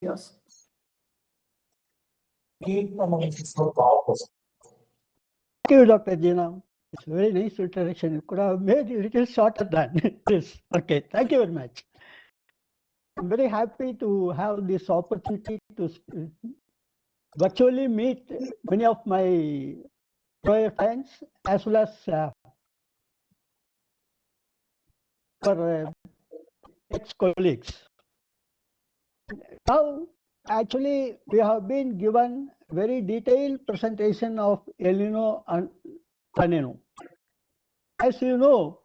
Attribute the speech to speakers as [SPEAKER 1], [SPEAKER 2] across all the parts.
[SPEAKER 1] Yes.
[SPEAKER 2] Thank
[SPEAKER 3] you, Dr. Jina. It's a very nice introduction. You could have made it a little shorter than this. Okay, thank you very much. I'm very happy to have this opportunity to virtually meet many of my lawyer friends as well as our ex-colleagues. Now, actually, we have been given very detailed presentation of El Nino and La Nino. As you know,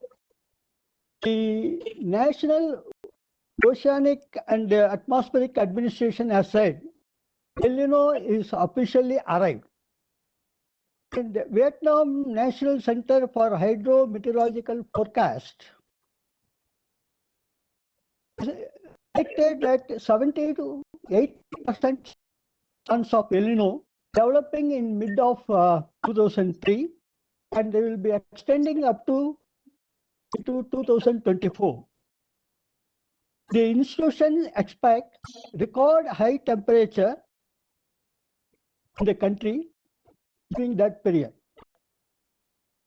[SPEAKER 3] the National Oceanic and Atmospheric Administration has said El Nino is officially arrived. And the Vietnam National Center for Hydrometeorological Forecast predicted that 70 to 80% chance of El Nino developing in mid of 2003, and they will be extending up to 2024. The institution expects record high temperature in the country during that period.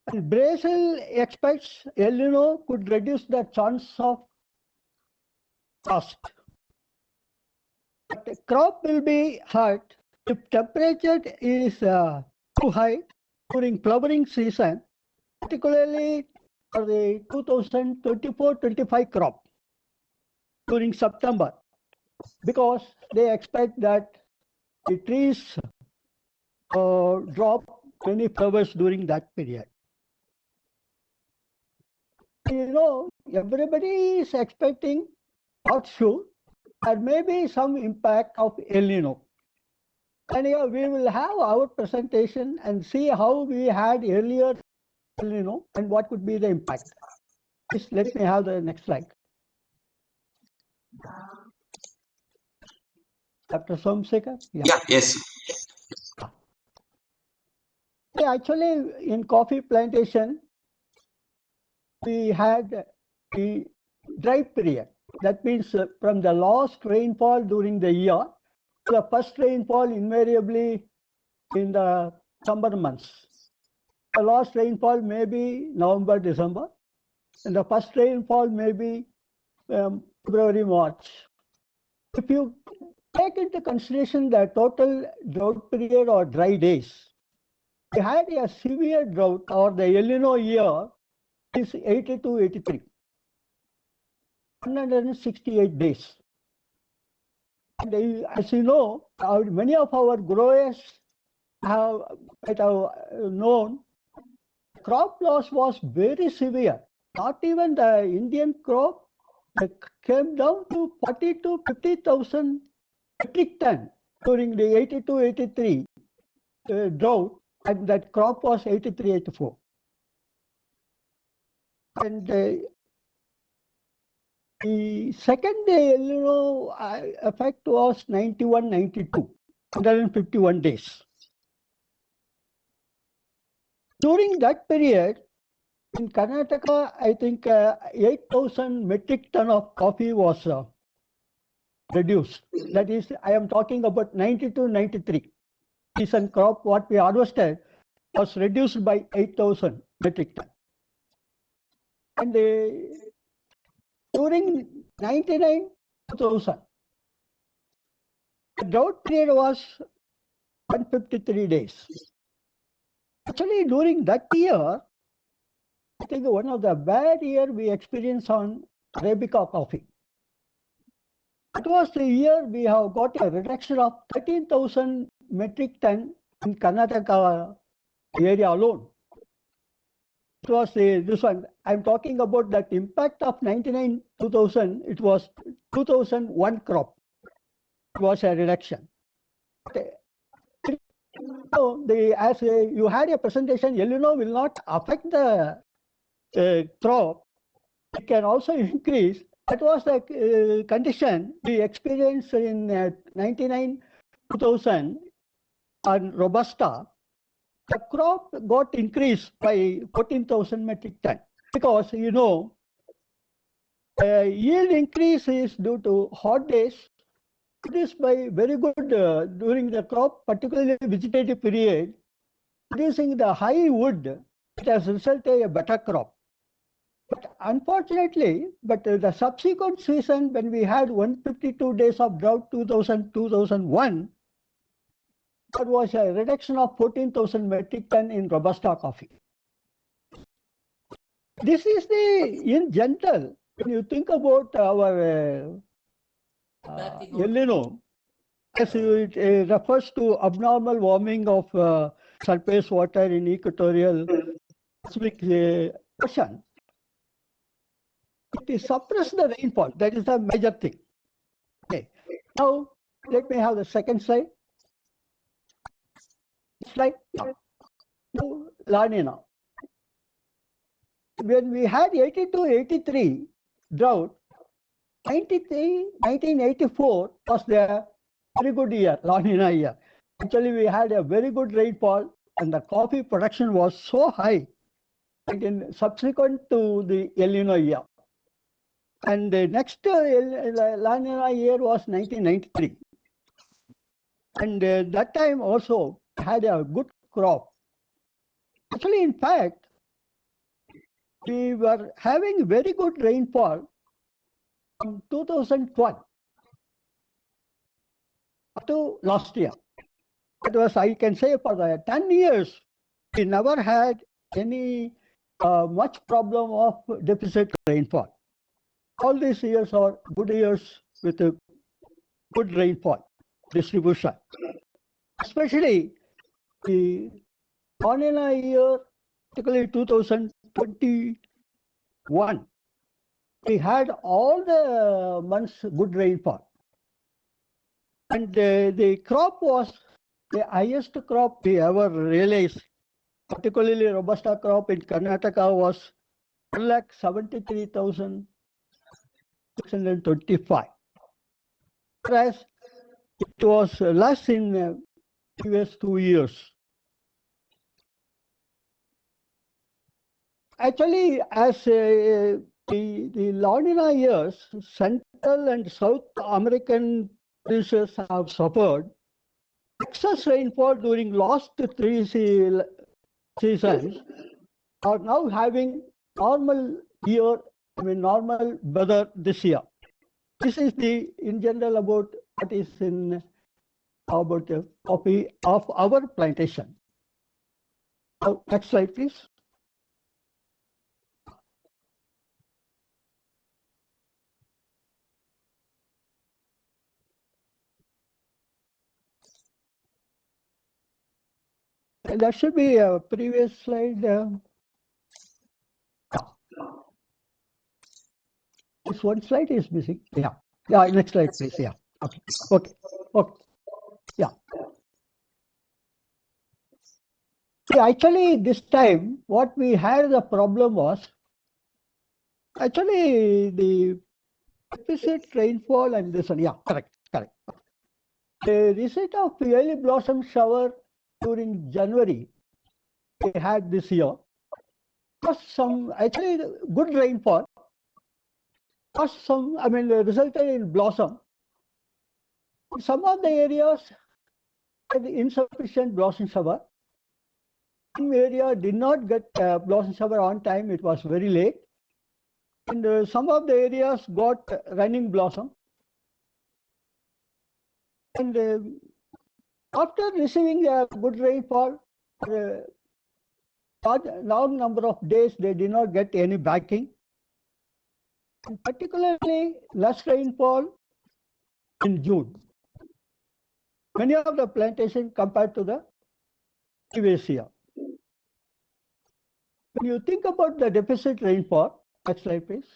[SPEAKER 3] And Brazil expects El Nino could reduce the chance of frost. But the crop will be hurt if temperature is too high during flowering season, particularly for the 2024-25 crop during September, because they expect that the trees drop many flowers during that period. You know, everybody is expecting, not sure, there may be some impact of El Nino. And yeah, we will have our presentation and see how we had earlier El Nino and what could be the impact. Please let me have the next slide. Dr. Somsekhar?
[SPEAKER 2] Yeah, yes.
[SPEAKER 3] Yeah, actually, in coffee plantation, we had the dry period. That means from the last rainfall during the year, the first rainfall invariably in the summer months. The last rainfall may be November, December, and the first rainfall may be February, March. If you take into consideration the total drought period or dry days, we had a severe drought, or the El Nino year is 82-83, 168 days. And as you know, many of our growers have known crop loss was very severe. Not even the Indian crop came down to 40 to 50,000 metric ton during the 82-83 drought, and that crop was 83-84. And the second El Nino effect was 91-92, 151 days. During that period, in Karnataka, I think 8,000 metric ton of coffee was reduced. That is, I am talking about 92-93. Season crop, what we harvested, was reduced by 8,000 metric ton. And during 99-2000, the drought period was 153 days. Actually, during that year, I think one of the bad year we experienced on Arabica coffee. It was the year we have got a reduction of 13,000 metric ton in Karnataka area alone. It was this one. I'm talking about that impact of 99-2000. It was 2001 crop. It was a reduction. So as you had a presentation, El Nino will not affect the crop. It can also increase. That was the condition we experienced in 99-2000 on Robusta. The crop got increased by 14,000 metric ton, because you know yield increase is due to hot days Produced by very good during the crop, particularly vegetative period, producing the high wood, it has resulted in a better crop. But unfortunately, the subsequent season when we had 152 days of drought 2001, there was a reduction of 14,000 metric ton in Robusta coffee. This is in general, when you think about our El Nino, as it refers to abnormal warming of surface water in equatorial Pacific Ocean, it suppresses the rainfall. That is the major thing. Okay. Now, let me have the second slide. Slide. Now, La Nina. When we had 82-83 drought, 1984 was the very good year, La Nina year. Actually, we had a very good rainfall and the coffee production was so high subsequent to the El Nino year. And the next La Nina year was 1993. And that time also had a good crop. Actually, in fact, we were having very good rainfall from 2012 up to last year. That was, I can say, for the 10 years, we never had any much problem of deficit rainfall. All these years are good years with a good rainfall distribution. Especially the La Nina year, particularly 2021, we had all the months good rainfall. And the crop was the highest crop we ever realized. Particularly Robusta crop in Karnataka was 1,73,625. Whereas it was less in previous 2 years. Actually, as the La Nina years, Central and South American producers have suffered excess rainfall during last 3 seasons are now having normal normal weather this year. This is in general about what is about the coffee of our plantation. Now, next slide, please. And that should be a previous slide. This one slide is missing. Yeah. Yeah, next slide, please. Yeah. Okay. Okay. Okay. Yeah. See, actually, this time, what we had the problem was actually the deficit rainfall and this one. Yeah, correct. The receipt of early blossom shower during January we had this year was some actually good rainfall. Was some, resulted in blossom. Some of the areas had insufficient blossom shower. Some area did not get blossom shower on time. It was very late. And some of the areas got running blossom. And after receiving a good rainfall, long number of days, they did not get any backing. And particularly less rainfall in June. Many of the plantation compared to the previous year. When you think about the deficit rainfall, next slide, please.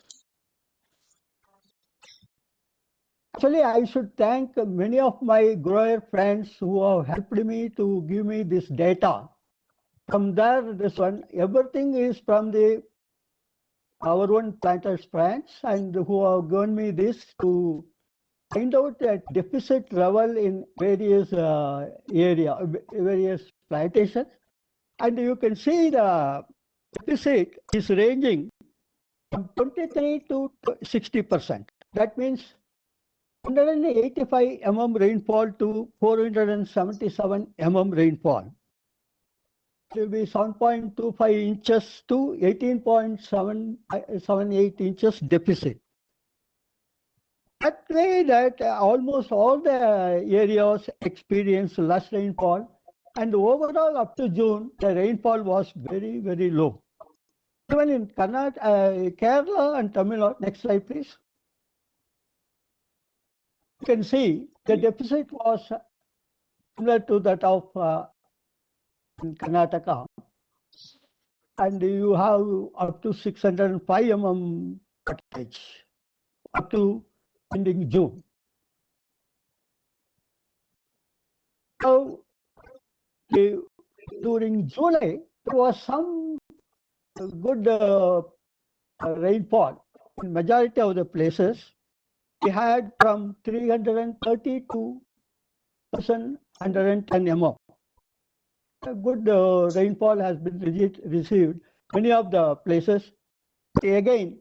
[SPEAKER 3] Actually, I should thank many of my grower friends who have helped me to give me this data. From there, this one, everything is from our own planters friends and who have given me this to find out the deficit level in various various plantations. And you can see the deficit is ranging from 23 to 60%. That means 185 mm rainfall to 477 mm rainfall. It will be 7.25 inches to 18.78 inches deficit. That way that almost all the areas experienced less rainfall, and overall up to June, the rainfall was very, very low. Even in Kerala and Tamil Nadu, next slide please. You can see the deficit was similar to that of in Karnataka, and you have up to 605 mm wattage up to ending June. So during July, there was some good rainfall in majority of the places. We had from 330 to 1,110 mm. A good rainfall has been received many of the places. Again,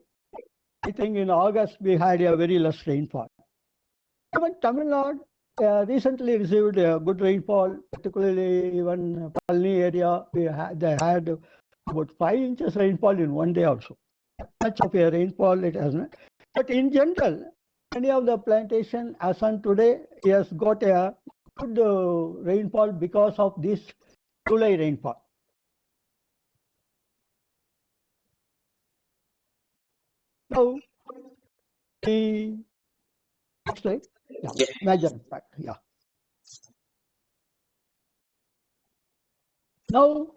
[SPEAKER 3] I think in August we had a very less rainfall. Even Tamil Nadu recently received a good rainfall, particularly even Palni area. They had about 5 inches rainfall in one day also. Much of a rainfall it has not. But in general, many of the plantation as on today has got a good rainfall because of this July rainfall. Now, the next slide. Yeah, major impact. Yeah. Now,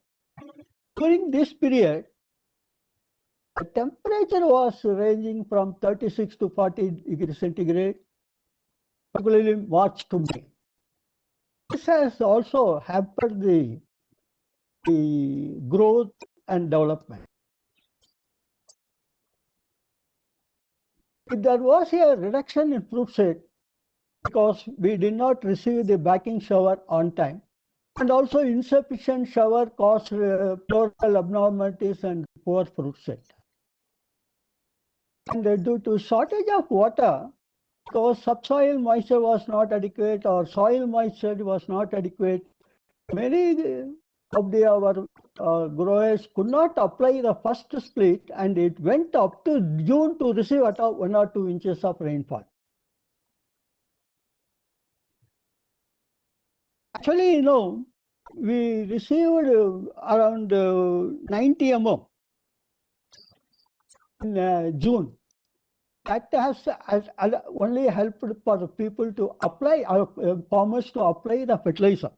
[SPEAKER 3] during this period, the temperature was ranging from 36 to 40 degrees centigrade, particularly March to May. This has also hampered the growth and development. If there was a reduction in fruit set because we did not receive the backing shower on time, and also insufficient shower caused floral abnormalities and poor fruit set. And due to shortage of water, because subsoil moisture was not adequate or soil moisture was not adequate, many of our growers could not apply the first split, and it went up to June to receive at 1 or 2 inches of rainfall. Actually, we received around 90 mm in June. That has only helped for the people to apply, farmers to apply the fertilizer.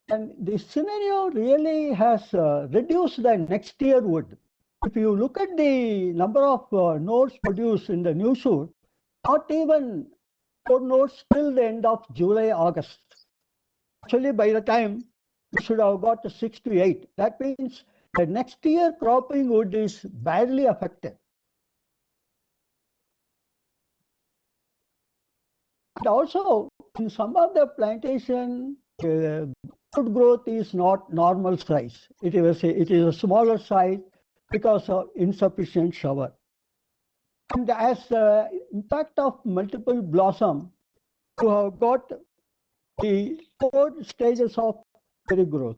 [SPEAKER 3] And the scenario really has reduced the next year wood. If you look at the number of nodes produced in the new shoot, not even 4 nodes till the end of July, August. Actually, by the time we should have got 6 to 8. That means the next year cropping wood is badly affected. And also, in some of the plantation, fruit growth is not normal size. It is a smaller size because of insufficient shower. And as impact of multiple blossom, you have got the 4 stages of berry growth.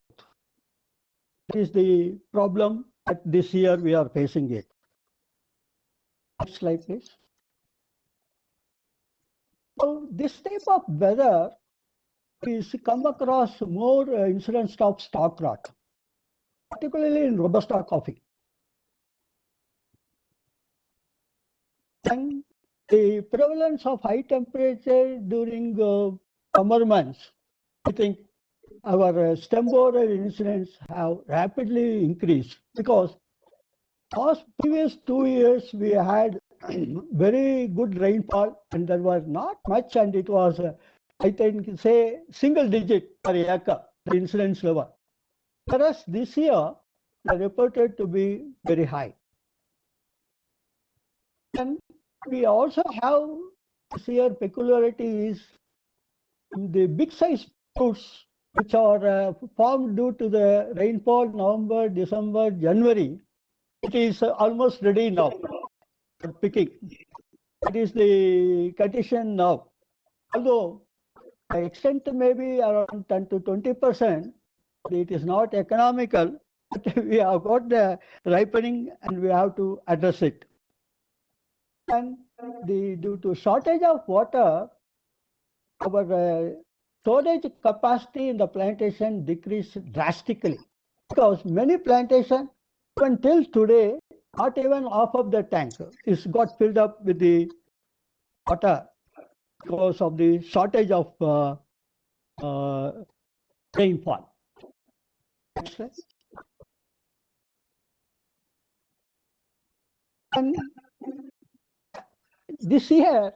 [SPEAKER 3] That is the problem that this year we are facing it. Next slide, please. So this type of weather is come across more incidents of stalk rot, particularly in Robusta coffee. And the prevalence of high temperature during summer months, I think our stem borer incidents have rapidly increased because previous 2 years we had very good rainfall and there was not much, and it was I think say single digit per acre, the incidence level. Whereas this year they are reported to be very high. And we also have this year peculiarity is the big size fruits which are formed due to the rainfall November, December, January. It is almost ready now for picking. That is the condition now. Although the extent may be around 10 to 20%, it is not economical. But we have got the ripening and we have to address it. And due to shortage of water, our storage capacity in the plantation decreased drastically because many plantations, even till today, not even half of the tank is got filled up with the water because of the shortage of rainfall. Next slide. And this year,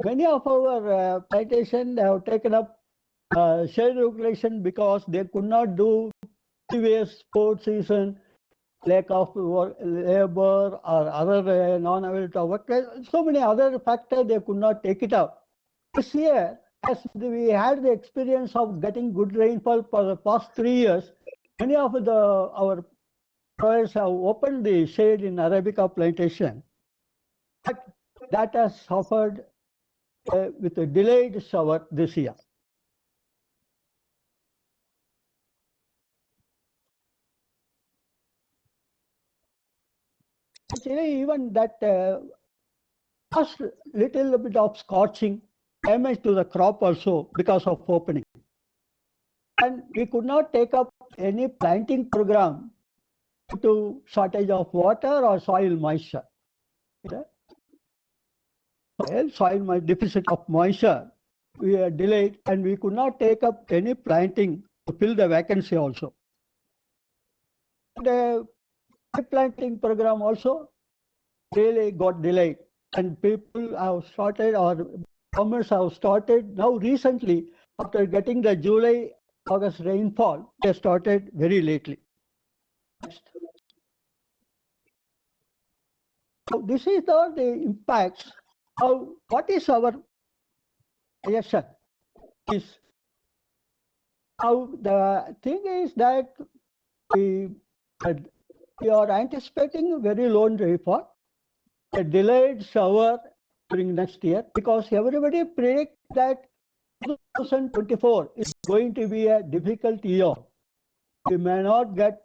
[SPEAKER 3] many of our plantations have taken up shade regulation because they could not do previous sports season, lack of labor or other non-available work. So many other factors they could not take it up. This year, as we had the experience of getting good rainfall for the past 3 years, many of our growers have opened the shade in Arabica plantation. But that has suffered with a delayed shower this year. Actually, even that first little bit of scorching damage to the crop also because of opening. And we could not take up any planting program due to shortage of water or soil moisture. Soil deficit of moisture, we are delayed and we could not take up any planting to fill the vacancy also. The planting program also really got delayed and people have started or farmers have started now recently after getting the July, August rainfall, they started very lately. Next. So this is the impacts. Now, what is our suggestion? Is now the thing is that we are anticipating very low rainfall, a delayed shower during next year because everybody predicts that 2024 is going to be a difficult year. We may not get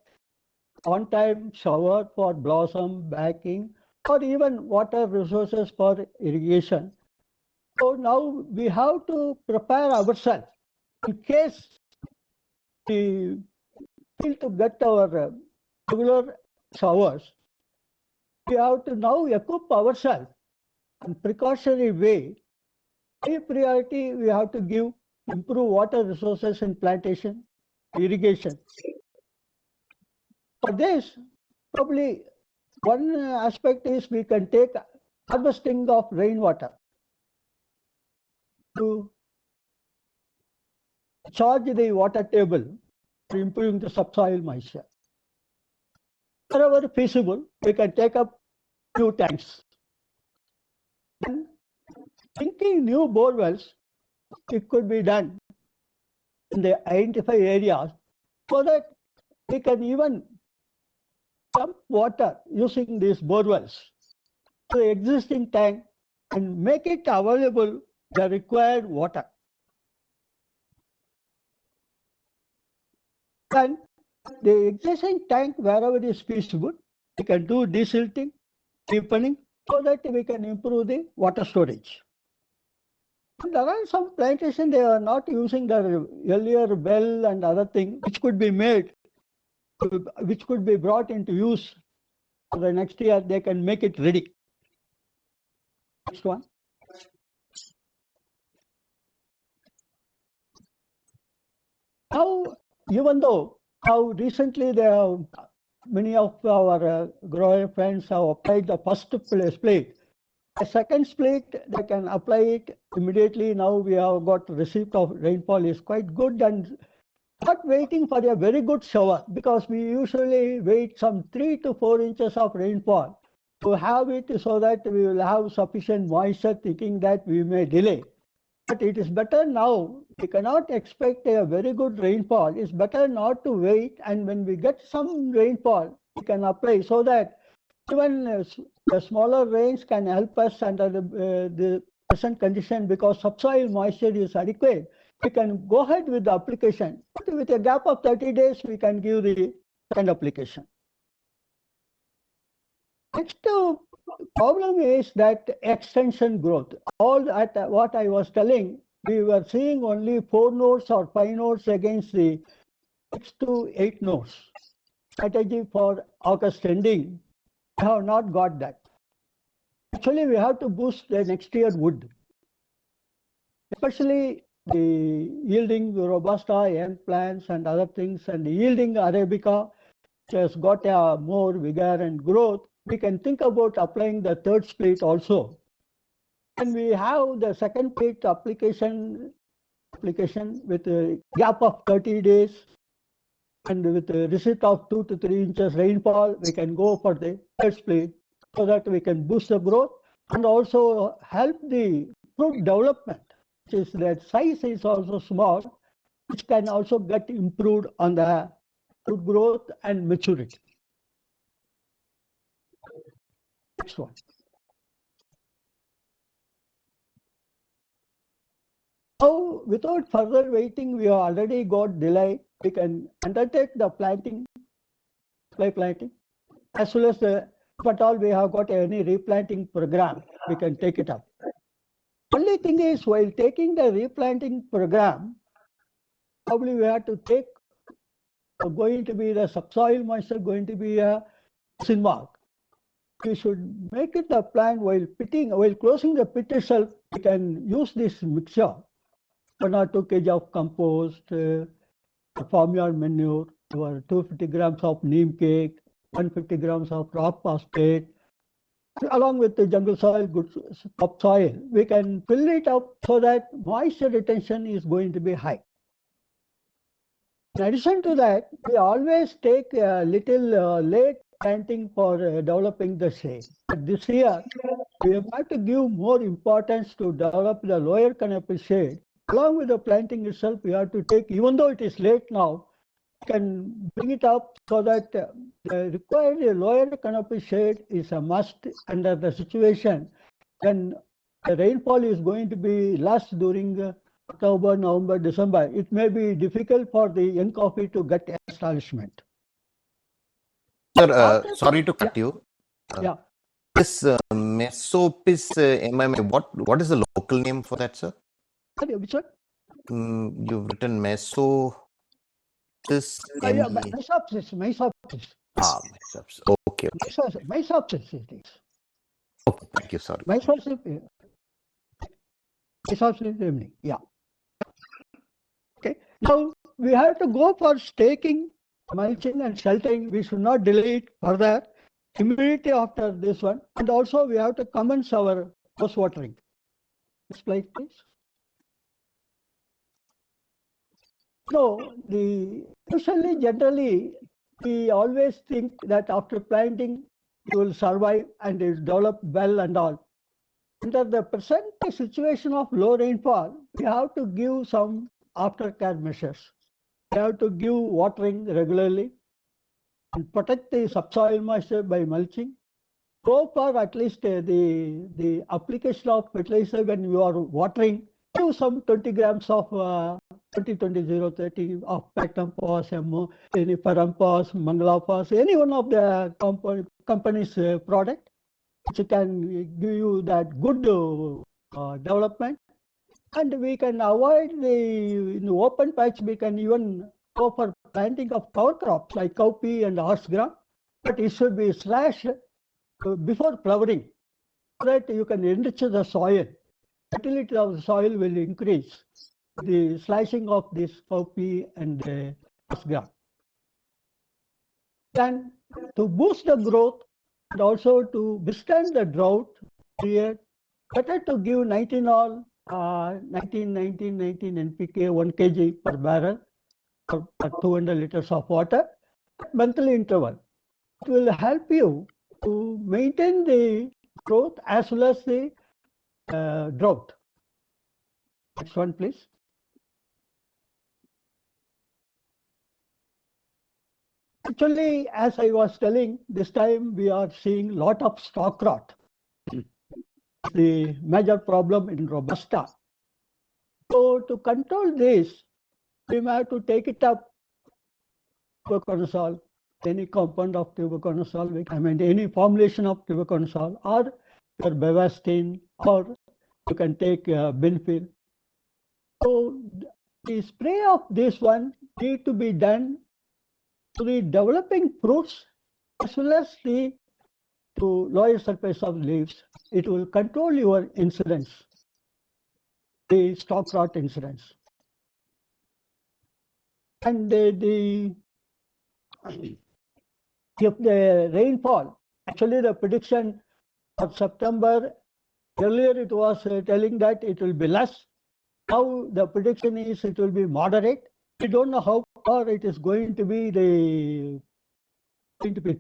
[SPEAKER 3] on-time shower for blossom, backing, or even water resources for irrigation. So now we have to prepare ourselves in case we fail to get our regular showers. We have to now equip ourselves in precautionary way. High priority we have to give improve water resources in plantation, irrigation. For this, probably one aspect is we can take harvesting of rainwater to charge the water table for improving the subsoil moisture. Wherever feasible, we can take up new tanks. And thinking new bore wells, it could be done in the identified areas so that we can even pump water using these bore wells to the existing tank and make it available the required water. And the existing tank, wherever it is feasible, we can do desilting, deepening, so that we can improve the water storage. And there are some plantations, they are not using the earlier well and other thing, which could be made, which could be brought into use for the next year, they can make it ready. Next one. Now, even though how recently many of our grower friends have applied the first split, the second split they can apply it immediately. Now we have got receipt of rainfall is quite good and not waiting for a very good shower because we usually wait some 3 to 4 inches of rainfall to have it so that we will have sufficient moisture, thinking that we may delay. But it is better now. We cannot expect a very good rainfall. It's better not to wait, and when we get some rainfall, we can apply so that Even the smaller rains can help us under the present condition because subsoil moisture is adequate. We can go ahead with the application. With a gap of 30 days, we can give the second application. Next problem is that extension growth. All at what I was telling, we were seeing only 4 nodes or 5 nodes against the 6 to 8 nodes. Strategy for August ending, we have not got that. Actually, we have to boost the next year wood, especially the yielding Robusta, young plants and other things, and the yielding Arabica, which has got a more vigor and growth. We can think about applying the third split also. And we have the second split application with a gap of 30 days and with a receipt of 2 to 3 inches rainfall, we can go for the third split so that we can boost the growth and also help the fruit development, which is that size is also small, which can also get improved on the fruit growth and maturity. Next one. Now, without further waiting, we have already got delay. We can undertake the planting, supply planting, as well as if at all we have got any replanting program, we can take it up. Only thing is, while taking the replanting program, probably we have to take going to be the subsoil moisture, going to be a sin mark. We should make it a plan while closing the pit itself. We can use this mixture, 1 or 2 kg of compost, farmyard manure, or 250 grams of neem cake, 150 grams of rock phosphate, along with the jungle soil, good topsoil. We can fill it up so that moisture retention is going to be high. In addition to that, we always take a little late planting for developing the shade. But this year, we have to give more importance to develop the lower canopy shade. Along with the planting itself, we have to take, even though it is late now, we can bring it up so that the required lower canopy shade is a must under the situation when the rainfall is going to be less during October, November, December. It may be difficult for the young coffee to get establishment.
[SPEAKER 1] Sir, sorry to cut you.
[SPEAKER 3] Yeah.
[SPEAKER 1] This Mesopis MMI, what is the local name for that, sir?
[SPEAKER 3] Sorry, which one?
[SPEAKER 1] You've written Mesopis.
[SPEAKER 3] Mesopsis.
[SPEAKER 1] Ah, Mesopsis. Okay.
[SPEAKER 3] Mesopsis it is.
[SPEAKER 1] Okay, thank you, sorry.
[SPEAKER 3] Mesopsis evening. Yeah. Okay. Now we have to go for staking, mulching, and sheltering. We should not delay it further. Immediately after this one, and also we have to commence our post watering. Next slide, please. So generally, we always think that after planting, you will survive and it will develop well and all. Under the present situation of low rainfall, we have to give some aftercare measures. We have to give watering regularly and protect the subsoil moisture by mulching. Go for at least the application of fertilizer when you are watering. Give some 20 grams of 20-20-0-30 of Pectum Phos, any Parampos, Mangala Phos, any one of the company's product, which can give you that good development. And we can avoid in the open patch, we can even go for planting of cover crops like cowpea and horse gram, but it should be slashed before flowering so that you can enrich the soil. Fertility of the soil will increase the slashing of this cowpea and horse gram. Then to boost the growth and also to withstand the drought period, better to give 19 NPK 1 kg per barrel for 200 liters of water at monthly interval. It will help you to maintain the growth as well as the drought. Next one, please. Actually, as I was telling, this time we are seeing a lot of stalk rot. The major problem in Robusta. So to control this, we have to take it up tuberconazole, any compound of tuberconazole, I mean any formulation of tuberconazole, or your bevastine, or you can take Benfil. So the spray of this one need to be done to the developing fruits as well as the to lower surface of leaves. It will control your incidence, the stalk rot incidence. And if the rainfall, actually the prediction for September, earlier it was telling that it will be less. Now the prediction is it will be moderate. We don't know how far it is going to be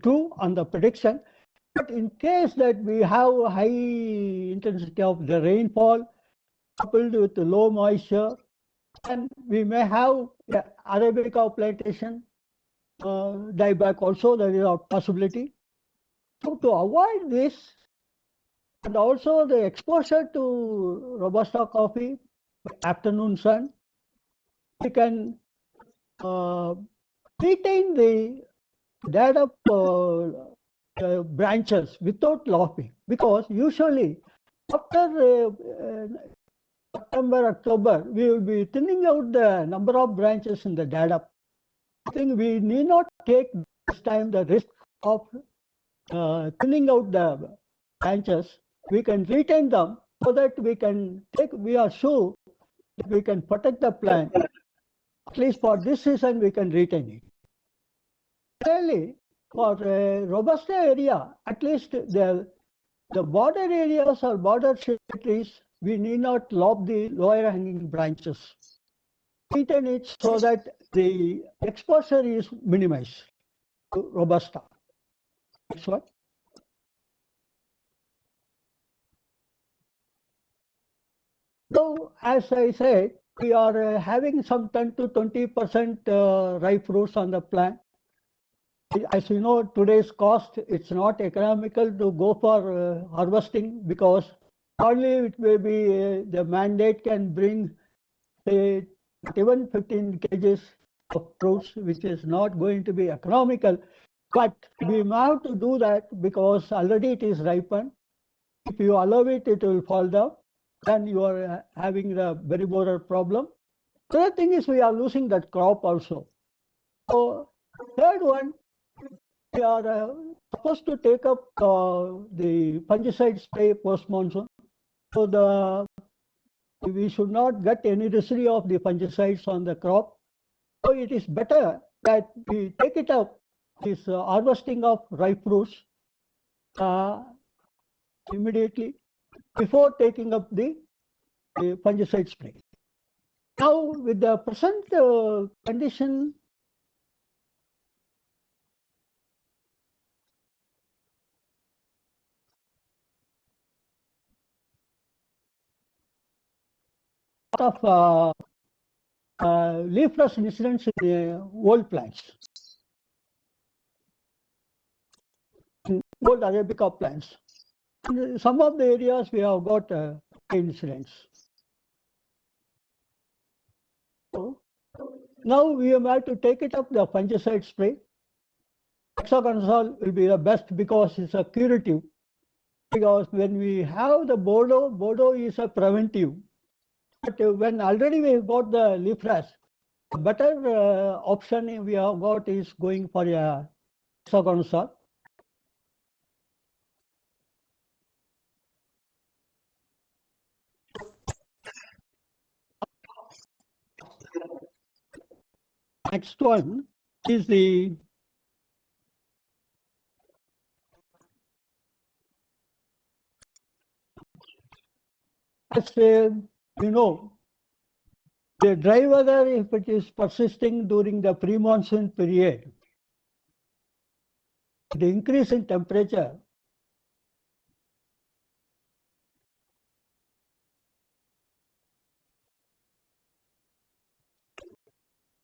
[SPEAKER 3] true on the prediction. But in case that we have high intensity of the rainfall coupled with low moisture, and we may have Arabica plantation dieback also, there is a possibility. So to avoid this, and also the exposure to Robusta coffee by afternoon sun, we can retain the dead up branches without lopping, because usually after September, October, we will be thinning out the number of branches in the dead up. I think we need not take this time the risk of thinning out the branches. We can retain them so that we are sure that we can protect the plant. At least for this season, we can retain it. Really, for Robusta area, at least the border areas or border trees, we need not lop the lower hanging branches. Retain it so that the exposure is minimized to Robusta. Next one. So, as I said, we are having some 10 to 20% ripe fruits on the plant. As you know, today's cost, it's not economical to go for harvesting, because only it may be the mandate can bring, say, even 15 kgs of fruits, which is not going to be economical. But we have to do that because already it is ripened. If you allow it, it will fall down. Then you are having the very borer problem. The other thing is we are losing that crop also. So third one, we are supposed to take up the fungicide spray post monsoon. So we should not get any residue of the fungicides on the crop. So it is better that we take it up, this harvesting of ripe fruits immediately before taking up the fungicide spray. Now, with the present condition, of leaf rust incidents in the old plants, in old Arabica plants. In some of the areas we have got incidents. So now we have to take it up the fungicide spray. Hexaconazole will be the best because it's a curative. Because when we have the Bordeaux is a preventive. But when already we have got the leaf rust, the better option we have got is going for a hexaconazole. Next one is the as you know, the dry weather, if it is persisting during the pre-monsoon period, the increase in temperature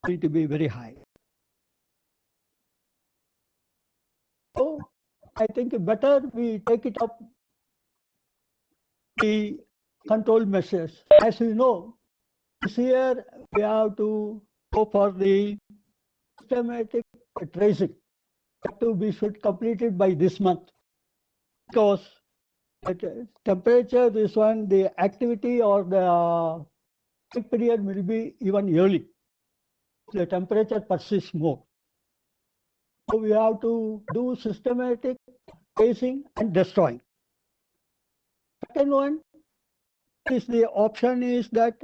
[SPEAKER 3] going to be very high. I think better we take it up the control measures. As you know, this year we have to go for the systematic tracing. That too, we should complete it by this month because the temperature, this one, the activity or the peak period will be even early. The temperature persists more. So we have to do systematic tracing and destroying. Second one is the option is that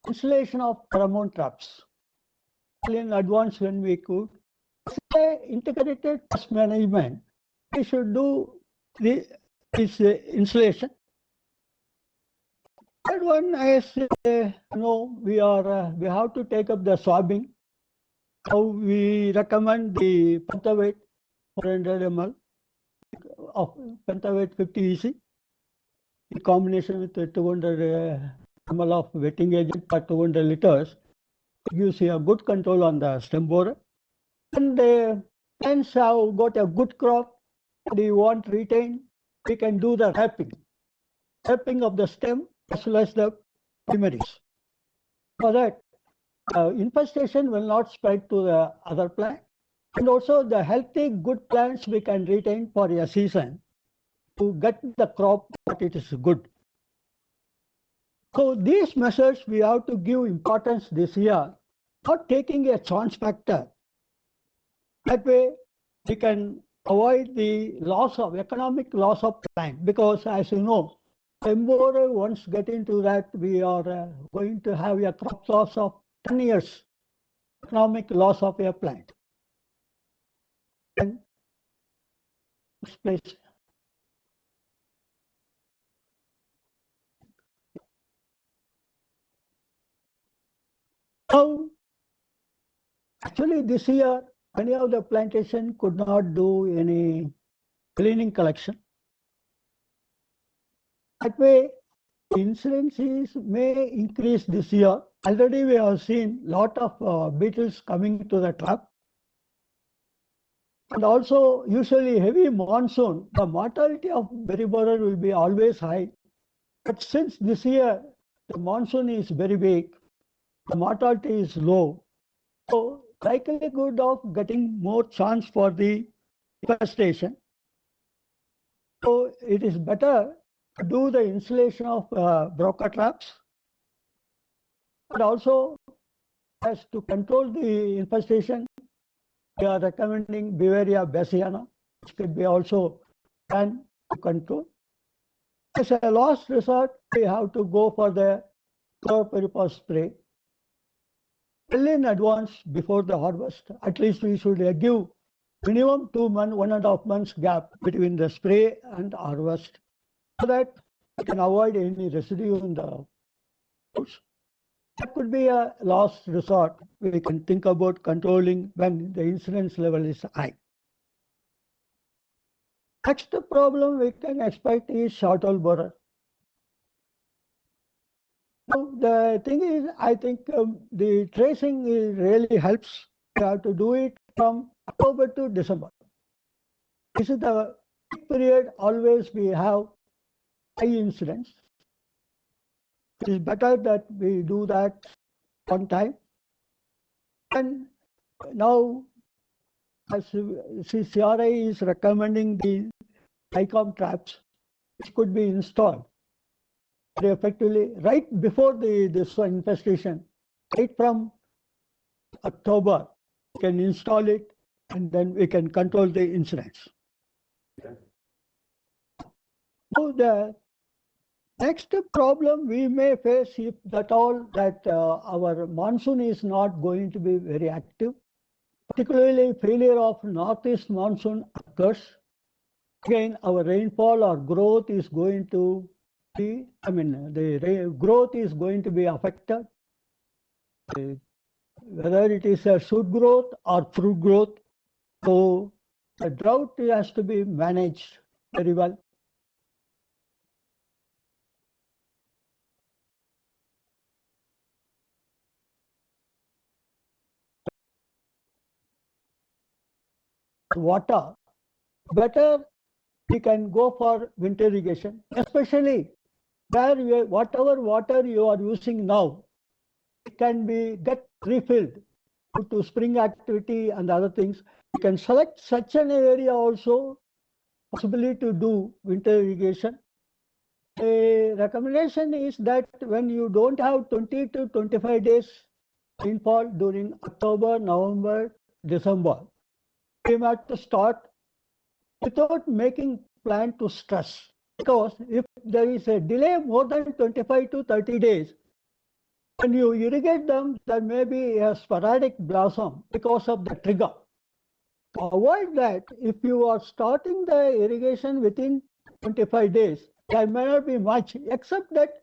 [SPEAKER 3] installation of pheromone traps. In advance when we could say integrated pest management, we should do this installation. Third one is we have to take up the swabbing. How we recommend the pentavate 400 ml of pentavate 50 EC in combination with the 200 ml of wetting agent per 200 liters. It gives you a good control on the stem borer. And the plants have got a good crop and you want to retain, we can do the wrapping of the stem as well as the primaries. For that, infestation will not spread to the other plant. And also the healthy, good plants we can retain for a season to get the crop that it is good. So these measures we have to give importance this year, not taking a chance factor. That way we can avoid the economic loss of plant, because as you know, Embora once get into that, we are going to have a crop loss of 10 years, economic loss of a plant. And next place. Now, actually this year, many of the plantation could not do any cleaning collection. That way, the incidences may increase this year. Already we have seen lot of beetles coming to the trap. And also, usually heavy monsoon, the mortality of berry borer will be always high. But since this year, the monsoon is very weak, the mortality is low. So, likelihood of getting more chance for the infestation. So, it is better to do the installation of broker traps. And also, as to control the infestation, we are recommending Beauveria bassiana, which could be also done to control. As a last resort, we have to go for the chlorpyrifos spray. Well in advance before the harvest. At least we should give minimum 2 months, 1.5 months gap between the spray and harvest, so that we can avoid any residue in the fruits. That could be a last resort. We can think about controlling when the incidence level is high. Next problem we can expect is short-hole borer. Now, the thing is, I think the tracing really helps. You have to do it from October to December. This is the period always we have high incidence. It is better that we do that on time. And now, as CCRI is recommending the ICOM traps, which could be installed very effectively right before this infestation, right from October, we can install it and then we can control the incidence. Okay. Now the next problem we may face, if at all that our monsoon is not going to be very active, particularly failure of northeast monsoon occurs. Again, our rainfall or growth is going to be, the growth is going to be affected. Whether it is a shoot growth or fruit growth. So the drought has to be managed very well. Water, better we can go for winter irrigation, especially where whatever water you are using now, it can be get refilled due to spring activity and other things. You can select such an area also, possibly to do winter irrigation. A recommendation is that when you don't have 20 to 25 days rainfall during October, November, December, we have to start without making plan to stress. Because if there is a delay more than 25 to 30 days, when you irrigate them, there may be a sporadic blossom because of the trigger. To avoid that, if you are starting the irrigation within 25 days, there may not be much, except that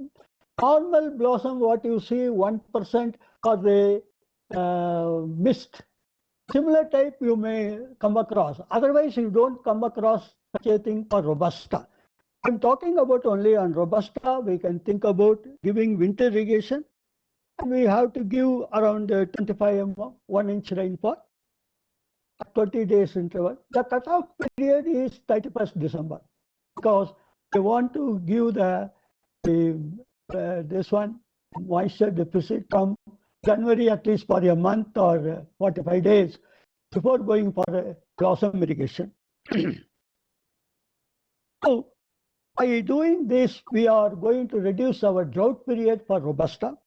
[SPEAKER 3] normal blossom, what you see, 1% or the mist. Similar type you may come across. Otherwise, you don't come across such a thing for Robusta. I'm talking about only on Robusta. We can think about giving winter irrigation. And we have to give around 25 mm, 1 inch rainfall, 20 days interval. The cutoff period is 31st December because we want to give this one moisture deficit from January at least for a month or 45 days before going for a blossom irrigation. So by doing this, we are going to reduce our drought period for Robusta.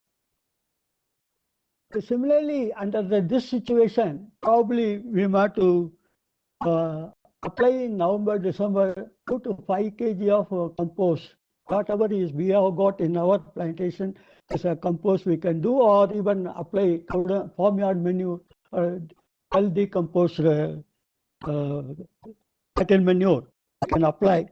[SPEAKER 3] Similarly, under this situation, probably we have to apply in November, December 2 to 5 kg of compost. Whatever is we have got in our plantation as a compost we can do, or even apply farmyard manure or healthy compost cattle manure we can apply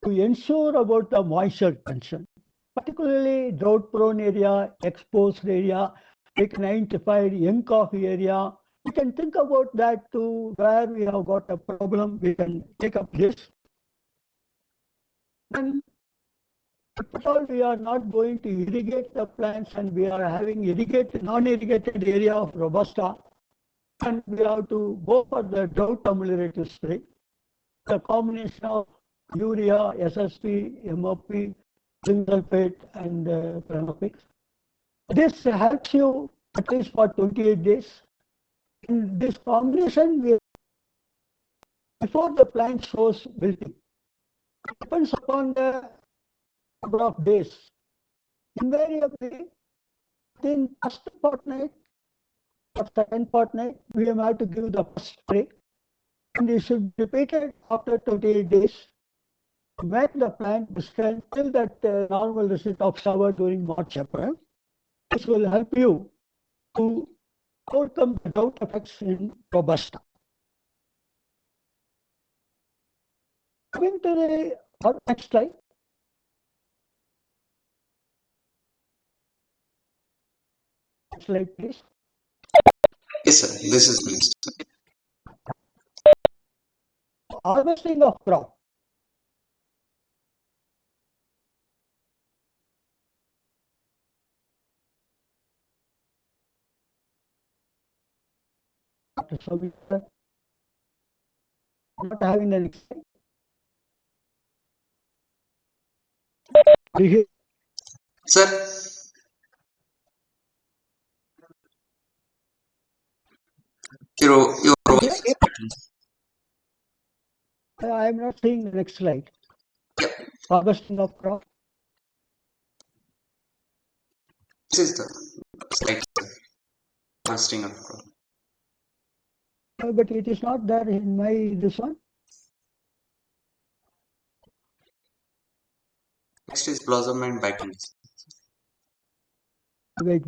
[SPEAKER 3] to ensure about the moisture content, particularly drought prone area, exposed area. We can identify young coffee area. We can think about that too, where we have got a problem, we can take up this. Then, if at all we are not going to irrigate the plants and we are having non-irrigated area of Robusta, and we have to go for the drought ameliorative spray, the combination of urea, SSP, MOP, zinc sulfate, and prenopix. This helps you at least for 28 days. In this combination, before the plant shows wilting, it depends upon the number of days. Invariably, within first fortnight or second fortnight, we have to give the first spray, and it should be repeated after 28 days to make the plant withstand till that normal receipt of shower during March, April. This will help you to overcome the drought effects in Robusta. Coming to the next slide. Next slide, please.
[SPEAKER 2] Yes, sir. This is please.
[SPEAKER 3] Harvesting of crop. So we are not having the next slide.
[SPEAKER 2] Sir. Your voice is breaking.
[SPEAKER 3] I am not seeing the next slide.
[SPEAKER 2] Yep.
[SPEAKER 3] Harvesting of crop.
[SPEAKER 2] This is the slide, sir. Harvesting of crop.
[SPEAKER 3] But it is not there in my this one.
[SPEAKER 2] Next is blossom and biting.
[SPEAKER 3] Wait.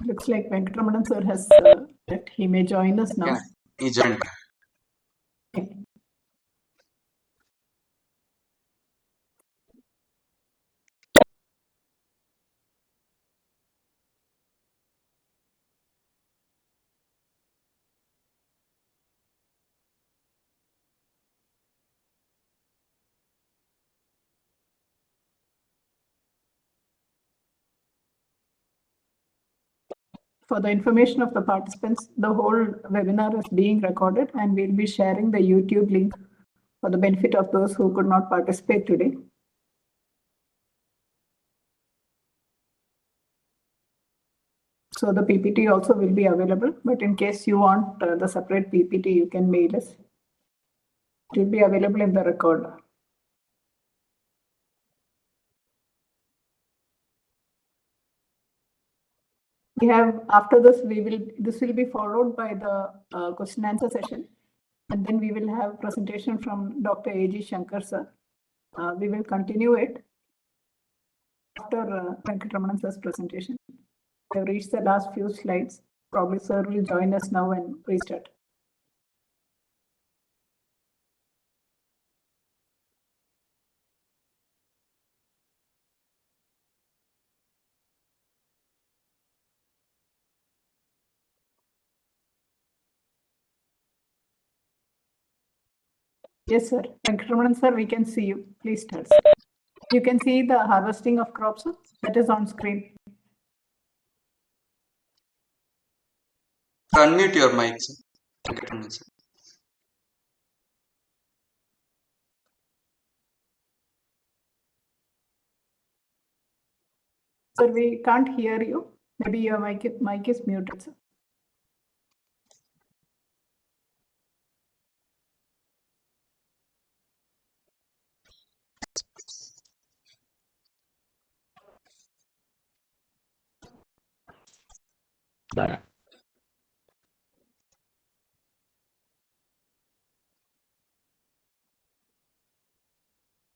[SPEAKER 4] Looks like Venkatramanan sir has left. He may join us now.
[SPEAKER 2] Yeah, he joined back.
[SPEAKER 4] For the information of the participants, the whole webinar is being recorded and we'll be sharing the YouTube link for the benefit of those who could not participate today. So the PPT also will be available, but in case you want the separate PPT, you can mail us. It will be available in the record. We have, after this, this will be followed by the question answer session. And then we will have presentation from Dr. A.G. Shankar sir. We will continue it after Venkatramanan sir's presentation. We have reached the last few slides. Probably sir will join us now and restart. Yes, sir. Venkatramanan sir, we can see you. Please start. You can see the harvesting of crops that is on screen.
[SPEAKER 2] Unmute your mic, sir. Venkatramanan sir.
[SPEAKER 4] Sir, we can't hear you. Maybe your mic is muted, sir.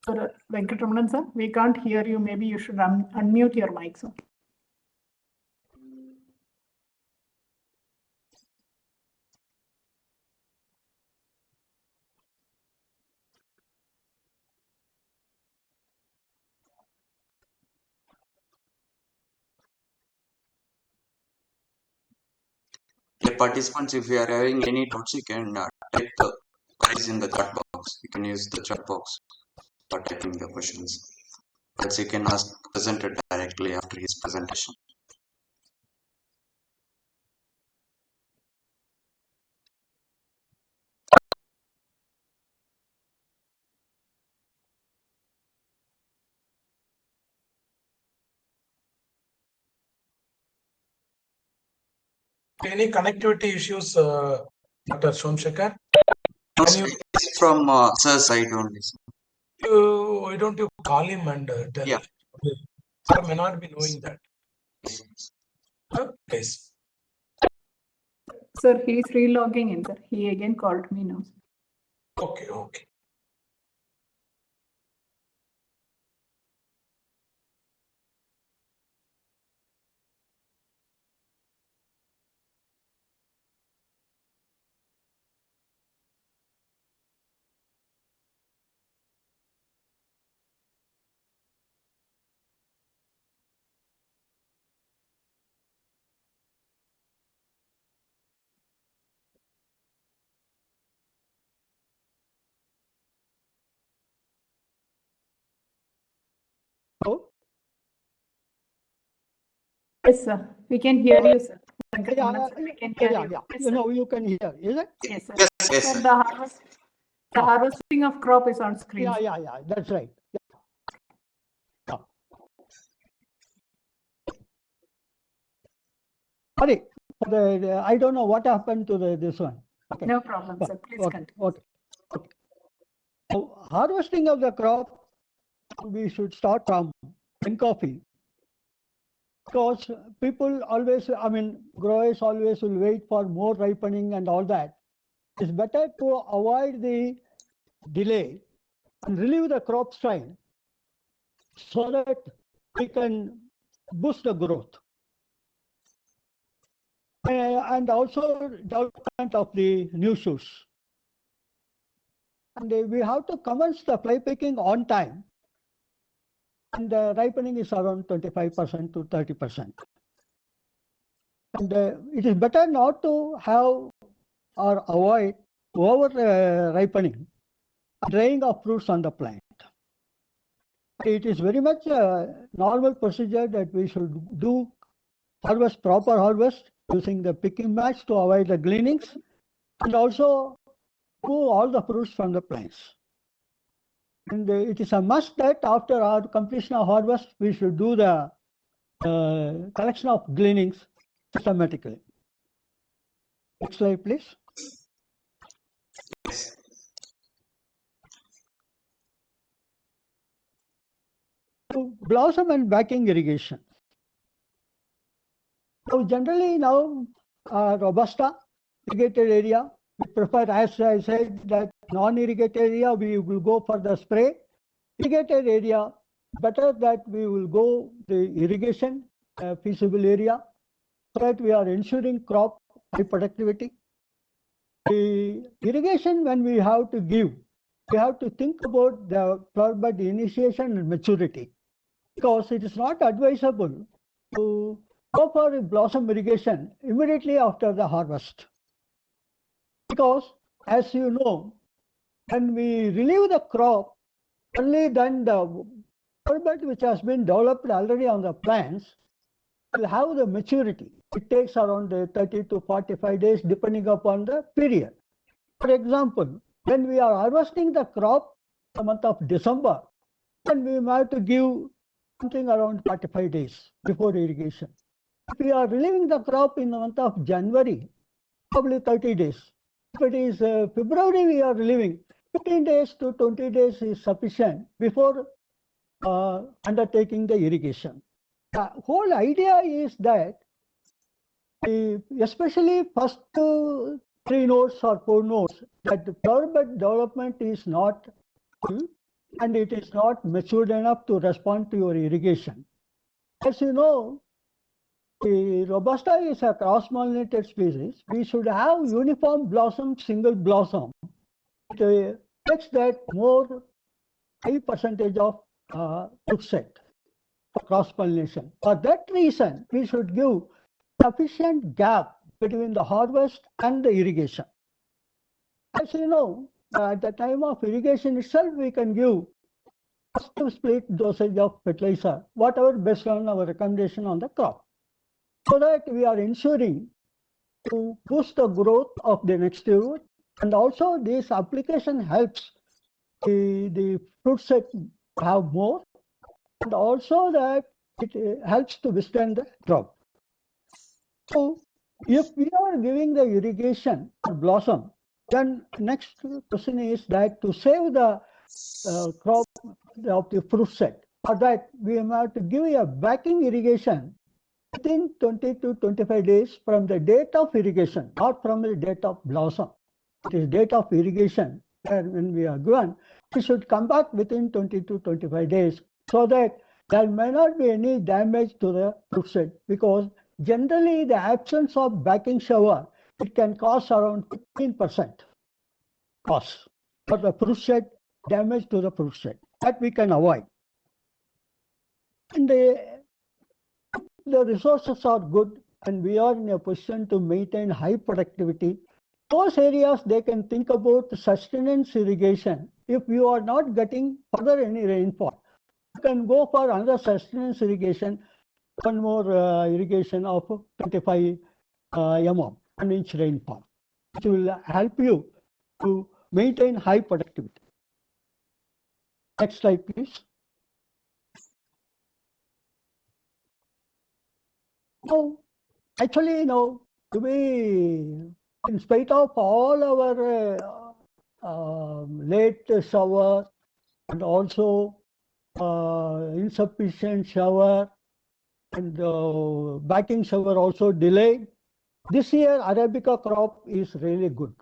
[SPEAKER 4] Sir, Venkatramanan sir, we can't hear you. Maybe you should unmute your mic, sir.
[SPEAKER 2] Dear participants, if you are having any doubts, you can type the queries in the chat box. You can use the chat box for typing the questions. Else you can ask presenter directly after his presentation.
[SPEAKER 5] Any connectivity issues, Dr. Somshekar?
[SPEAKER 2] No,
[SPEAKER 5] Can you,
[SPEAKER 2] it's from sir's side only. Sir.
[SPEAKER 5] why don't you call him and tell?
[SPEAKER 2] Yeah.
[SPEAKER 5] Sir may not be knowing that. Please.
[SPEAKER 4] Sir, he is re-logging in, sir. He again called me now.
[SPEAKER 5] Okay, okay.
[SPEAKER 3] Oh,
[SPEAKER 4] Yes, sir. We can hear you, sir.
[SPEAKER 3] yeah,
[SPEAKER 4] Venkatramanan sir, we can hear you.
[SPEAKER 3] yeah.
[SPEAKER 4] Yes,
[SPEAKER 3] You
[SPEAKER 4] sir.
[SPEAKER 3] know, you can hear, is it?
[SPEAKER 4] Yes, sir.
[SPEAKER 2] Yes, yes,
[SPEAKER 4] Sir,
[SPEAKER 2] sir.
[SPEAKER 4] the harvesting of crop is on screen.
[SPEAKER 3] Yeah, that's right. Yeah. Sorry, I don't know what happened to this one. Okay.
[SPEAKER 4] No problem, sir. Please continue.
[SPEAKER 3] Okay. So, harvesting of the crop, we should start from in coffee. Because people always, growers always will wait for more ripening and all that. It's better to avoid the delay and relieve the crop strain so that we can boost the growth. and also development of the new shoots. And we have to commence the fly picking on time. And the ripening is around 25% to 30%. And it is better not to have or avoid over ripening, drying of fruits on the plant. It is very much a normal procedure that we should do proper harvest using the picking match to avoid the gleanings, and also remove all the fruits from the plants. And it is a must that after our completion of harvest, we should do the collection of gleanings systematically. Next slide, please.
[SPEAKER 2] Yes.
[SPEAKER 3] So blossom and backing irrigation. So generally now, Robusta irrigated area, we prefer, as I said, that non-irrigated area, we will go for the spray. Irrigated area, better that we will go the irrigation feasible area, so that we are ensuring crop high productivity. The irrigation, when we have to give, we have to think about the flower bud initiation and maturity, because it is not advisable to go for blossom irrigation immediately after the harvest. Because, as you know, when we relieve the crop, only then the flower bud which has been developed already on the plants will have the maturity. It takes around 30 to 45 days depending upon the period. For example, when we are harvesting the crop in the month of December, then we have to give something around 45 days before irrigation. If we are relieving the crop in the month of January, probably 30 days. If it is February we are relieving, 15 days to 20 days is sufficient before undertaking the irrigation. The whole idea is that especially first 3 nodes or 4 nodes, that the flower bud development is not full and it is not matured enough to respond to your irrigation. As you know, the Robusta is a cross-pollinated species. We should have uniform blossom, single blossom. It makes that more high percentage of fruit set for cross-pollination. For that reason, we should give sufficient gap between the harvest and the irrigation. As you know, at the time of irrigation itself, we can give first split dosage of fertilizer, whatever based on our recommendation on the crop, so that we are ensuring to boost the growth of the next root, and also this application helps the fruit set to have more, and also that it helps to withstand the drought. So if we are giving the irrigation for blossom, then next question is that to save the crop of the fruit set, for that we have to give a backing irrigation within 20 to 25 days from the date of irrigation, not from the date of blossom. It is date of irrigation, and when we are given, we should come back within 20 to 25 days, so that there may not be any damage to the fruit set, because generally the absence of backing shower, it can cause around 15% cost for the fruit set, damage to the fruit set. That we can avoid. And the resources are good and we are in a position to maintain high productivity. Those areas they can think about sustenance irrigation. If you are not getting further any rainfall, you can go for another sustenance irrigation, one more irrigation of 25 mm, 1 inch rainfall, which will help you to maintain high productivity. Next slide, please. So, actually, to be, in spite of all our late shower and also insufficient shower and backing shower also delayed, this year Arabica crop is really good.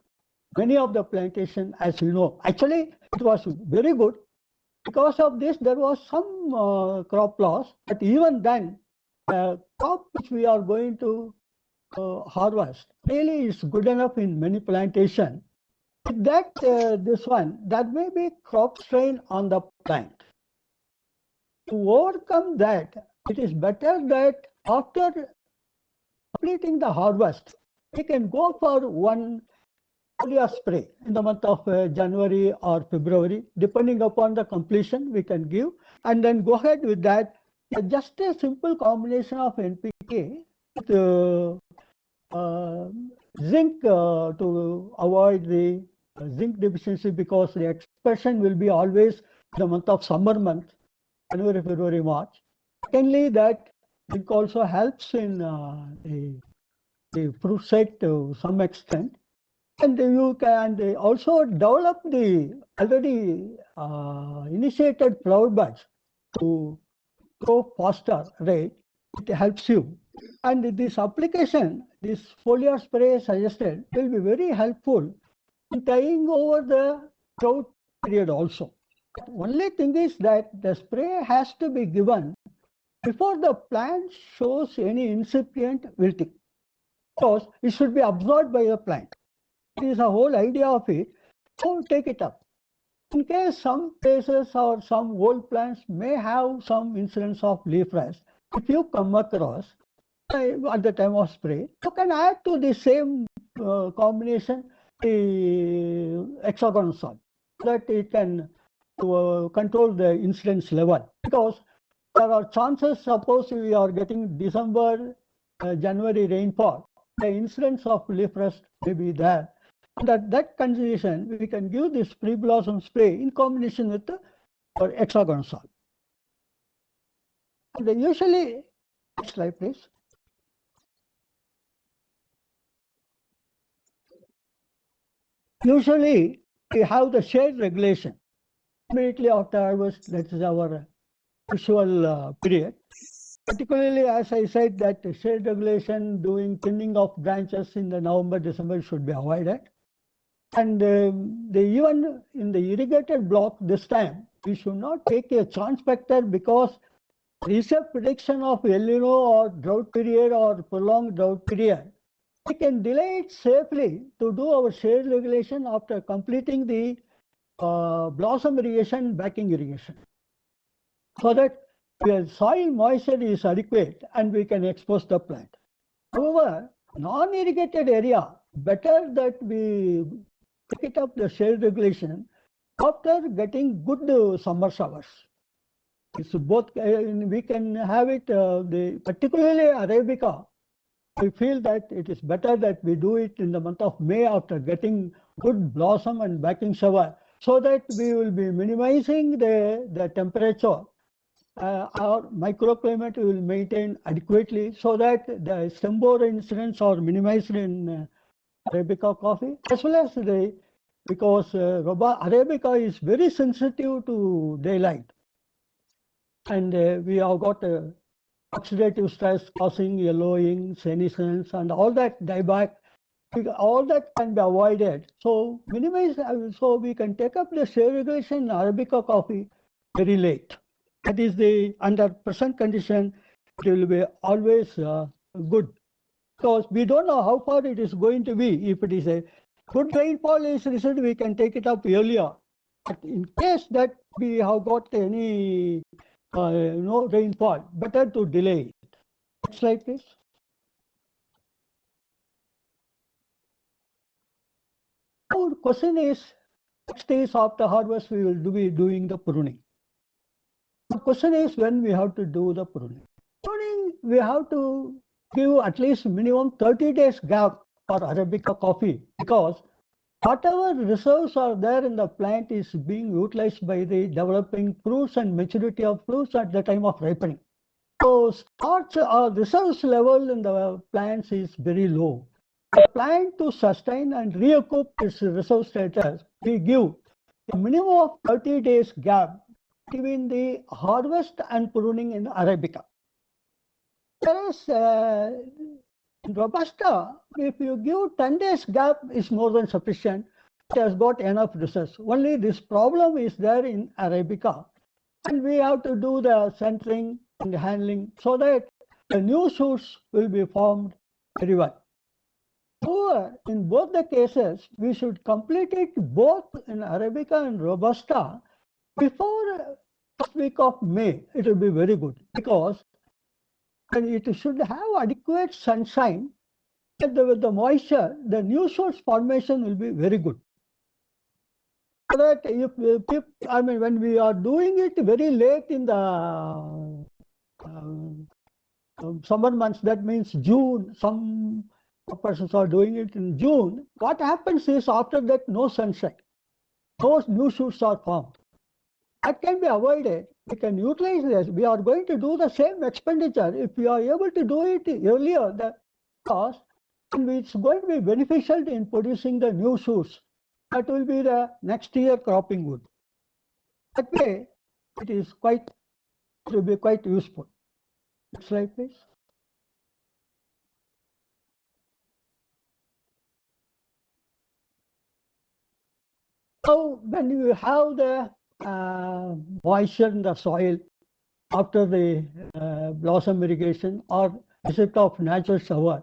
[SPEAKER 3] Many of the plantation, as you know, actually it was very good. Because of this, there was some crop loss, but even then, the crop which we are going to harvest really is good enough in many plantation. With that, this one, that may be crop strain on the plant. To overcome that, it is better that after completing the harvest, we can go for one foliar spray in the month of January or February, depending upon the completion we can give, and then go ahead with that. Just a simple combination of NPK with zinc to avoid the zinc deficiency, because the expression will be always the month of summer month, January, February, March. Secondly, that zinc also helps in the fruit set to some extent. And you can also develop the already initiated flower buds to grow faster rate. It helps you. And this application, this foliar spray suggested, will be very helpful in tying over the drought period also. The only thing is that the spray has to be given before the plant shows any incipient wilting, because it should be absorbed by the plant. It is the whole idea of it. So take it up. In case some places or some old plants may have some incidence of leaf rust, if you come across at the time of spray, you can add to the same combination the hexagonal salt, so that it can control the incidence level. Because there are chances, suppose we are getting December, January rainfall, the incidence of leaf rust may be there. And at that condition, we can give this pre-blossom spray in combination with the hexagonal salt. And usually, next slide please. Usually, we have the shade regulation immediately after harvest. That is our usual period. Particularly, as I said, that shade regulation, doing thinning of branches in the November, December should be avoided. And even in the irrigated block this time, we should not take a chance factor, because there is a prediction of El Nino or drought period or prolonged drought period. We can delay it safely to do our shade regulation after completing the blossom irrigation, backing irrigation, so that the soil moisture is adequate and we can expose the plant. However, non-irrigated area, better that we take it up the shade regulation after getting good summer showers. It's both, we can have it, particularly Arabica. We feel that it is better that we do it in the month of May after getting good blossom and backing shower, so that we will be minimizing the temperature. Our microclimate will maintain adequately, so that the stem borer incidents are minimized in Arabica coffee, as well as because Arabica is very sensitive to daylight, and we have got oxidative stress causing yellowing, senescence, and all that dieback. All that can be avoided. So minimize. So we can take up the shade regulation in Arabica coffee very late. That is under present condition, it will be always good, because we don't know how far it is going to be. If it is a good rainfall is received, we can take it up earlier. But in case that we have got any no rainfall, better to delay it. Next slide, please. Now the question is, next days after harvest we will be doing the pruning. The question is when we have to do the pruning. Pruning, we have to give at least minimum 30 days gap for Arabica coffee, because whatever reserves are there in the plant is being utilized by the developing fruits and maturity of fruits at the time of ripening. So starch or reserves level in the plants is very low. The plant to sustain and recoup its reserve status, we give a minimum of 30 days gap between the harvest and pruning in Arabica. Whereas in Robusta, if you give 10 days gap is more than sufficient. It has got enough reserves. Only this problem is there in Arabica, and we have to do the centering and handling so that the new shoots will be formed very well. However, in both the cases, we should complete it both in Arabica and Robusta before first week of May. It will be very good because it should have adequate sunshine, and with the moisture, the new shoots formation will be very good. So that I mean, when we are doing it very late in the summer months, that means June, some persons are doing it in June. What happens is after that, no sunshine, those new shoots are formed. That can be avoided. We can utilize this. We are going to do the same expenditure. If we are able to do it earlier, the cost, and it's going to be beneficial in producing the new shoots. That will be the next year cropping wood. That way, it will be quite useful. Next slide, please. So when you have the moisture in the soil after the blossom irrigation or receipt of natural shower,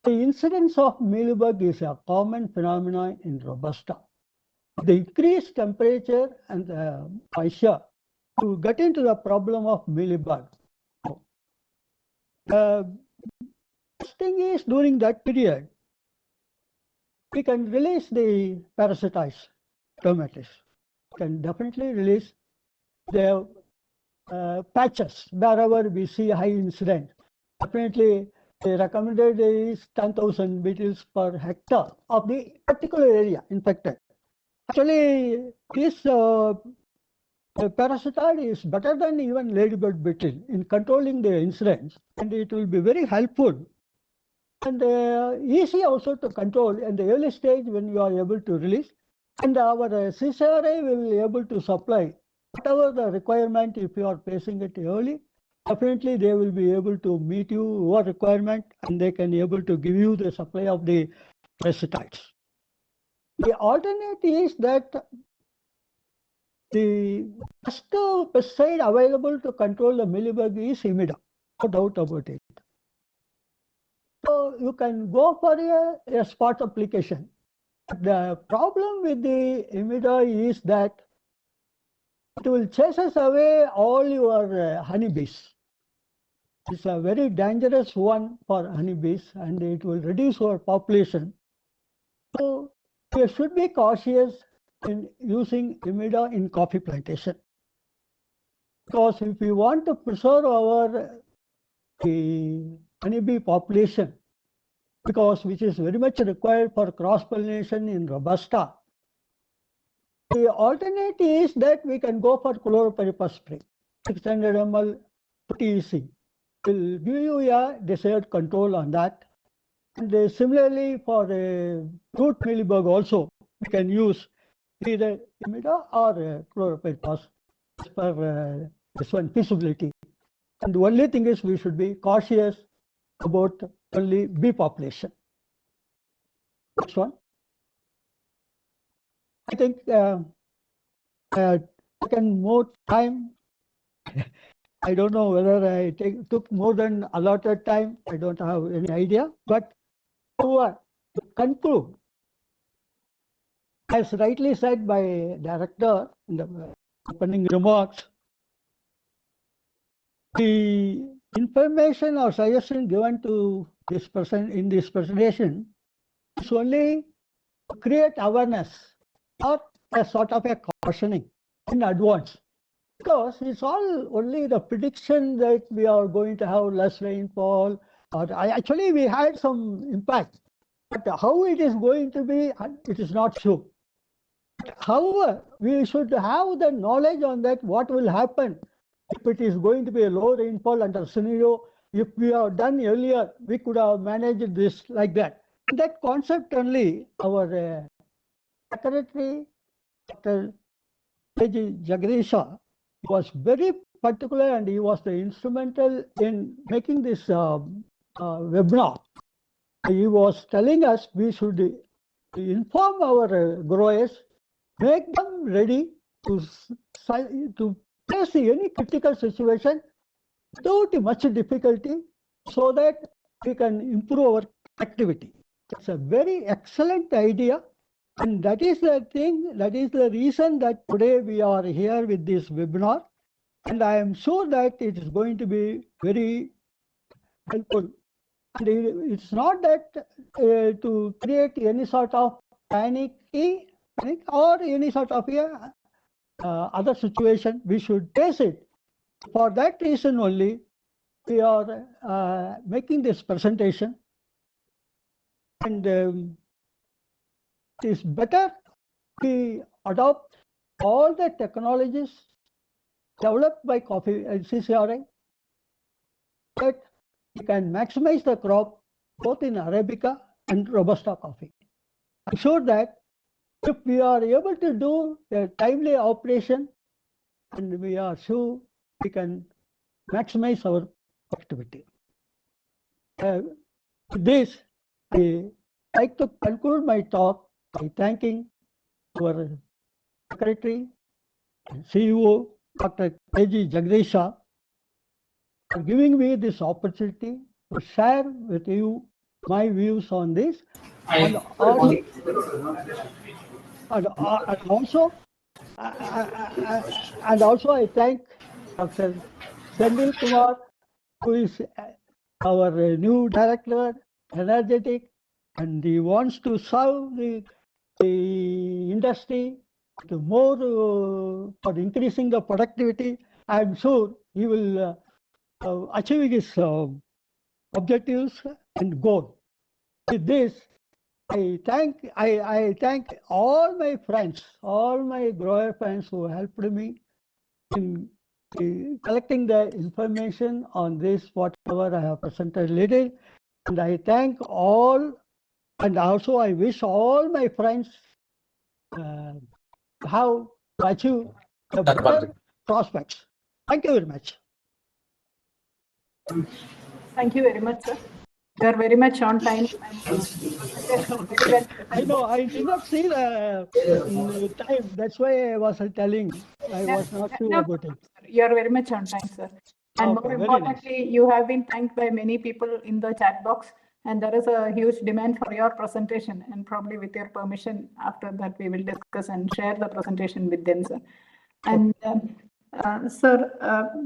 [SPEAKER 3] the incidence of mealybug is a common phenomenon in Robusta. The increased temperature and the moisture to get into the problem of mealybug. The first thing is during that period, we can release the parasitites, tomatoes. We can definitely release the patches wherever we see high incidence. Definitely, the recommended is 10,000 beetles per hectare of the particular area infected. Actually, this parasiticide is better than even ladybird beetle in controlling the incidence, and it will be very helpful and easy also to control in the early stage when you are able to release. And our CCRA will be able to supply whatever the requirement. If you are facing it early, definitely they will be able to meet your requirement, and they can be able to give you the supply of the parasitides. The alternate is that the best pesticide available to control the mealybug is imida, no doubt about it. So you can go for a spot application. The problem with the imida is that it will chase away all your honeybees. It's a very dangerous one for honeybees, and it will reduce your population. So you should be cautious in using imida in coffee plantation. Because if we want to preserve our honeybee population, because which is very much required for cross-pollination in Robusta, the alternate is that we can go for chloropyrifos spray. 600 ml TEC will give you a desired control on that. And similarly for the root mealybug also, we can use either imida or chloropyrifos as per this one feasibility. And the only thing is we should be cautious about only bee population. Next one. I think taken more time. I don't know whether I took more than allotted time. I don't have any idea. But to conclude, as rightly said by director in the opening remarks, the information or suggestion given to this person in this presentation is only to create awareness or a sort of a cautioning in advance, because it's all only the prediction that we are going to have less rainfall, or actually we had some impact, but how it is going to be, it is not sure. However, we should have the knowledge on that, what will happen if it is going to be a low rainfall under scenario. If we have done earlier, we could have managed this like that. That concept only our secretary, Dr. A.G. Jagdisha, was very particular, and he was the instrumental in making this webinar. He was telling us we should inform our growers, make them ready to face any critical situation without much difficulty, so that we can improve our activity. It's a very excellent idea. And that is the thing, that is the reason that today we are here with this webinar. And I am sure that it is going to be very helpful. And it's not that to create any sort of panic or any sort of other situation. We should face it. For that reason only, we are making this presentation. And it is better we adopt all the technologies developed by coffee CCRI, that we can maximize the crop both in Arabica and Robusta coffee. I'm sure that if we are able to do a timely operation, and we are sure we can maximize our productivity. With this, I like to conclude my talk by thanking our Secretary and CEO, Dr. K.G. Jagdisha, for giving me this opportunity to share with you my views on this. And also I thank Dr. Senthil Kumar, who is our new director, energetic, and he wants to serve the industry to more for increasing the productivity. I am sure he will achieve his objectives and goal. With this, I thank all my friends, all my grower friends who helped me in collecting the information on this, whatever I have presented later. And I thank all, and also I wish all my friends how to achieve the better prospects. Thank you very much.
[SPEAKER 4] Thank you very much, sir. You are very much on time.
[SPEAKER 3] I know, I did not see the time. That's why I was telling. I was not sure about it.
[SPEAKER 4] You are very much on time, sir. And
[SPEAKER 3] Okay,
[SPEAKER 4] more
[SPEAKER 3] very
[SPEAKER 4] importantly,
[SPEAKER 3] nice.
[SPEAKER 4] you have been thanked by many people in the chat box. And there is a huge demand for your presentation. And probably with your permission, after that, we will discuss and share the presentation with them, sir. And sir,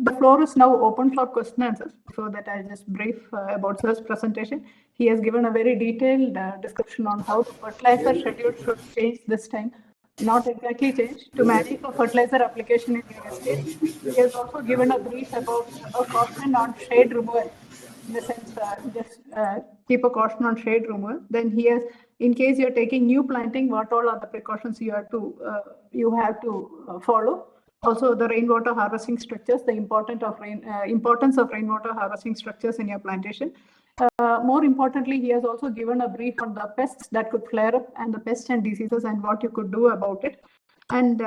[SPEAKER 4] the floor is now open for question and answers. Before that, I'll just brief about sir's presentation. He has given a very detailed description on how the fertilizer schedule should change this time. Not exactly change, to manage the fertilizer application in your estate. He has also given a brief about a caution on shade removal. In the sense, just keep a caution on shade removal. Then he has, in case you're taking new planting, what all are the precautions you have to follow. Also, the rainwater harvesting structures, the importance of rainwater harvesting structures in your plantation. More importantly, he has also given a brief on the pests that could flare up and the pests and diseases and what you could do about it. And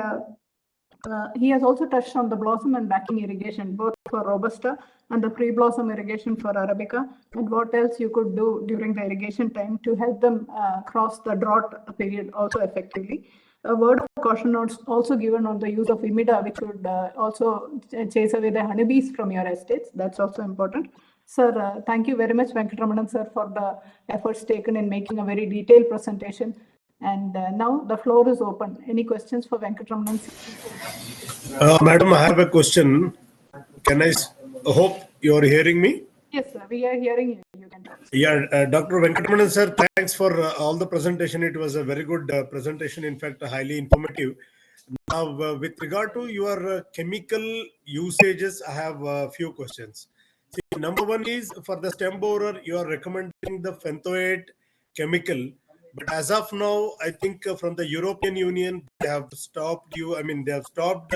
[SPEAKER 4] he has also touched on the blossom and backing irrigation, both for Robusta and the pre-blossom irrigation for Arabica, and what else you could do during the irrigation time to help them cross the drought period also effectively. A word of caution was also given on the use of imida, which would also chase away the honeybees from your estates. That's also important. Sir, thank you very much, Venkatramanan sir, for the efforts taken in making a very detailed presentation. And now the floor is open. Any questions for Venkatramanan sir?
[SPEAKER 6] Madam, I have a question. Can I hope you're hearing me?
[SPEAKER 4] Yes, sir. We are hearing you. You can talk.
[SPEAKER 6] Yeah, Dr. Venkatramanan sir, thanks for all the presentation. It was a very good presentation, in fact, highly informative. Now, with regard to your chemical usages, I have a few questions. See, number one is for the stem borer, you are recommending the phentoate chemical. But as of now, I think from the European Union, they have stopped they have stopped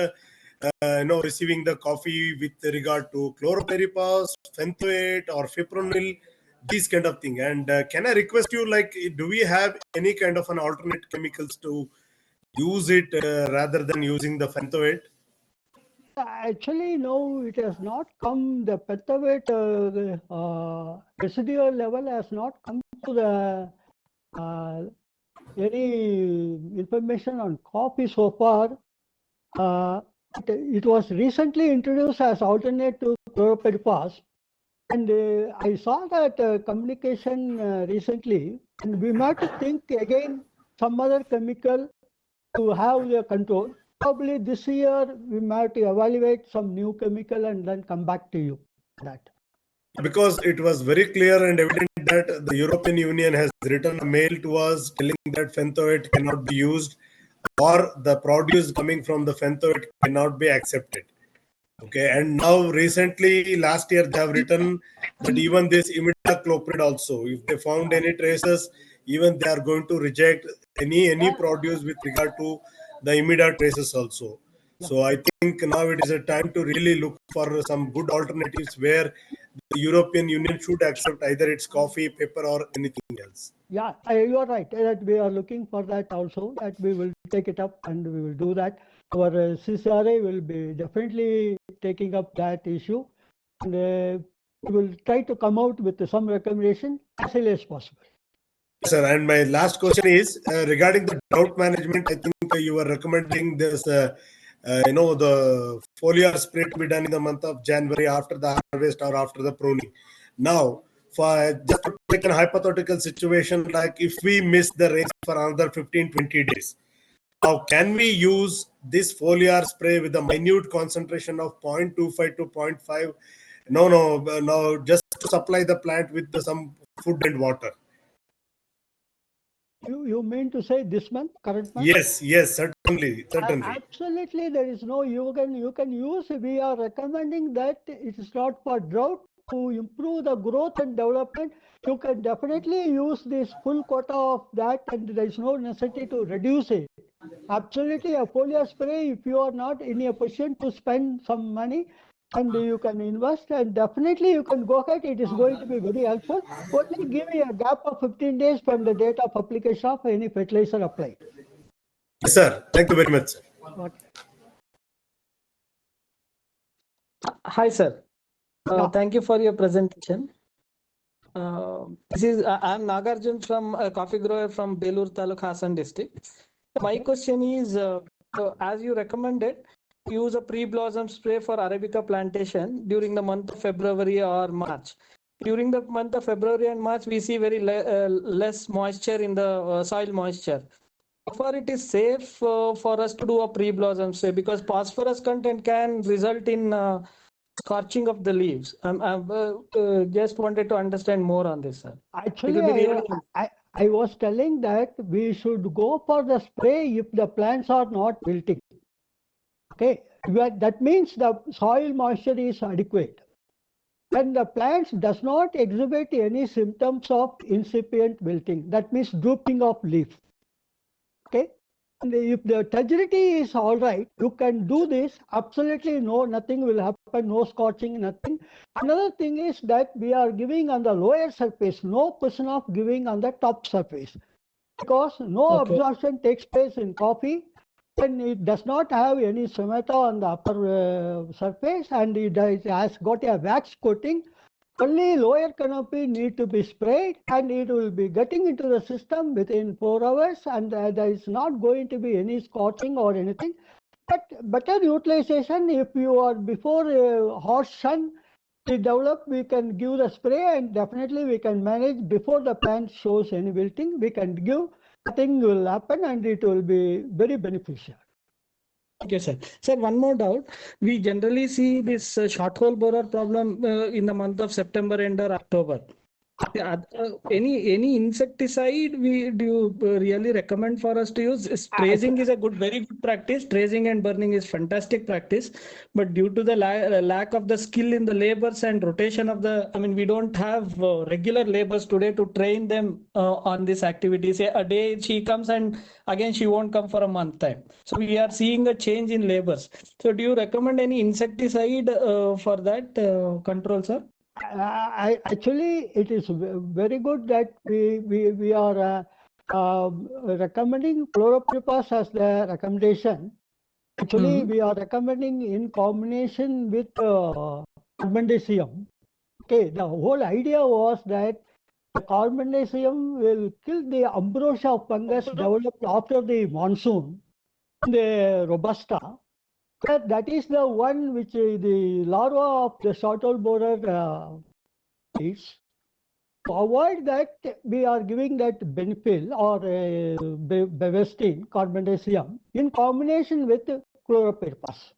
[SPEAKER 6] receiving the coffee with regard to chlorpyrifos, phentoate, or fipronil, these kind of thing. And can I request you, like, do we have any kind of an alternate chemicals to use it rather than using the phentoate?
[SPEAKER 3] Actually, no, it has not come. The pentavate residual level has not come to the any information on coffee so far. It was recently introduced as alternate to chlorpyrifos. And I saw that communication recently, and we might to think again some other chemical to have the control. Probably this year we might evaluate some new chemical and then come back to you on that.
[SPEAKER 6] Because it was very clear and evident that the European Union has written a mail to us telling that phentoate cannot be used, or the produce coming from the phentoate cannot be accepted. Okay, and now recently, last year, they have written that even this imidacloprid also, if they found any traces, even they are going to reject any produce with regard to the imida traces also. So I think now it is a time to really look for some good alternatives where the European Union should accept either its coffee, paper, or anything else.
[SPEAKER 3] Yeah, you are right. That we are looking for that also. That we will take it up and we will do that. Our CCRA will be definitely taking up that issue, and we will try to come out with some recommendation as early as possible.
[SPEAKER 6] Sir, and my last question is regarding the drought management. I think you were recommending this, the foliar spray to be done in the month of January after the harvest or after the pruning. Now, for just to take a hypothetical situation, like if we miss the rains for another 15-20 days, now can we use this foliar spray with a minute concentration of 0.25 to 0.5? No, just to supply the plant with some food and water.
[SPEAKER 3] You mean to say this month, current month?
[SPEAKER 6] Yes, certainly.
[SPEAKER 3] Absolutely, there is no. You can use. We are recommending that it is not for drought. To improve the growth and development, you can definitely use this full quota of that, and there is no necessity to reduce it. Absolutely, a foliar spray. If you are not in a position to spend some money, and you can invest, and definitely you can go ahead. It is going to be very helpful. Only give me a gap of 15 days from the date of application of any fertilizer applied.
[SPEAKER 6] Yes, sir. Thank you very much, sir.
[SPEAKER 3] Okay.
[SPEAKER 7] Hi, sir.
[SPEAKER 3] Yeah.
[SPEAKER 7] Thank you for your presentation. I'm Nagarjun from a coffee grower from Belur Taluk, Hassan district. My question is, as you recommended, use a pre-blossom spray for Arabica plantation during the month of February or March. During the month of February and March, we see very less moisture in the soil moisture. Therefore, it is safe for us to do a pre-blossom spray because phosphorus content can result in scorching of the leaves. I just wanted to understand more on this, sir.
[SPEAKER 3] Actually, I was telling that we should go for the spray if the plants are not wilting. Okay, that means the soil moisture is adequate. When the plants does not exhibit any symptoms of incipient wilting, that means drooping of leaf. Okay, and if the turbidity is all right, you can do this. Absolutely, nothing will happen, no scorching, nothing. Another thing is that we are giving on the lower surface, no question of giving on the top surface, because no absorption takes place in coffee. And it does not have any stomata on the upper surface, and it has got a wax coating. Only lower canopy need to be sprayed, and it will be getting into the system within 4 hours, and there is not going to be any scorching or anything. But better utilization, if you are before hot sun develop, we can give the spray, and definitely we can manage before the plant shows any wilting. We can give, nothing will happen, and it will be very beneficial.
[SPEAKER 7] Okay, sir. Sir, one more doubt. We generally see this short hole borer problem in the month of September and or October. Any insecticide do you really recommend for us to use? Tracing is a very good practice. Tracing and burning is fantastic practice, but due to the lack of the skill in the labors and rotation of we don't have regular labors today to train them on this activity. Say a day she comes and again she won't come for a month time. So we are seeing a change in labors. So do you recommend any insecticide for that control, sir?
[SPEAKER 3] Actually, it is very good that we are recommending chlorpyrifos as the recommendation. Actually, we are recommending in combination with carbendazim. Okay, the whole idea was that the carbendazim will kill the ambrosia fungus developed after the monsoon, the robusta. That is the one which the larva of the short hole borer is to avoid that we are giving that benfil or bevestin, carbendazim, in combination with chlorpyrifos.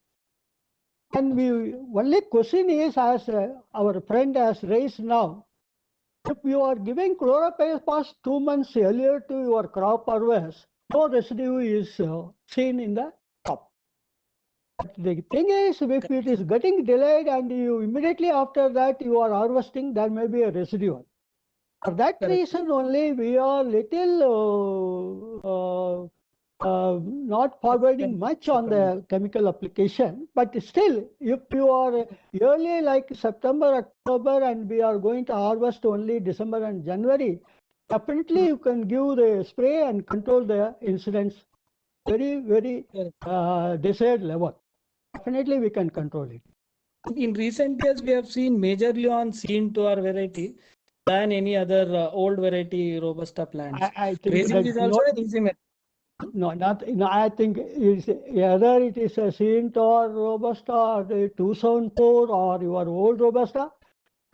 [SPEAKER 3] And we only question is, as our friend has raised now, if you are giving chlorpyrifos 2 months earlier to your crop harvest, no residue is seen in the crop. But the thing is, if it is getting delayed and you immediately after that you are harvesting, there may be a residue. For that reason only, we are little not forwarding much on the chemical application. But still, if you are early like September, October, and we are going to harvest only December and January, definitely you can give the spray and control the incidence very, very desired level. Definitely we can control it.
[SPEAKER 7] In recent years, we have seen majorly on CN2R variety than any other old variety Robusta plants.
[SPEAKER 3] I think
[SPEAKER 7] Grazing
[SPEAKER 3] that
[SPEAKER 7] is also an easy method.
[SPEAKER 3] No, not. No, I think it's either it is a Saint or Robusta or the 274 or your old Robusta,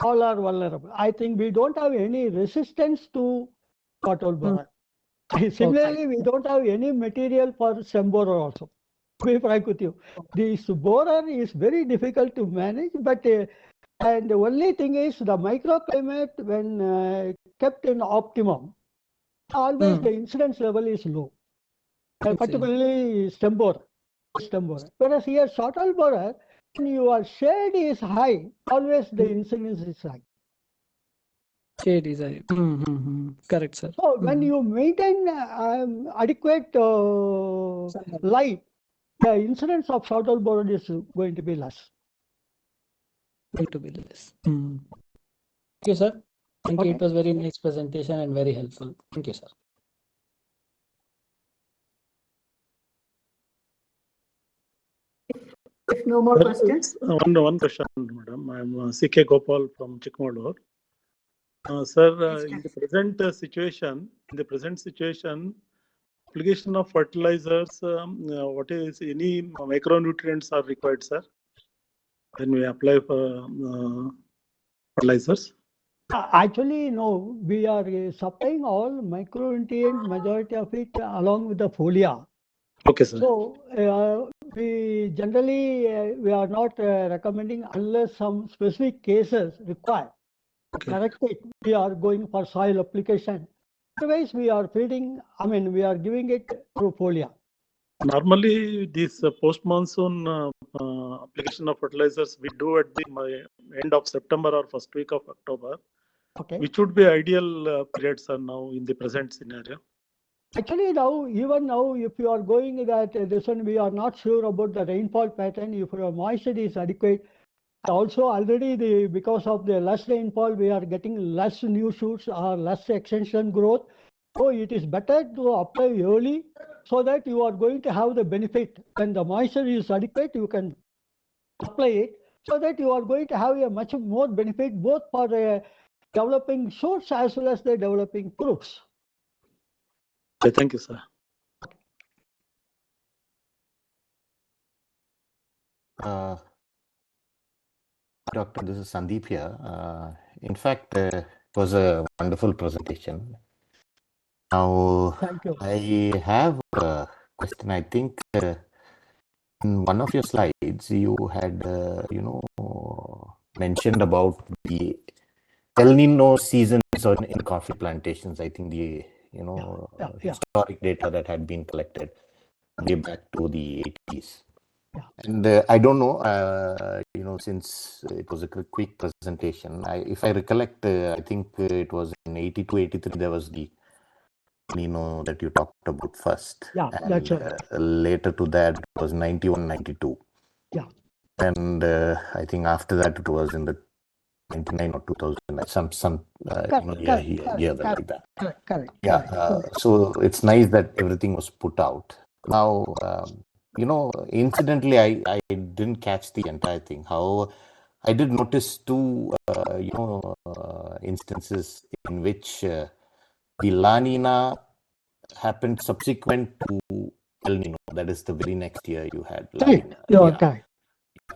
[SPEAKER 3] all are vulnerable. I think we don't have any resistance to bottle borer. Similarly, we don't have any material for stem borer also. To be frank with you, this borer is very difficult to manage, but and the only thing is the microclimate when kept in optimum, always the incidence level is low. Particularly stem borer. Whereas here shortal borer, when your shade is high, always the incidence is high.
[SPEAKER 7] Shade is high. Correct, sir.
[SPEAKER 3] So when you maintain adequate light, the incidence of shortal borer is going to be less.
[SPEAKER 7] Thank you, sir. Thank you. It was very nice presentation and very helpful. Thank you, sir.
[SPEAKER 4] If no more questions.
[SPEAKER 8] One question, madam. I'm C.K. Gopal from Chikmagalur. Sir, in the present situation, application of fertilizers, what is any micronutrients are required, sir? When we apply for fertilizers?
[SPEAKER 3] Actually, no, we are supplying all micronutrient, majority of it along with the folia.
[SPEAKER 8] Okay, sir.
[SPEAKER 3] So we generally we are not recommending unless some specific cases require.
[SPEAKER 8] Okay.
[SPEAKER 3] Correct it. We are going for soil application. Otherwise, we are feeding. I mean, we are giving it through folia.
[SPEAKER 8] Normally, this post-monsoon application of fertilizers we do at the end of September or first week of October.
[SPEAKER 3] Okay.
[SPEAKER 8] Which would be ideal periods are now in the present scenario?
[SPEAKER 3] Actually, now, even now, if you are going that this one, we are not sure about the rainfall pattern. If your moisture is adequate, also already because of the less rainfall, we are getting less new shoots or less extension growth. So it is better to apply early so that you are going to have the benefit. When the moisture is adequate, you can apply it so that you are going to have a much more benefit both for developing shoots as well as the developing fruits.
[SPEAKER 8] Okay, thank you, sir.
[SPEAKER 1] Doctor, this is Sandeep here. In fact, it was a wonderful presentation. Now,
[SPEAKER 3] Thank you.
[SPEAKER 1] I have a question. I think in one of your slides, you had, mentioned about the El Nino seasons in coffee plantations. I think the, historic data that had been collected way back to the 80s.
[SPEAKER 3] Yeah.
[SPEAKER 1] And I don't know, since it was a quick presentation, if I recollect, I think it was in 82, 83, there was the Nino that you talked about first.
[SPEAKER 3] Yeah,
[SPEAKER 1] and
[SPEAKER 3] that's right.
[SPEAKER 1] Later to that, it was 91, 92.
[SPEAKER 3] Yeah.
[SPEAKER 1] And I think after that, it was in the 99 or 2000, some year like that.
[SPEAKER 3] Correct.
[SPEAKER 1] Yeah. So it's nice that everything was put out. Now, incidentally, I didn't catch the entire thing. However, I did notice two, instances in which the La Nina happened subsequent to El Nino. That is the very next year you had La Nina.
[SPEAKER 3] You are correct.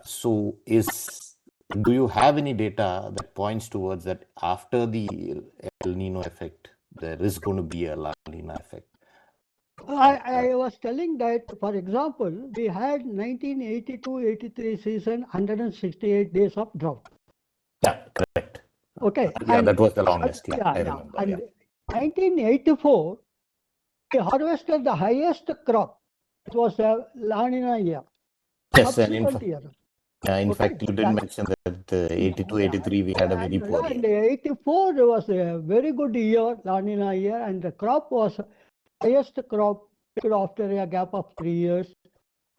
[SPEAKER 1] So is do you have any data that points towards that after the El Nino effect, there is going to be a La Nina effect?
[SPEAKER 3] I was telling that, for example, we had 1982-83 season 168 days of drought.
[SPEAKER 1] Yeah, correct.
[SPEAKER 3] Okay.
[SPEAKER 1] Yeah,
[SPEAKER 3] and
[SPEAKER 1] that was the longest. Yeah, I
[SPEAKER 3] yeah.
[SPEAKER 1] remember.
[SPEAKER 3] And
[SPEAKER 1] Yeah.
[SPEAKER 3] 1984, we harvested the highest crop. It was a La Nina year.
[SPEAKER 1] Yes, and
[SPEAKER 3] Subsequent year.
[SPEAKER 1] in
[SPEAKER 3] Okay,
[SPEAKER 1] fact, you did mention that 82, 83, we had a very poor year.
[SPEAKER 3] And 84 was a very good year, La Nina year, and the crop was highest crop picked after a gap of 3 years.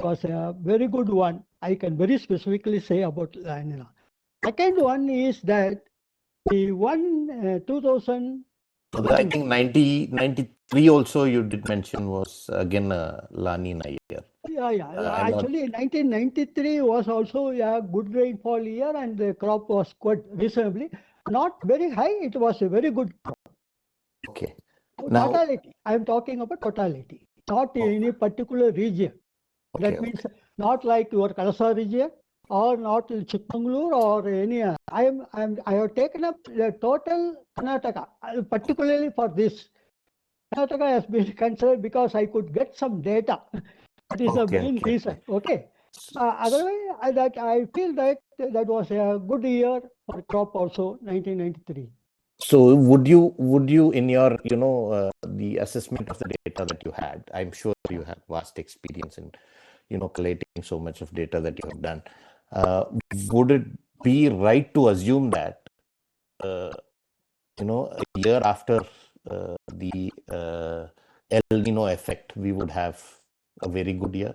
[SPEAKER 3] Was a very good one. I can very specifically say about La Nina. Second one is that the one 2000.
[SPEAKER 1] So I think 93 also you did mention was again a La Nina year.
[SPEAKER 3] Yeah. Actually, 1993 was also a good rainfall year, and the crop was quite reasonably. Not very high, it was a very good crop.
[SPEAKER 1] Okay. Now,
[SPEAKER 3] Totality. I am talking about totality, not in any particular region. That means not like your Kalasa region or not Chikmagalur or any. I have taken up the total Karnataka, particularly for this. Karnataka has been considered because I could get some data. That is the main reason. Okay. Otherwise, I feel that that was a good year for crop also, 1993.
[SPEAKER 1] so would you in your the assessment of the data that you had, I'm sure you have vast experience in collating so much of data that you have done, would it be right to assume that a year after the El Nino effect, we would have a very good year?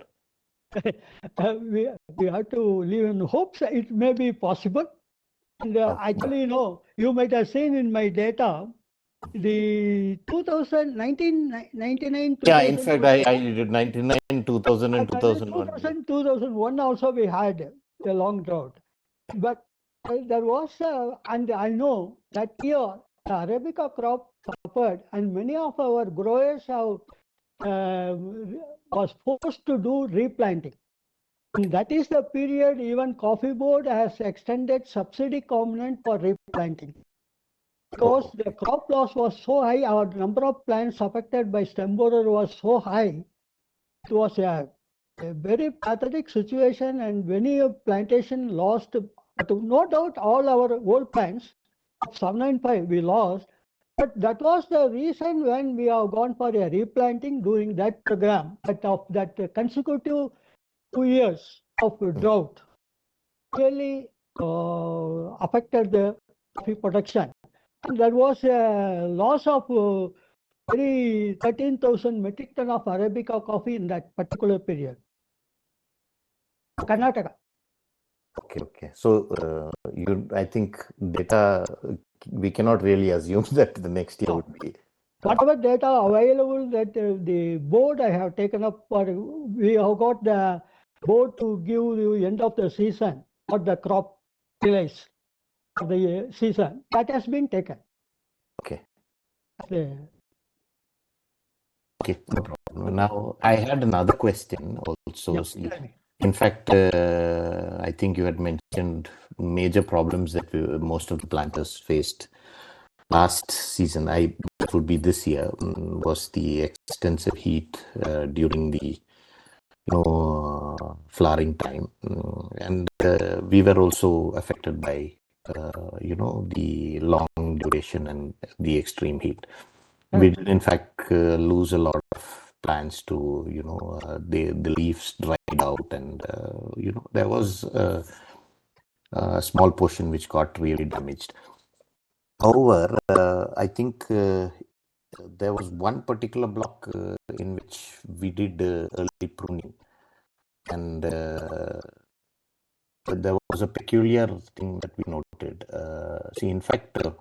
[SPEAKER 3] We have to live in hopes it may be possible. And actually, you might have seen in my data, the 1999,
[SPEAKER 1] Yeah, in fact, I did 99, 2000 and
[SPEAKER 3] 2001. 2001 also we had a long drought. But there was, and I know that year, the Arabica crop suffered, and many of our growers have was forced to do replanting. And that is the period even Coffee Board has extended subsidy component for replanting. Because the crop loss was so high, our number of plants affected by stem borer was so high, it was a very pathetic situation, and many plantation lost. But no doubt all our old plants of 795 we lost. But that was the reason when we have gone for a replanting during that program, that consecutive 2 years of drought really affected the coffee production. And there was a loss of 13,000 metric ton of Arabica coffee in that particular period. Karnataka.
[SPEAKER 1] Okay. So I think data, we cannot really assume that the next year would be.
[SPEAKER 3] Whatever data available that the board I have taken up for, we have got the board to give you end of the season what the crop realize of the season. That has been taken.
[SPEAKER 1] Okay.
[SPEAKER 3] Okay,
[SPEAKER 1] No problem. Now, I had another question also. In fact, I think you had mentioned major problems that most of the planters faced last season. That would be this year, was the extensive heat during the flowering time, and we were also affected by the long duration and the extreme heat. We did in fact lose a lot of plants to the leaves dried out, and there was a small portion which got really damaged. However, I think there was one particular block in which we did early pruning, and there was a peculiar thing that we noted. In fact, a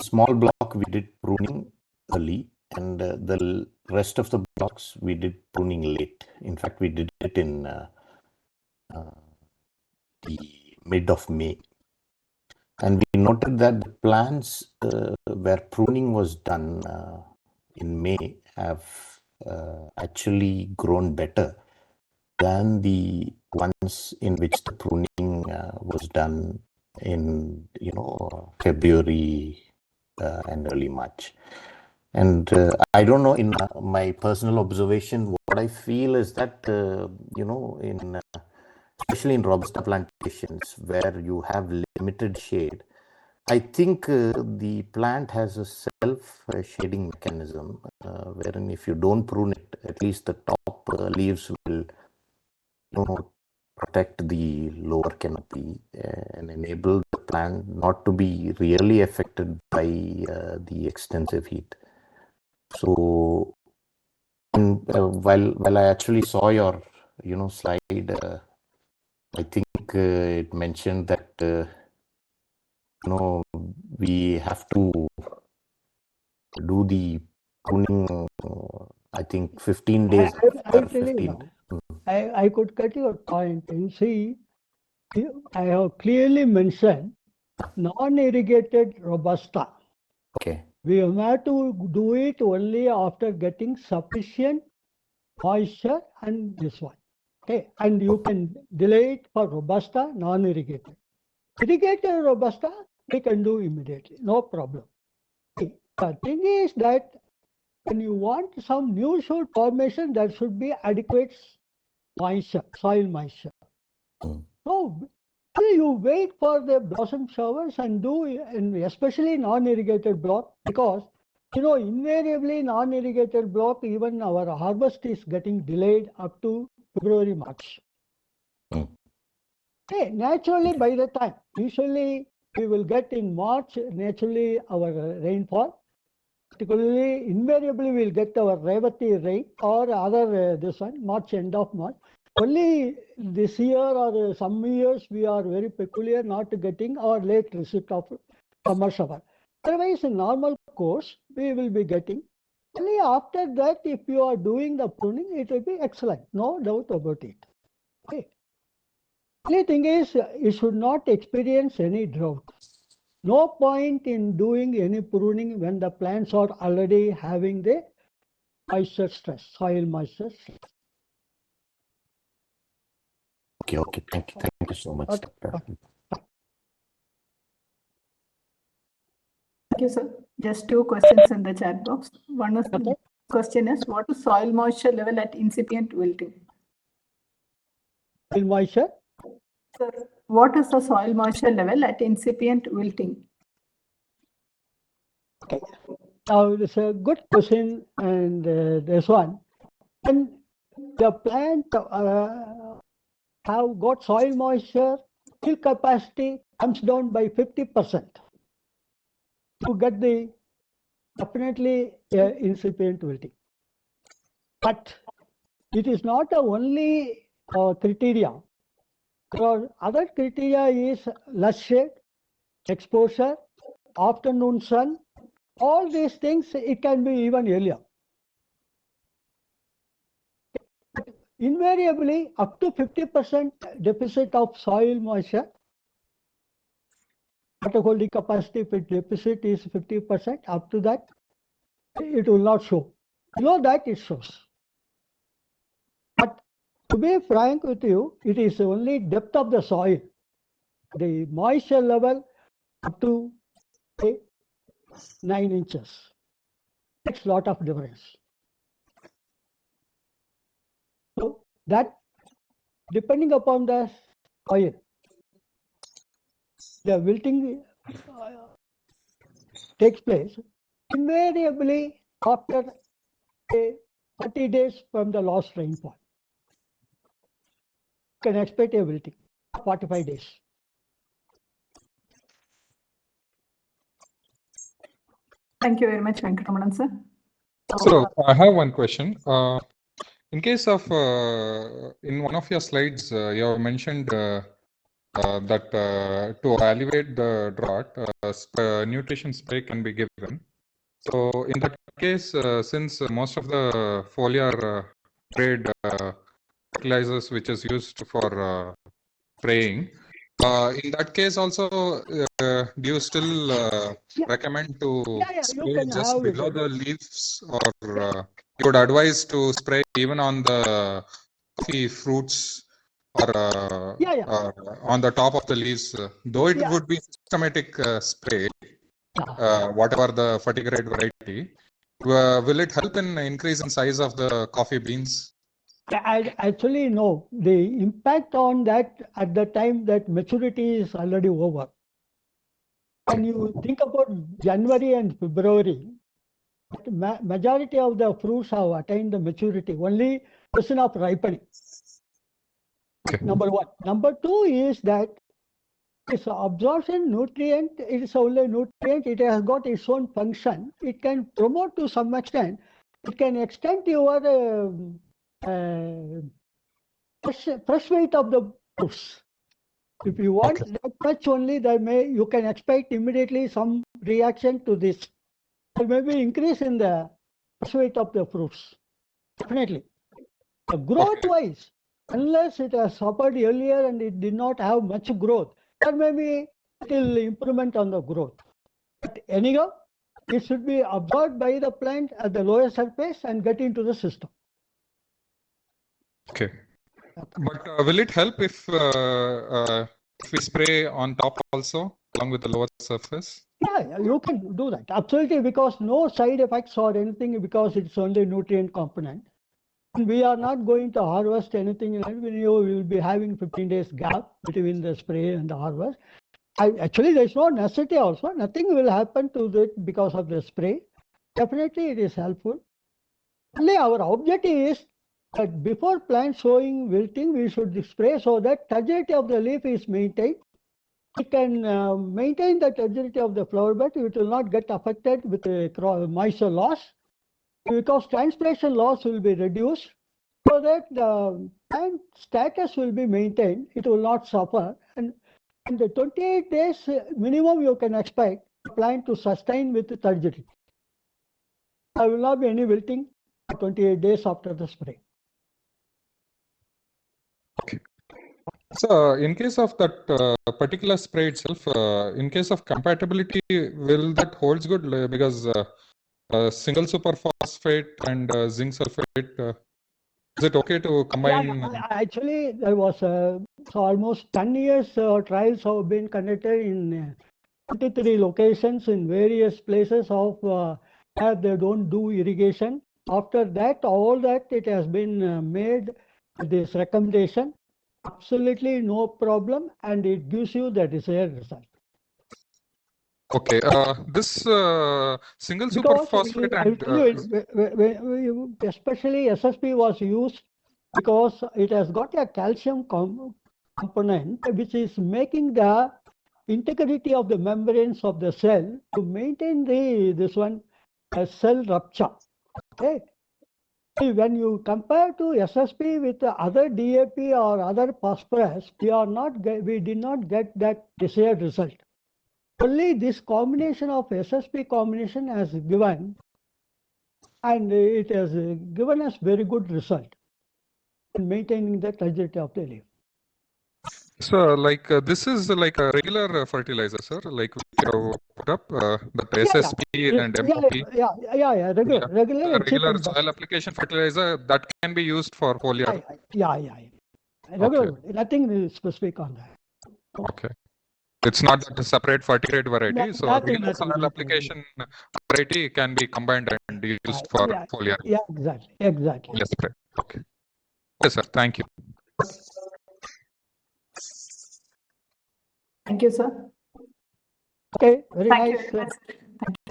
[SPEAKER 1] small block we did pruning early, and the rest of the blocks we did pruning late. In fact, we did it in the mid of May. And we noted that the plants where pruning was done in May have actually grown better than the ones in which the pruning was done in February and early March. And I don't know, in my personal observation, what I feel is that in especially in Robusta plantations where you have limited shade, I think the plant has a self-shading mechanism wherein if you don't prune it, at least the top leaves will protect the lower canopy and enable the plant not to be really affected by the extensive heat. So, while I actually saw your slide, I think it mentioned that we have to do the pruning. I think 15 days
[SPEAKER 3] I
[SPEAKER 1] after
[SPEAKER 3] tell you
[SPEAKER 1] 15.
[SPEAKER 3] now, I could cut your point. You see, I have clearly mentioned non-irrigated Robusta.
[SPEAKER 1] Okay.
[SPEAKER 3] We have to do it only after getting sufficient moisture and this one. Okay, and you can delay it for Robusta, non-irrigated. Irrigated Robusta, we can do immediately, no problem. Okay. The thing is that when you want some new shoot formation, there should be adequate moisture, soil moisture. So you wait for the blossom showers and do, and especially non-irrigated block, because invariably non-irrigated block, even our harvest is getting delayed up to February, March. Okay, naturally by the time, usually we will get in March, naturally our rainfall, particularly invariably we'll get our Revati rain or other this one, March, end of March. Only this year or some years we are very peculiar not getting our late receipt of summer shower. Otherwise, in normal course, we will be getting. Only after that, if you are doing the pruning, it will be excellent. No doubt about it. Okay. Only thing is, you should not experience any drought. No point in doing any pruning when the plants are already having the moisture stress, soil moisture stress.
[SPEAKER 1] Okay. Thank you so much, Doctor.
[SPEAKER 4] Thank you, sir. Just two questions in the chat box. One is the question is, what is soil moisture level at incipient wilting?
[SPEAKER 3] Soil moisture?
[SPEAKER 4] Sir, what is the soil moisture level at incipient wilting?
[SPEAKER 3] Okay. Now, it's a good question, and this one. When the plant have got soil moisture, fill capacity comes down by 50%. You get the definitely incipient wilting. But it is not the only criteria. There are other criteria is less shade, exposure, afternoon sun. All these things, it can be even earlier. Invariably, up to 50% deficit of soil moisture, water holding capacity, if its deficit is 50%, up to that, it will not show. Below that, it shows. But to be frank with you, it is only depth of the soil. The moisture level up to 9 inches. Makes a lot of difference. So that, depending upon the soil, the wilting takes place invariably after 30 days from the last rainfall. You can expect a wilting, 45 days.
[SPEAKER 4] Thank you very much, Venkatramanan, sir.
[SPEAKER 9] So I have one question. In case of, in one of your slides, you have mentioned that to alleviate the drought, nutrition spray can be given. So in that case, since most of the foliar grade fertilizers which is used for spraying, in that case also, do you still recommend to spray just below the leaves, or you would advise to spray even on the coffee fruits or
[SPEAKER 3] Yeah, yeah.
[SPEAKER 9] on the top of the leaves, though it
[SPEAKER 3] Yeah.
[SPEAKER 9] would be systematic spray,
[SPEAKER 3] Yeah.
[SPEAKER 9] whatever the fertigrade variety, will it help in increase in size of the coffee beans?
[SPEAKER 3] Actually, no. The impact on that at the time that maturity is already over. When you think about January and February, majority of the fruits have attained the maturity. Only question of ripening.
[SPEAKER 9] Okay.
[SPEAKER 3] Number one. Number two is that it's absorption nutrient. It is only nutrient. It has got its own function. It can promote to some extent. It can extend your fresh weight of the fruits. If you want that much only, you can expect immediately some reaction to this. There may be increase in the fresh weight of the fruits. Definitely. Growth-wise, unless it has suffered earlier and it did not have much growth, there may be little improvement on the growth. But anyhow, it should be absorbed by the plant at the lower surface and get into the system.
[SPEAKER 9] Okay. But will it help if we spray on top also, along with the lower surface?
[SPEAKER 3] Yeah, you can do that. Absolutely, because no side effects or anything, because it's only nutrient component. And we are not going to harvest anything. We will be having 15 days gap between the spray and the harvest. Actually, there's no necessity also. Nothing will happen to it because of the spray. Definitely, it is helpful. Only our objective is that before plant showing wilting, we should spray so that turgidity of the leaf is maintained. It can maintain the turgidity of the flower bed. It will not get affected with moisture loss, because transpiration loss will be reduced, so that the plant status will be maintained. It will not suffer. And in the 28 days minimum, you can expect the plant to sustain with the turgidity. There will not be any wilting for 28 days after the spray.
[SPEAKER 9] Okay. So, in case of that particular spray itself, in case of compatibility, will that holds good? Because single superphosphate and zinc sulfate, is it okay to combine?
[SPEAKER 3] Yeah, actually, there was so almost 10 years trials have been conducted in 23 locations in various places of where they don't do irrigation. After that, all that it has been made this recommendation. Absolutely no problem, and it gives you the desired result.
[SPEAKER 9] Okay, this single
[SPEAKER 3] Because
[SPEAKER 9] superphosphate
[SPEAKER 3] I will
[SPEAKER 9] and
[SPEAKER 3] tell you, especially SSP was used because it has got a calcium component which is making the integrity of the membranes of the cell to maintain this one cell rupture. Okay. When you compare to SSP with the other DAP or other phosphorus, we did not get that desired result. Only this combination of SSP combination has given, and it has given us very good result in maintaining the turgidity of the leaf.
[SPEAKER 9] so, like this is like a regular fertilizer, sir. Like we have put up the SSP and MOP.
[SPEAKER 3] Yeah.
[SPEAKER 9] Regular soil application fertilizer that can be used for foliar.
[SPEAKER 3] Yeah. Regular, okay. Nothing specific on that.
[SPEAKER 9] Okay. It's not that a separate fertigrade variety. So regular soil application variety can be combined and used for foliar.
[SPEAKER 3] Yeah, exactly.
[SPEAKER 9] Yes, okay. Yes, sir. Thank you.
[SPEAKER 4] Thank you, sir.
[SPEAKER 3] Okay, very
[SPEAKER 4] Thank
[SPEAKER 3] nice.
[SPEAKER 4] you.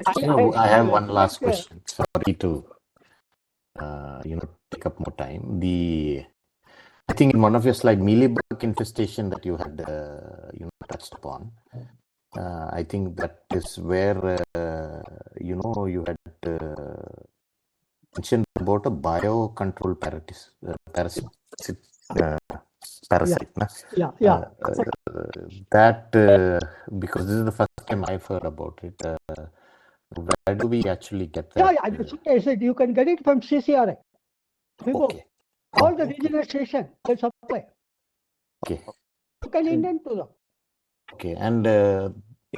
[SPEAKER 4] Thank you.
[SPEAKER 1] No, I have one last question. Sorry to take up more time. I think in one of your slides, mealybug infestation that you had touched upon. I think that is where you had mentioned about a biocontrol parasite.
[SPEAKER 3] Yeah.
[SPEAKER 1] That because this is the first time I've heard about it. Where do we actually get that?
[SPEAKER 3] Yeah, I said you can get it from CCRI.
[SPEAKER 1] Okay.
[SPEAKER 3] All the regional station will supply.
[SPEAKER 1] Okay.
[SPEAKER 3] You can indent to them.
[SPEAKER 1] Okay, and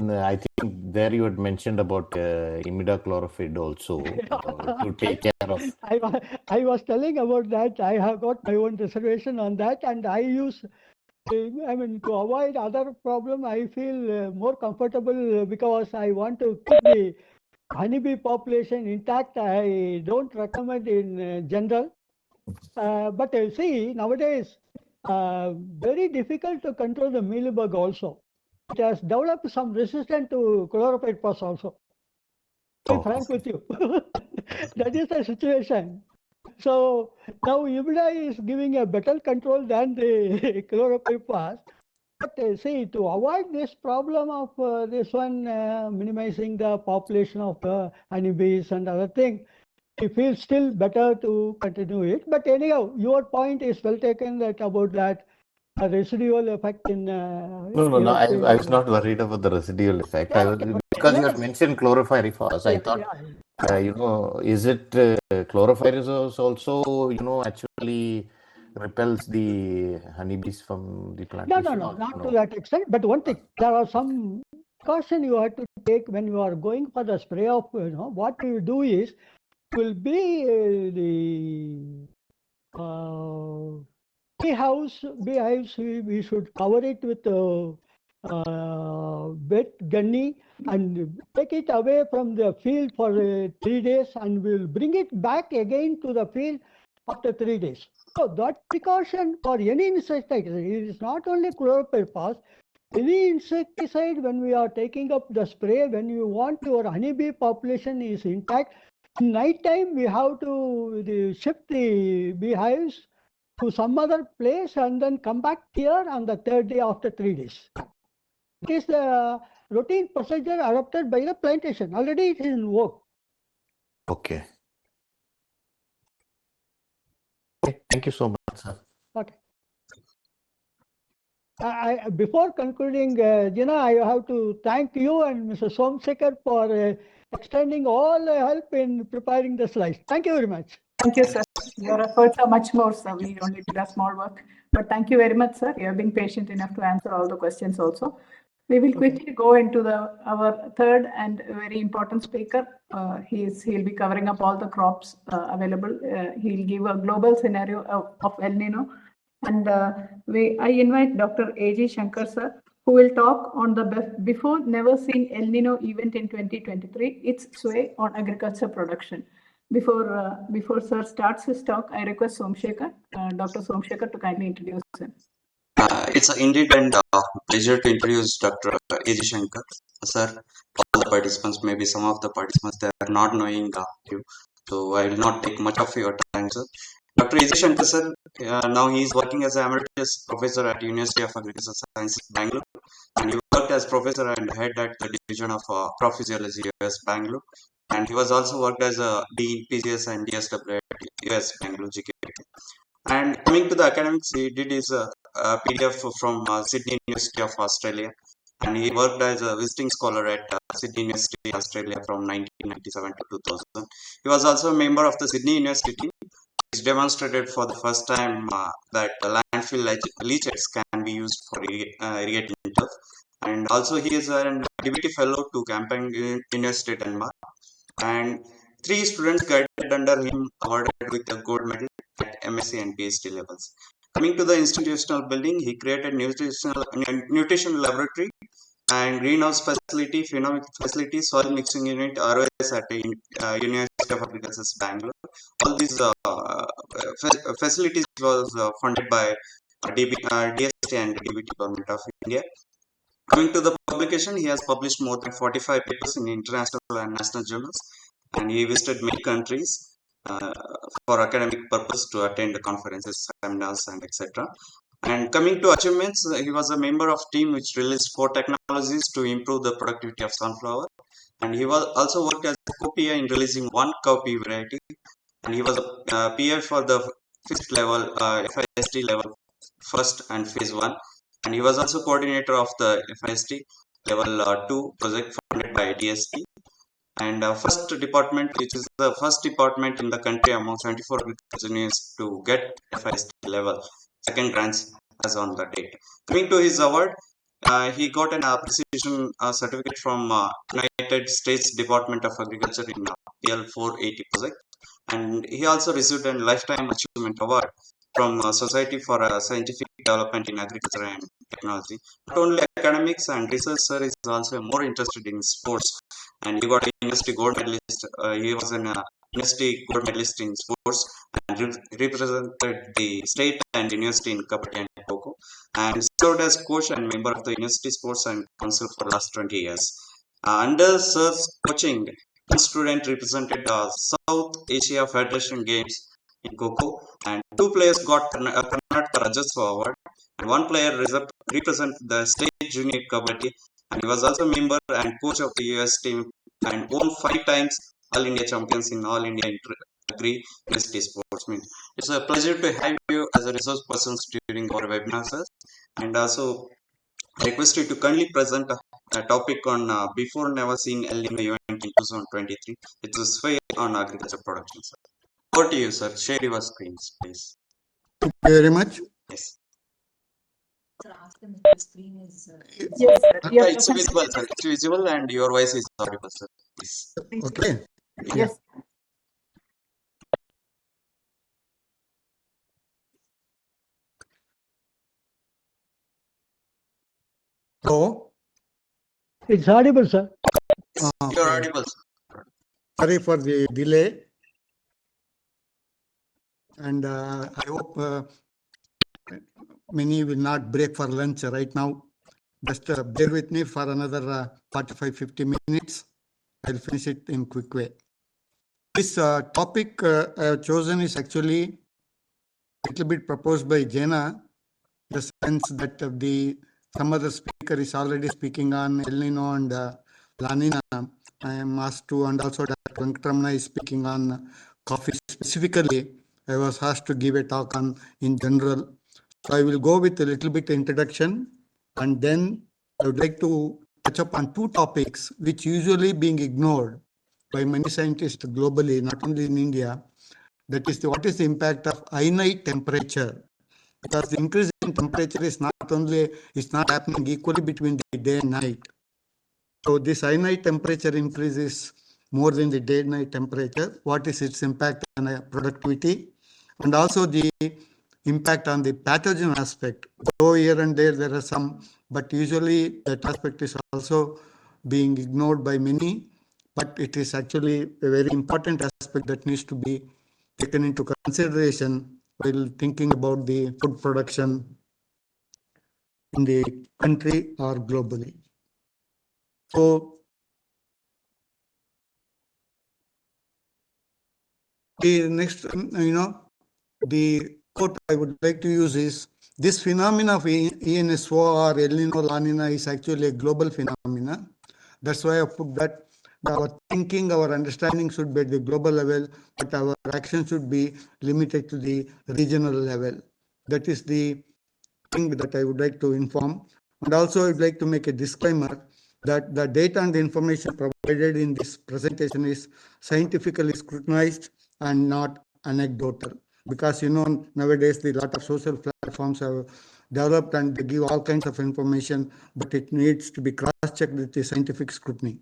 [SPEAKER 1] I think there you had mentioned about imidacloprid also to take care of.
[SPEAKER 3] I was telling about that. I have got my own reservation on that, and I use. I mean, to avoid other problem, I feel more comfortable because I want to keep the honeybee population intact. I don't recommend in general. But see, nowadays, very difficult to control the mealybug also. It has developed some resistance to chlorophyll also. To be frank with you, that is the situation. So now Ibida is giving a better control than the chlorophyll. But see, to avoid this problem of this one, minimizing the population of honeybees and other things, I feel still better to continue it. But anyhow, your point is well taken that about that residual effect in.
[SPEAKER 1] No. I was not worried about the residual effect.
[SPEAKER 3] Yeah,
[SPEAKER 1] I was because you had mentioned chloropyrifos. I thought, is it chloropyrifos also, actually repels the honeybees from the plantation?
[SPEAKER 3] No, not to that extent. But one thing, there are some caution you have to take when you are going for the spray of, what you do is, will be the beehives, we should cover it with wet gunny and take it away from the field for 3 days, and we'll bring it back again to the field after 3 days. So that precaution for any insecticide, it is not only chloropyrifos, any insecticide when we are taking up the spray, when you want your honeybee population is intact, night time we have to shift the beehives to some other place and then come back here on the 3rd day after 3 days. It is the routine procedure adopted by the plantation. Already it is in work.
[SPEAKER 1] Okay. Thank you so much, sir.
[SPEAKER 3] Okay. Before concluding, Gina, I have to thank you and Mr. Somsekhar for extending all help in preparing the slides. Thank you very much.
[SPEAKER 4] Thank you, sir. Your efforts are much more, sir. We only did a small work. But thank you very much, sir. You have been patient enough to answer all the questions also. We will quickly go into our third and very important speaker. He'll be covering up all the crops available. He'll give a global scenario of El Nino. And I invite Dr. A.G. Shankar, sir, who will talk on the before never seen El Nino event in 2023, its sway on agriculture production. Before sir starts his talk, I request Somsekhar, Dr. Somsekhar, to kindly introduce him.
[SPEAKER 2] It's indeed a pleasure to introduce Dr. A.G. Shankar. Sir, all the participants, maybe some of the participants, they are not knowing you. So I will not take much of your time, sir. Dr. A.G. Shankar, sir, now he is working as an emeritus professor at University of Agricultural Sciences, Bangalore. And he worked as professor and head at the division of crop physiology, US, Bangalore. And he was also worked as a Dean, PCS and DSW at US, Bangalore, GKT. And coming to the academics, he did his PDF from Sydney University of Australia, and he worked as a visiting scholar at Sydney University, Australia from 1997 to 2000. He was also a member of the Sydney University, which demonstrated for the first time that landfill leachates can be used for irrigating turf. And also he is a deputy fellow to Camping University, Denmark. And 3 students guided under him awarded with a gold medal at MSc and PhD levels. Coming to the institutional building, he created nutrition laboratory and greenhouse facility, phenomic facility, soil mixing unit, ROS at the University of Agriculture, Bangalore. All these facilities was funded by DST and DBT Government of India. Coming to the publication, he has published more than 45 papers in international and national journals, and he visited many countries for academic purpose to attend the conferences, seminars, and etc. And coming to achievements, he was a member of team which released 4 technologies to improve the productivity of sunflower, and he was also worked as a co-PI in releasing 1 cowpea variety, and he was a PI for the 5th level FIST level 1st and phase 1, and he was also coordinator of the FIST level 2 project funded by DST. And first department, which is the first department in the country among 74 agriculture units to get FIST level 2nd grants as on the date. Coming to his award, he got an appreciation certificate from United States Department of Agriculture in PL 480 project, and he also received a lifetime achievement award from Society for Scientific Development in Agriculture and Technology. Not only academics and research, sir is also more interested in sports, and he got a university gold medalist. He was an university gold medalist in sports and represented the state and university in Kabaddi and Kho, and served as coach and member of the University Sports and Council for the last 20 years. Under Sir's coaching, one student represented South Asia Federation Games in Kho, and two players got Karnataka Rajaswa Award, and one player represented the state junior Kabaddi, and he was also member and coach of the US team and won 5 times All India champions in All India Agri University Sports Meet. It's a pleasure to have you as a resource person during our webinar, sir. And also, I request you to kindly present a topic on before never seen El Nino event in 2023, which is fair on agriculture production, sir. Over to you, sir. Share your screens, please.
[SPEAKER 10] Thank you very much.
[SPEAKER 2] Yes.
[SPEAKER 11] Sir, ask them if the screen is.
[SPEAKER 4] Yes, sir.
[SPEAKER 2] Yeah, it's visible, sir. It's visible and your voice is audible, sir. Please.
[SPEAKER 10] Okay.
[SPEAKER 4] Yes.
[SPEAKER 10] So,
[SPEAKER 3] It's audible, sir.
[SPEAKER 2] You're audible, sir.
[SPEAKER 10] sorry for the delay. And I hope many will not break for lunch right now. Just bear with me for another 45-50 minutes. I'll finish it in quick way. This topic I have chosen is actually a little bit proposed by Jena, the sense that some other speaker is already speaking on El Nino and La Nina. I am asked to, and also Dr. Venkatramana is speaking on coffee specifically. I was asked to give a talk on in general. So I will go with a little bit introduction, and then I would like to touch upon two topics which usually being ignored by many scientists globally, not only in India. That is, what is the impact of high-night temperature? Because the increase in temperature is not happening equally between the day and night. So this high-night temperature increase is more than the day-night temperature. What is its impact on productivity? And also the impact on the pathogen aspect. Though here and there are some, but usually that aspect is also being ignored by many. But it is actually a very important aspect that needs to be taken into consideration while thinking about the food production in the country or globally. So the next, the quote I would like to use is, this phenomena of ENSO or El Nino La Nina is actually a global phenomena. That's why I put that our thinking, our understanding should be at the global level, but our action should be limited to the regional level. That is the thing that I would like to inform. And also I would like to make a disclaimer that the data and the information provided in this presentation is scientifically scrutinized and not anecdotal. Because nowadays a lot of social platforms have developed and they give all kinds of information, but it needs to be cross-checked with the scientific scrutiny.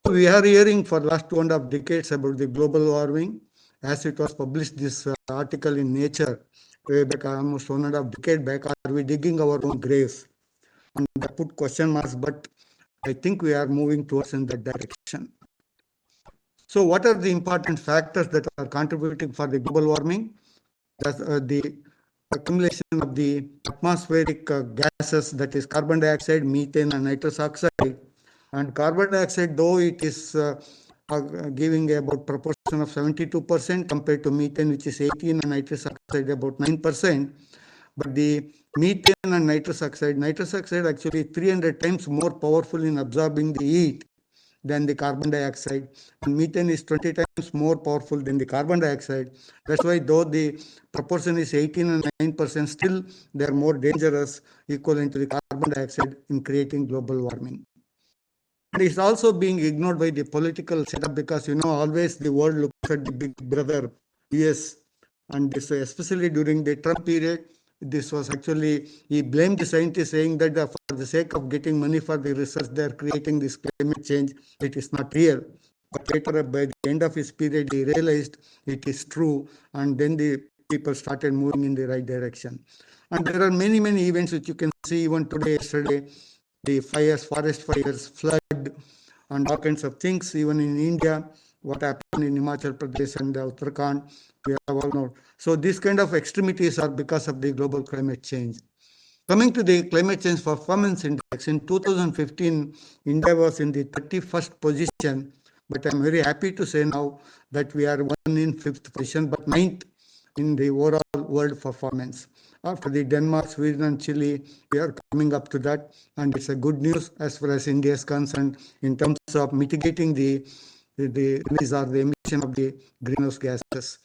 [SPEAKER 10] We are hearing for the last 2.5 decades about the global warming, as it was published this article in Nature way back almost 1.5 decades back. Are we digging our own graves? And I put question marks, but I think we are moving towards in that direction. So what are the important factors that are contributing for the global warming? That's the accumulation of the atmospheric gases, that is carbon dioxide, methane and nitrous oxide. And carbon dioxide, though it is giving about proportion of 72% compared to methane, which is 18, and nitrous oxide about 9%. But the methane and nitrous oxide actually 300 times more powerful in absorbing the heat than the carbon dioxide, and methane is 20 times more powerful than the carbon dioxide. That's why though the proportion is 18 and 9%, still they are more dangerous, equivalent to the carbon dioxide in creating global warming. And it's also being ignored by the political setup, because always the world looks at the big brother US, and this, especially during the Trump period, this was actually, he blamed the scientists, saying that for the sake of getting money for the research, they are creating this climate change. It is not real. But later, by the end of his period, he realized it is true, and then the people started moving in the right direction. And there are many, many events which you can see even today, yesterday, the fires, forest fires, flood, and all kinds of things. Even in India, what happened in Himachal Pradesh and Uttarakhand, we have all known. So these kind of extremities are because of the global climate change. Coming to the climate change performance index, in 2015, India was in the 31st position, but I'm very happy to say now that we are 105th position, but 9th in the overall world performance. After the Denmark, Sweden, and Chile, we are coming up to that, and it's a good news as far as India is concerned in terms of mitigating the release or the emission of the greenhouse gases.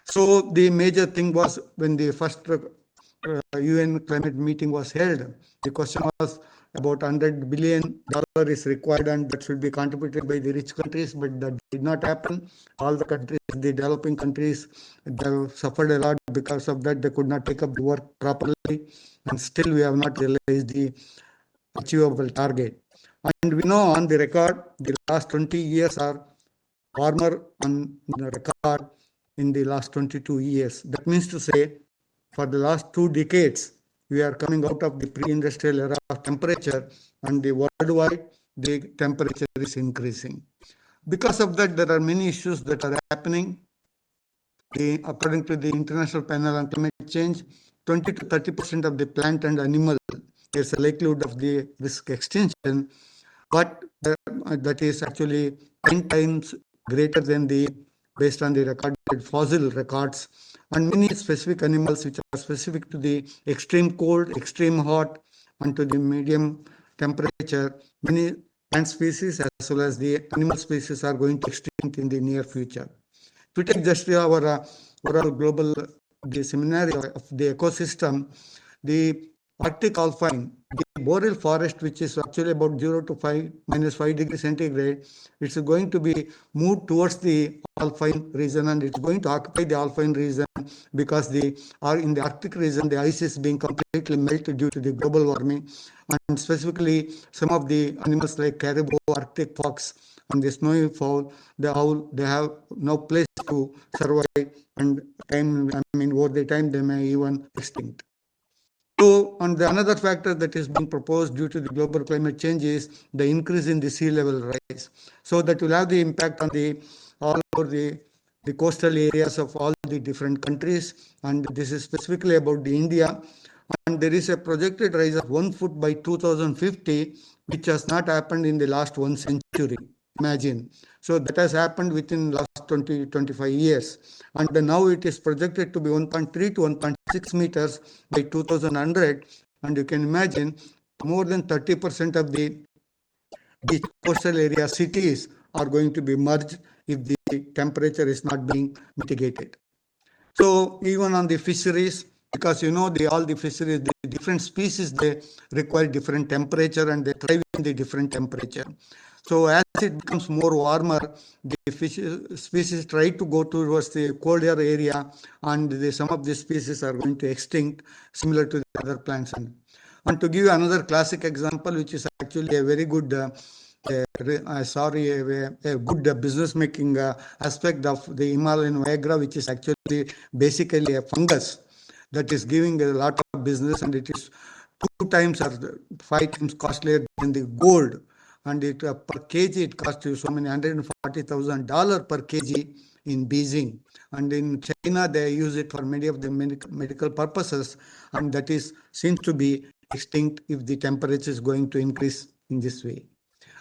[SPEAKER 10] So the major thing was when the first UN climate meeting was held, the question was about $100 billion is required and that should be contributed by the rich countries, but that did not happen. All the countries, the developing countries, they suffered a lot because of that. They could not take up the work properly, and still we have not realized the achievable target. And we know on the record, the last 20 years are warmer on the record in the last 22 years. That means to say, for the last 2 decades, we are coming out of the pre-industrial era of temperature, and the worldwide, the temperature is increasing. Because of that, there are many issues that are happening. According to the International Panel on Climate Change, 20 to 30% of the plant and animal, there's a likelihood of the risk extinction, but that is actually 10 times greater than based on the recorded fossil records, and many specific animals which are specific to the extreme cold, extreme hot, and to the medium temperature. Many plant species as well as the animal species are going to extinct in the near future. To take just our overall global the scenario of the ecosystem, the Arctic alpine, the boreal forest, which is actually about 0 to -5 degrees centigrade, it's going to be moved towards the alpine region, and it's going to occupy the alpine region because in the Arctic region, the ice is being completely melted due to the global warming, and specifically some of the animals like caribou, Arctic fox, and the snowy fowl, they have no place to survive, and over the time they may even extinct. So, and another factor that is being proposed due to the global climate change is the increase in the sea level rise. So that will have the impact on all over the coastal areas of all the different countries, and this is specifically about the India. And there is a projected rise of 1 foot by 2050, which has not happened in the last 1 century. Imagine. So that has happened within last 20-25 years. And now it is projected to be 1.3 to 1.6 meters by 2100. And you can imagine more than 30% of the coastal area cities are going to be merged if the temperature is not being mitigated. So even on the fisheries, because all the fisheries, the different species, they require different temperature and they thrive in the different temperature. So as it becomes more warmer, the fish species try to go towards the colder area, and some of the species are going to extinct, similar to the other plants. And to give you another classic example, which is actually a very good a good business making aspect of the Himalayan Viagra, which is actually basically a fungus that is giving a lot of business, and it is 2 times or 5 times costlier than the gold, and it per kg it costs you so many $140,000 per kg in Beijing, and in China they use it for many of the medical purposes, and that seems to be extinct if the temperature is going to increase in this way.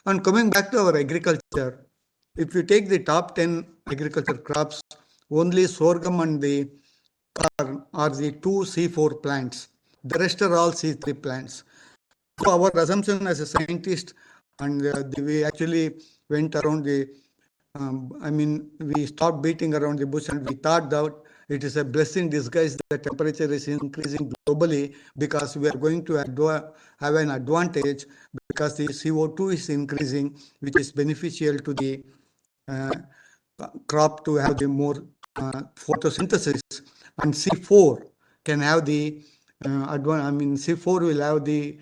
[SPEAKER 10] And coming back to our agriculture, if you take the top 10 agriculture crops, only sorghum and the corn are the 2 C4 plants. The rest are all C3 plants. So our assumption as a scientist, and we actually went around we stopped beating around the bush, and we thought that it is a blessing disguise that temperature is increasing globally, because we are going to have an advantage because the CO2 is increasing, which is beneficial to the crop to have the more photosynthesis, and C4 can have the C4 will have the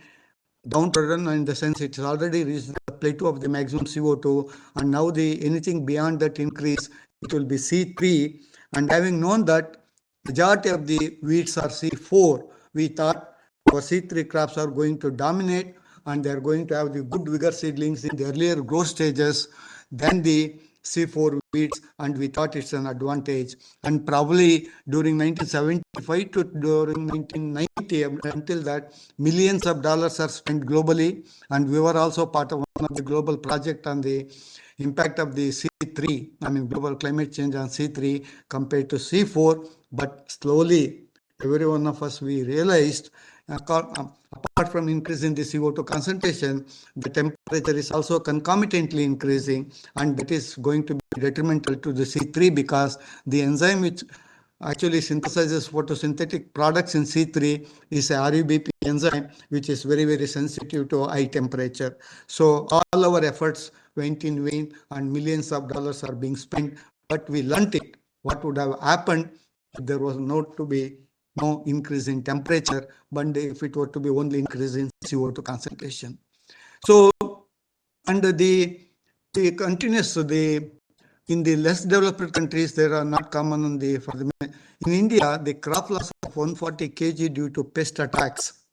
[SPEAKER 10] downtrodden in the sense it's already reached the plateau of the maximum CO2, and now anything beyond that increase, it will be C3. And having known that majority of the weeds are C4, we thought our C3 crops are going to dominate and they are going to have the good vigor seedlings in the earlier growth stages than the C4 weeds, and we thought it's an advantage. And probably during 1975 to during 1990, until that, millions of dollars are spent globally, and we were also part of one of the global project on the impact of the C3, global climate change on C3 compared to C4. But slowly, every one of us, we realized apart from increasing the CO2 concentration, the temperature is also concomitantly increasing, and that is going to be detrimental to the C3 because the enzyme which actually synthesizes photosynthetic products in C3 is a RUBP enzyme, which is very, very sensitive to high temperature. So all our efforts went in vain and millions of dollars are being spent, but we learnt it. What would have happened if there was not to be no increase in temperature, but if it were to be only increase in CO2 concentration. So, under the continuous, in the less developed countries, there are not common in India, the crop loss of 140 kg due to pest attacks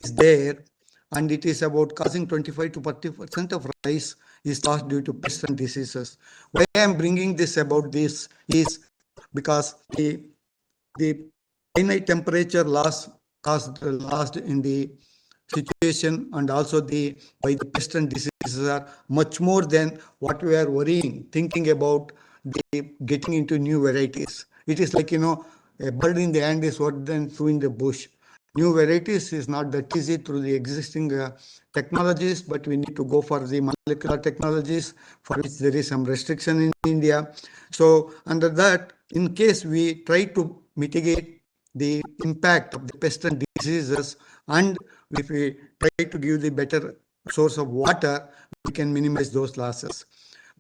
[SPEAKER 10] is there, and it is about causing 25 to 40% of rice is lost due to pests and diseases. Why I am bringing this about this is because the finite temperature loss caused lost in the situation, and also by the pest and diseases are much more than what we are worrying, thinking about getting into new varieties. It is like, a bird in the hand is worse than two in the bush. New varieties is not that easy through the existing technologies, but we need to go for the molecular technologies, for which there is some restriction in India. So under that, in case we try to mitigate the impact of the pest and diseases, and if we try to give the better source of water, we can minimize those losses.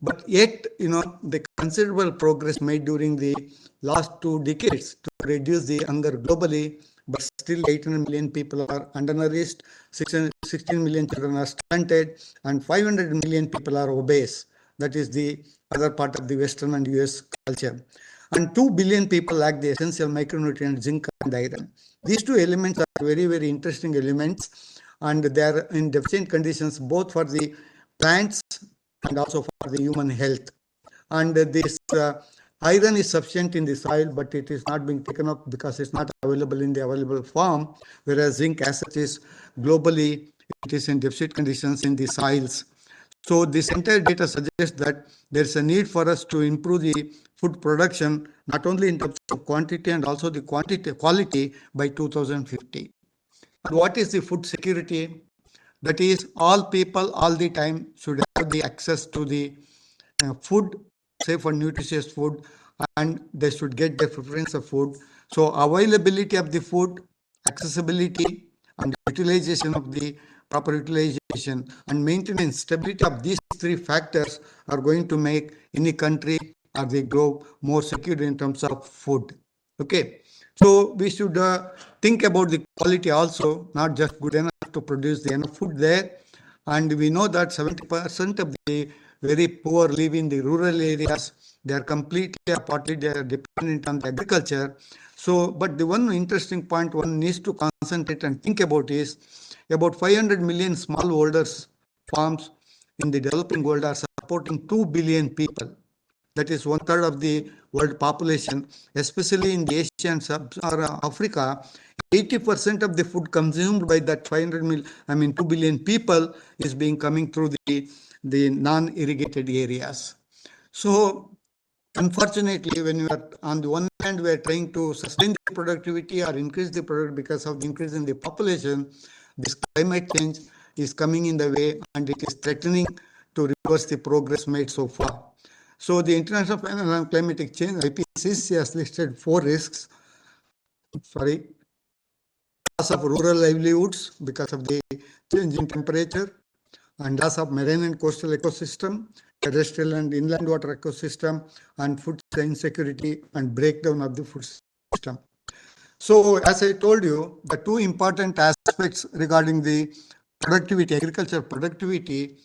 [SPEAKER 10] But yet, the considerable progress made during the last 2 decades to reduce the hunger globally, but still 800 million people are undernourished, 16 million children are stunted, and 500 million people are obese. That is the other part of the Western and US culture. And 2 billion people lack the essential micronutrients zinc and iron. These 2 elements are very, very interesting elements, and they are in deficient conditions both for the plants and also for the human health. And this iron is sufficient in the soil, but it is not being taken up because it's not available in the available form, whereas zinc, as such, is globally, it is in deficit conditions in the soils. So this entire data suggests that there's a need for us to improve the food production, not only in terms of quantity and also the quality by 2050. And what is the food security? That is, all people all the time should have the access to the food, safe and nutritious food, and they should get their preference of food. So availability of the food, accessibility, and utilization of the proper utilization and maintenance, stability of these 3 factors are going to make any country or the globe more secure in terms of food. Okay, so we should think about the quality also, not just good enough to produce the enough food there. And we know that 70% of the very poor live in the rural areas. They are completely or partly they are dependent on the agriculture. So, but the one interesting point one needs to concentrate and think about is about 500 million smallholders farms in the developing world are supporting 2 billion people. That is 1/3 of the world population, especially in the Asia and Sub-Saharan Africa. 80% of the food consumed by that 2 billion people is being coming through the non-irrigated areas. So unfortunately, when we are on the one hand, we are trying to sustain the productivity or increase the product because of the increase in the population, this climate change is coming in the way and it is threatening to reverse the progress made so far. So the International Panel on Climatic Change, IPCC, has listed 4 risks. Loss of rural livelihoods because of the change in temperature, and loss of marine and coastal ecosystem, terrestrial and inland water ecosystem, and food insecurity and breakdown of the food system. So as I told you, the two important aspects regarding the productivity, agriculture productivity,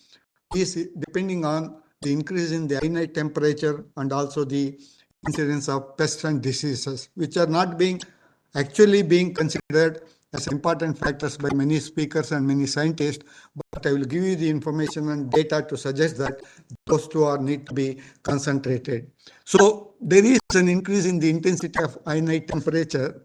[SPEAKER 10] is depending on the increase in the night temperature and also the incidence of pests and diseases, which are not actually being considered as important factors by many speakers and many scientists. But I will give you the information and data to suggest that those two are need to be concentrated. So there is an increase in the intensity of night temperature.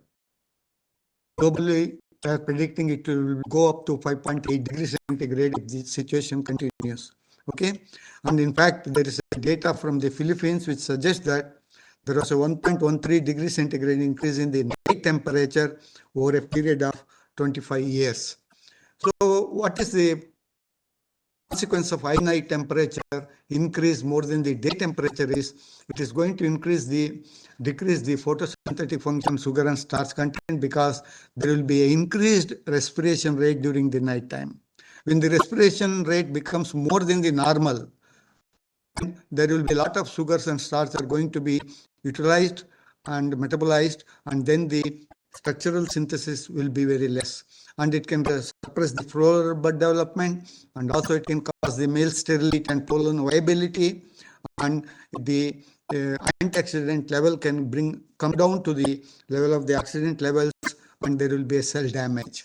[SPEAKER 10] Globally, they are predicting it will go up to 5.8 degrees centigrade if the situation continues. Okay, and in fact, there is data from the Philippines which suggests that there was a 1.13 degrees centigrade increase in the night temperature over a period of 25 years. So, what is the consequence of high night temperature increase more than the day temperature is? It is going to decrease the photosynthetic function, sugar and starch content, because there will be an increased respiration rate during the night time. When the respiration rate becomes more than the normal, there will be a lot of sugars and starch are going to be utilized and metabolized, and then the structural synthesis will be very less, and it can suppress the floral bud development, and also it can cause the male sterility and pollen viability, and the antioxidant level can come down to the level of the oxidant levels, and there will be a cell damage.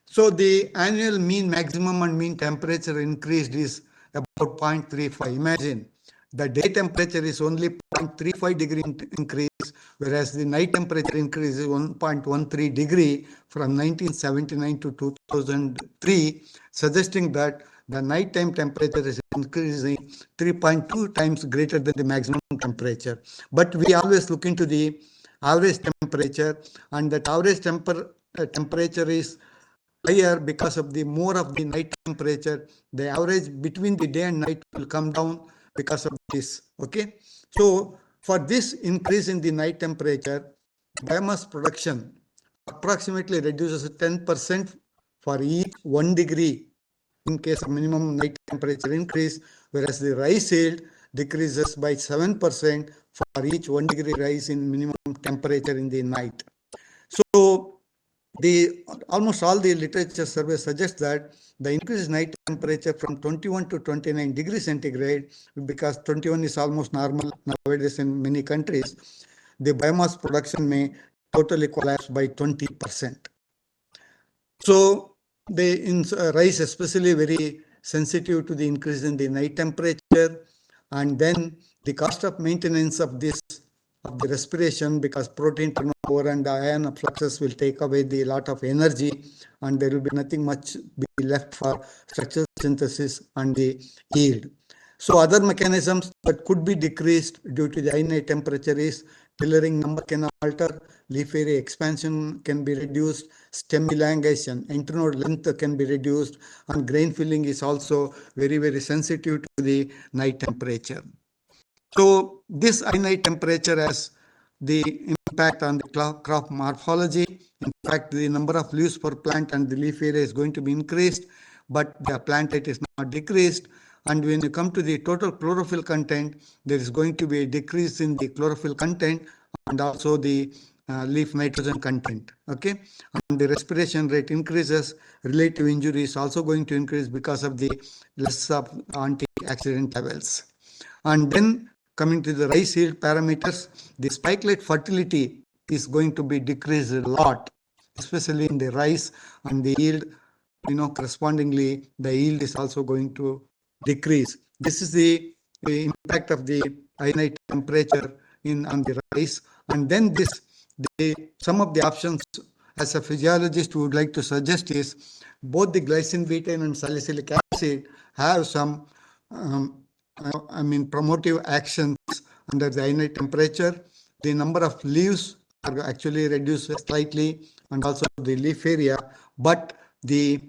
[SPEAKER 10] So the annual mean maximum and mean temperature increased is about 0.35. Imagine the day temperature is only 0.35 degree increase, whereas the night temperature increase is 1.13 degree from 1979 to 2003, suggesting that the nighttime temperature is increasing 3.2 times greater than the maximum temperature. But we always look into the average temperature, and that average temperature is higher because of the more of the night temperature. The average between the day and night will come down because of this. Okay, so for this increase in the night temperature, biomass production approximately reduces 10% for each 1 degree in case of minimum night temperature increase, whereas the rice yield decreases by 7% for each 1 degree rise in minimum temperature in the night. So almost all the literature surveys suggest that the increased night temperature from 21 to 29 degrees centigrade, because 21 is almost normal nowadays in many countries, the biomass production may totally collapse by 20%. So rice especially very sensitive to the increase in the night temperature, and then the cost of maintenance of the respiration, because protein turnover and ion fluxes will take away the lot of energy, and there will be nothing much be left for structural synthesis and the yield. So other mechanisms that could be decreased due to the high night temperature is tillering number can alter, leaf area expansion can be reduced, stem elongation, internode length can be reduced, and grain filling is also very, very sensitive to the night temperature. So this high night temperature has the impact on the crop morphology. In fact, the number of leaves per plant and the leaf area is going to be increased, but the plant height is not decreased. And when you come to the total chlorophyll content, there is going to be a decrease in the chlorophyll content and also the leaf nitrogen content. Okay, and the respiration rate increases. Relative injury is also going to increase because of the less of antioxidant levels. And then coming to the rice yield parameters, the spikelet fertility is going to be decreased a lot, especially in the rice, and the yield, correspondingly, the yield is also going to decrease. This is the impact of the high night temperature on the rice. And then some of the options as a physiologist would like to suggest is both the glycine betaine and salicylic acid have some promotive actions under the high night temperature. The number of leaves are actually reduced slightly, and also the leaf area, but the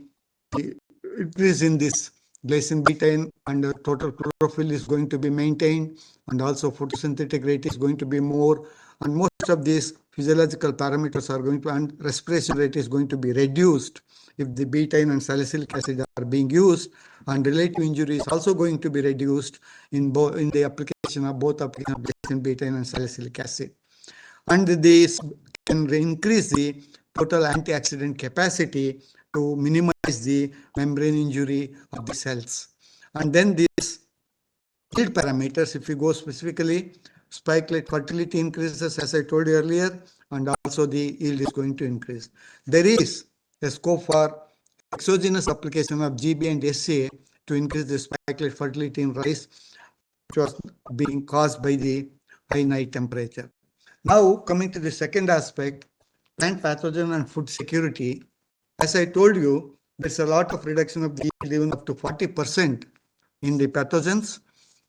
[SPEAKER 10] increase in this glycine betaine and the total chlorophyll is going to be maintained, and also photosynthetic rate is going to be more, and most of these physiological parameters are going to, and respiration rate is going to be reduced if the betaine and salicylic acid are being used, and relative injury is also going to be reduced in the application of both application of glycine betaine and salicylic acid. And this can increase the total antioxidant capacity to minimize the membrane injury of the cells. And then these yield parameters, if we go specifically, spikelet fertility increases, as I told you earlier, and also the yield is going to increase. There is a scope for exogenous application of GB and SCA to increase the spikelet fertility in rice, which was being caused by the high night temperature. Now, coming to the second aspect, plant pathogen and food security. As I told you, there's a lot of reduction of the yield, even up to 40% in the pathogens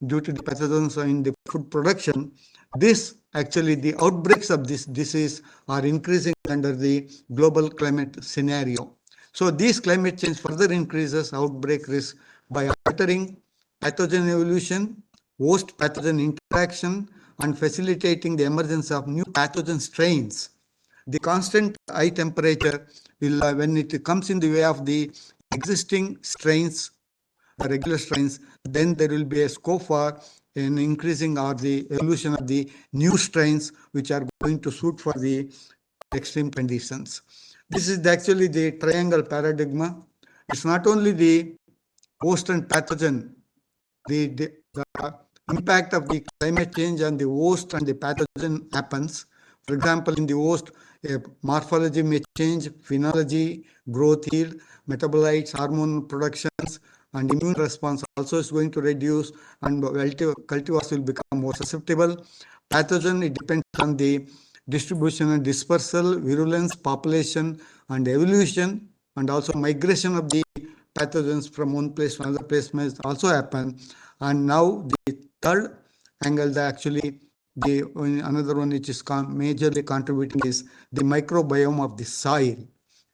[SPEAKER 10] due to the pathogens in the food production. This actually, the outbreaks of this disease are increasing under the global climate scenario. So these climate change further increases outbreak risk by altering pathogen evolution, host pathogen interaction, and facilitating the emergence of new pathogen strains. The constant high temperature will, when it comes in the way of the existing strains, regular strains, then there will be a scope for an increasing or the evolution of the new strains which are going to suit for the extreme conditions. This is actually the triangle paradigm. It's not only the host and pathogen, the impact of the climate change on the host and the pathogen happens. For example, in the host, morphology may change, phenology, growth yield, metabolites, hormone productions, and immune response also is going to reduce, and cultivars will become more susceptible. Pathogen, it depends on the distribution and dispersal, virulence, population, and evolution, and also migration of the pathogens from one place to another place may also happen. And now the third angle, the another one which is majorly contributing is the microbiome of the soil.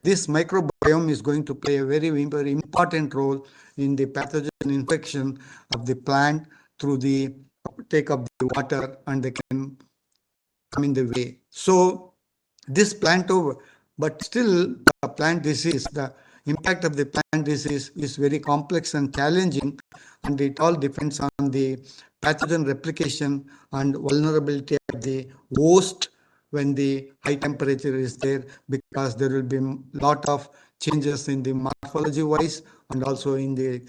[SPEAKER 10] This microbiome is going to play a very, very important role in the pathogen infection of the plant through the uptake of the water, and they can come in the way. So this plant over, but still the plant disease, the impact of the plant disease is very complex and challenging, and it all depends on the pathogen replication and vulnerability of the host when the high temperature is there, because there will be a lot of changes in the morphology wise and also in the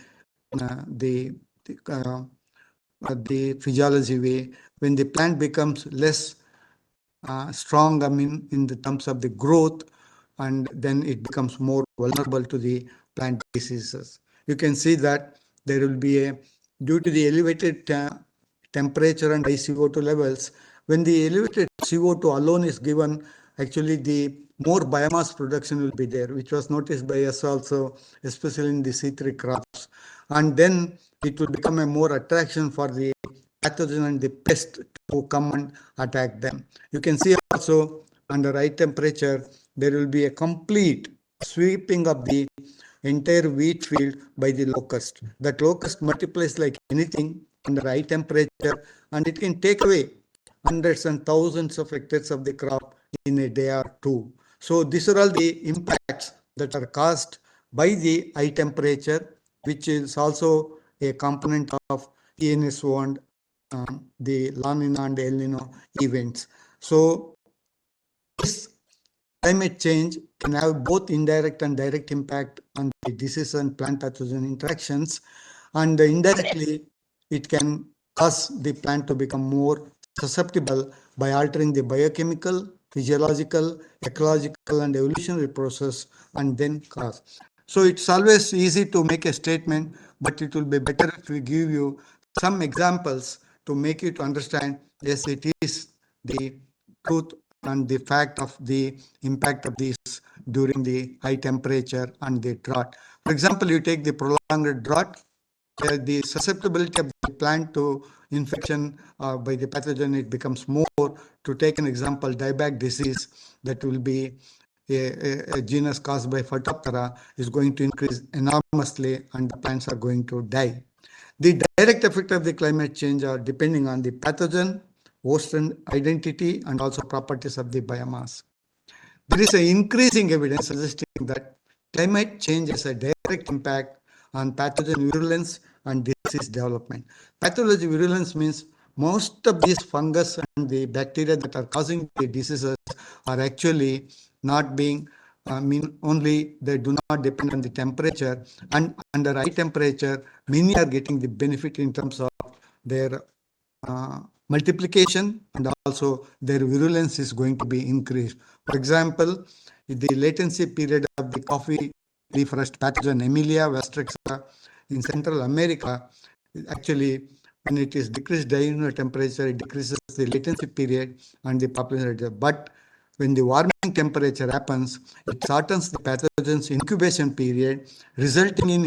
[SPEAKER 10] physiology way. When the plant becomes less strong, I mean, in the terms of the growth, and then it becomes more vulnerable to the plant diseases. You can see that there will be due to the elevated temperature and high CO2 levels, when the elevated CO2 alone is given, actually the more biomass production will be there, which was noticed by us also, especially in the C3 crops. And then it will become a more attraction for the pathogen and the pest to come and attack them. You can see also under high temperature, there will be a complete sweeping of the entire wheat field by the locust. That locust multiplies like anything under high temperature, and it can take away hundreds and thousands of hectares of the crop in a day or two. So these are all the impacts that are caused by the high temperature, which is also a component of ENSO and the La Nina and El Nino events. So this climate change can have both indirect and direct impact on the disease and plant pathogen interactions, and indirectly it can cause the plant to become more susceptible by altering the biochemical, physiological, ecological, and evolutionary process, and then cause. So it's always easy to make a statement, but it will be better if we give you some examples to make you to understand, yes, it is the truth and the fact of the impact of this during the high temperature and the drought. For example, you take the prolonged drought, the susceptibility of the plant to infection by the pathogen, it becomes more. To take an example, dieback disease, that will be a genus caused by Phytophthora, is going to increase enormously, and the plants are going to die. The direct effect of the climate change are depending on the pathogen, host identity, and also properties of the biomass. There is an increasing evidence suggesting that climate change has a direct impact on pathogen virulence and disease development. Pathology virulence means most of these fungus and the bacteria that are causing the diseases are actually not being, only they do not depend on the temperature, and under high temperature, many are getting the benefit in terms of their multiplication, and also their virulence is going to be increased. For example, the latency period of the coffee leaf rust pathogen Emilia vestrexa in Central America, actually when it is decreased diurnal temperature, it decreases the latency period and the population. But when the warming temperature happens, it shortens the pathogen's incubation period, resulting in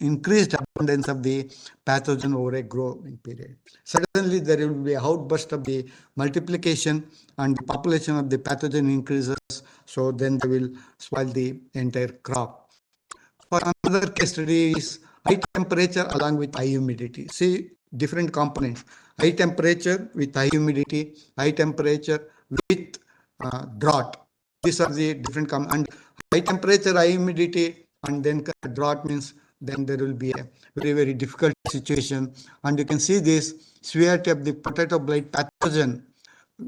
[SPEAKER 10] increased abundance of the pathogen over a growing period. Suddenly, there will be an outburst of the multiplication, and the population of the pathogen increases, so then they will spoil the entire crop. For another case study is high temperature along with high humidity. See different components: high temperature with high humidity, high temperature with drought. These are the different and high temperature, high humidity, and then drought means then there will be a very, very difficult situation. And you can see this severity of the potato blight pathogen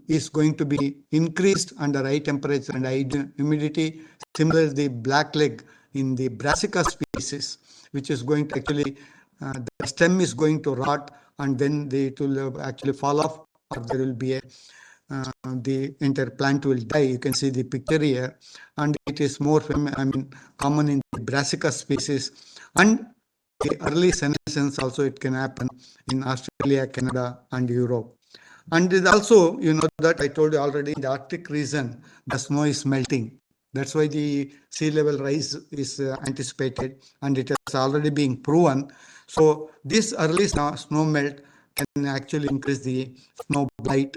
[SPEAKER 10] is going to be increased under high temperature and high humidity. Similarly, the blackleg in the brassica species, which is going to actually, the stem is going to rot, and then it will actually fall off, or there will be a the entire plant will die. You can see the picture here, and it is more common in the brassica species, and the early senescence also it can happen in Australia, Canada, and Europe. And it also, you know that I told you already, in the Arctic region, the snow is melting. That's why the sea level rise is anticipated, and it has already been proven. So this early snow melt can actually increase the snow blight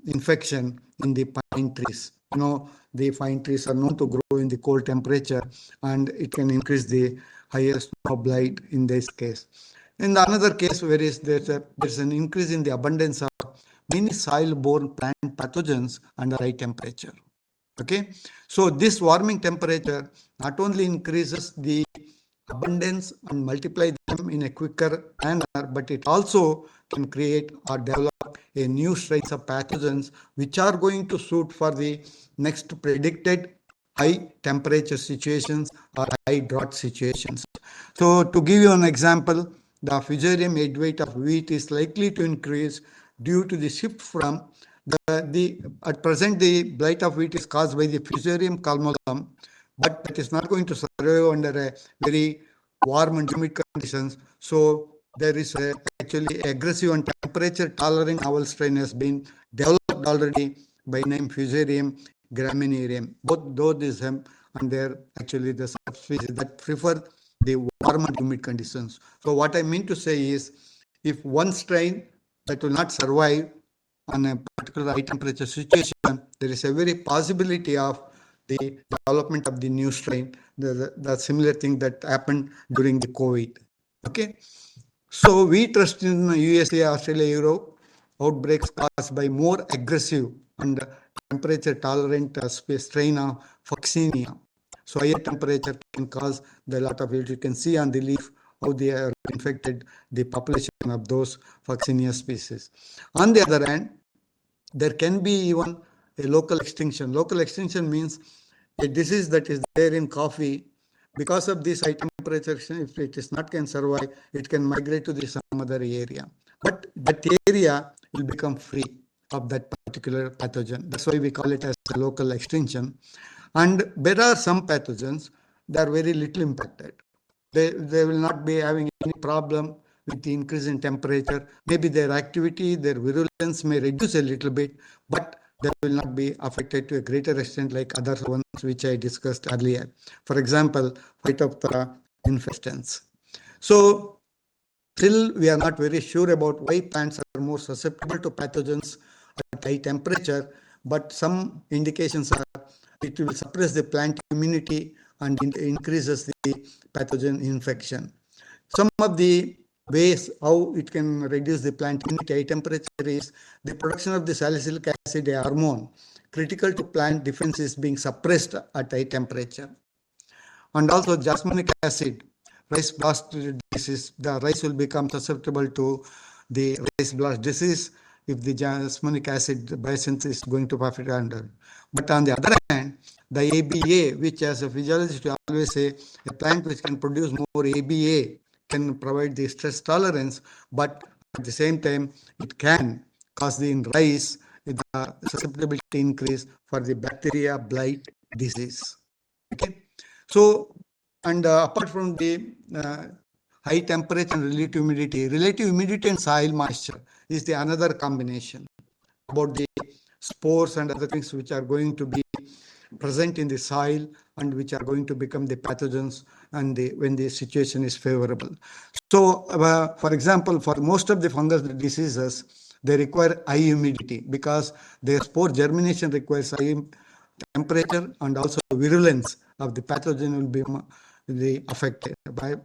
[SPEAKER 10] infection in the pine trees. You know, the pine trees are known to grow in the cold temperature, and it can increase the higher snow blight in this case. In the another case, where is there's an increase in the abundance of many soil-borne plant pathogens under high temperature. Okay, so this warming temperature not only increases the abundance and multiply them in a quicker manner, but it also can create or develop a new strains of pathogens which are going to suit for the next predicted high temperature situations or high drought situations. So to give you an example, the fusarium head weight of wheat is likely to increase due to the shift from at present the blight of wheat is caused by the fusarium calmosum, but it is not going to survive under a very warm and humid conditions. So there is actually aggressive and temperature tolerant novel strain has been developed already by name fusarium graminearum. Both those and they're actually the subspecies that prefer the warm and humid conditions. So what I mean to say is, if one strain that will not survive on a particular high temperature situation, there is a very possibility of the development of the new strain, the similar thing that happened during the COVID. Okay, so we trust in USA, Australia, Europe outbreaks caused by more aggressive and temperature tolerant strain of Vaccinia. So higher temperature can cause a lot of it. You can see on the leaf how they are infected the population of those Vaccinia species. On the other hand, there can be even a local extinction. Local extinction means a disease that is there in coffee. Because of this high temperature, if it is not can survive, it can migrate to some other area. But that area will become free of that particular pathogen. That's why we call it as a local extinction. And there are some pathogens that are very little impacted. They will not be having any problem with the increase in temperature. Maybe their activity, their virulence may reduce a little bit, but they will not be affected to a greater extent like other ones which I discussed earlier. For example, Phytophthora infestans. So still we are not very sure about why plants are more susceptible to pathogens at high temperature, but some indications are it will suppress the plant immunity and increases the pathogen infection. Some of the ways how it can reduce the plant immunity at high temperature is the production of the salicylic acid, a hormone critical to plant defense, is being suppressed at high temperature. And also jasminic acid, rice blast disease, the rice will become susceptible to the rice blast disease if the jasminic acid biosynthesis is going to perfect under. But on the other hand, the ABA, which as a physiologist we always say, a plant which can produce more ABA can provide the stress tolerance, but at the same time, it can cause the rice the susceptibility increase for the bacteria blight disease. Okay, so and apart from the high temperature and relative humidity and soil moisture is the another combination about the spores and other things which are going to be present in the soil and which are going to become the pathogens and when the situation is favorable. So, for example, for most of the fungus diseases, they require high humidity because their spore germination requires high temperature and also virulence of the pathogen will be affected.